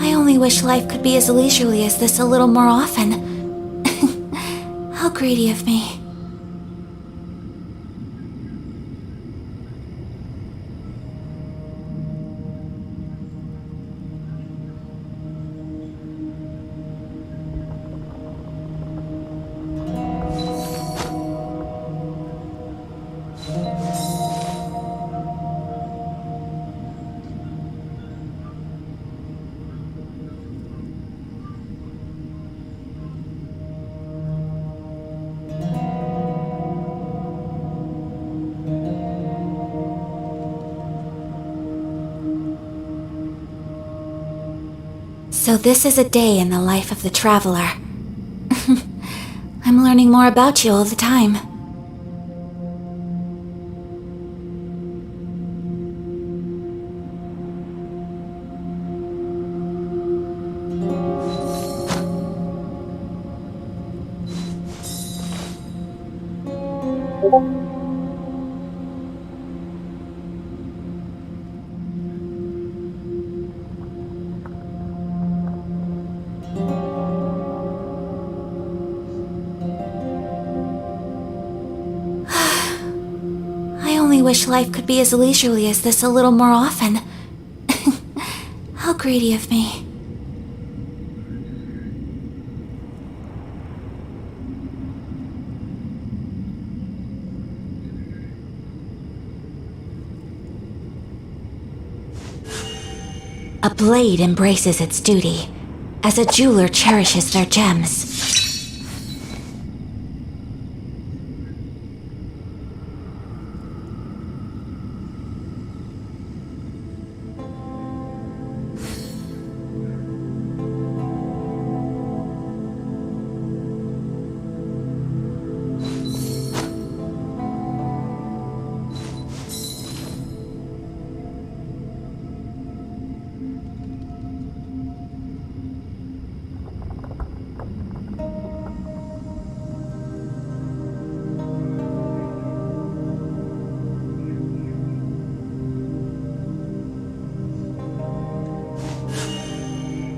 I wish life could be as leisurely as this a little more often. How greedy of me. So this is a day in the life of the traveler. I'm learning more about you all the time. I only wish life could be as leisurely as this a little more often. How greedy of me. A blade embraces its duty, as a jeweler cherishes their gems.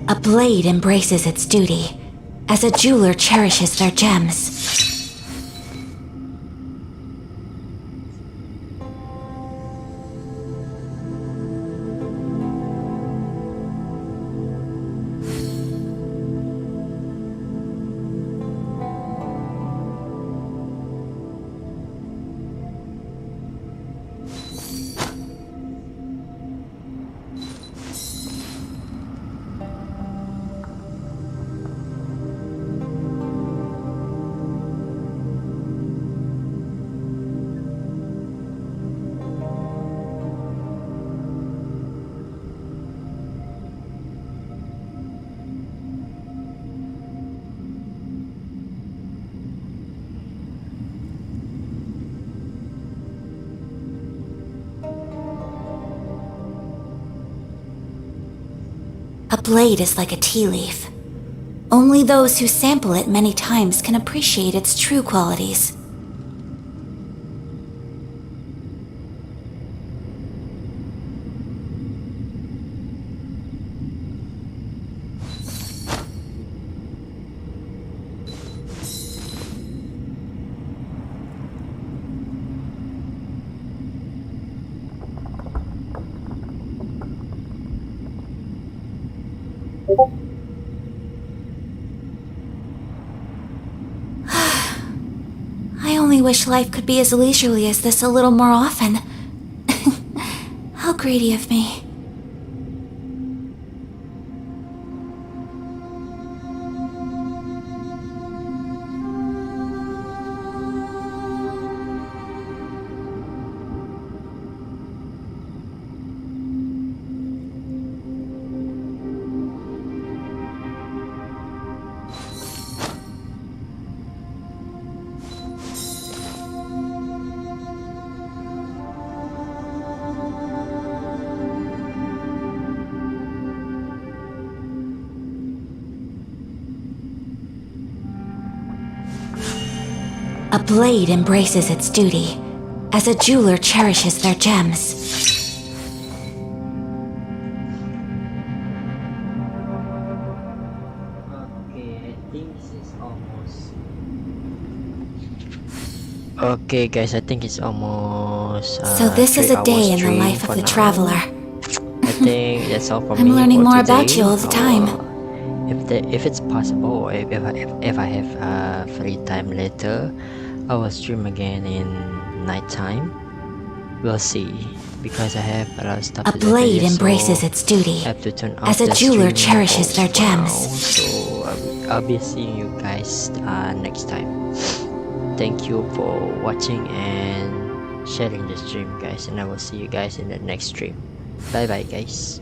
A blade embraces its duty, as a jeweler cherishes their gems. A blade is like a tea leaf. Only those who sample it many times can appreciate its true qualities. I only wish life could be as leisurely as this a little more often. How greedy of me. A blade embraces its duty, as a jeweler cherishes their gems. Okay, guys, I think it's almost. So this is 3 a day hours in the stream life for of the now. traveler. I think that's all for me. I'm learning for more today. about you all the time. If it's possible, if I have free time later, I will stream again in nighttime. We'll see, because I have a lot of stuff A to do blade today, embraces so its duty, I have to turn as off a the jeweler streaming cherishes their for now. gems. So I'll be seeing you guys next time. Thank you for watching and sharing the stream, guys, and I will see you guys in the next stream. Bye bye, guys.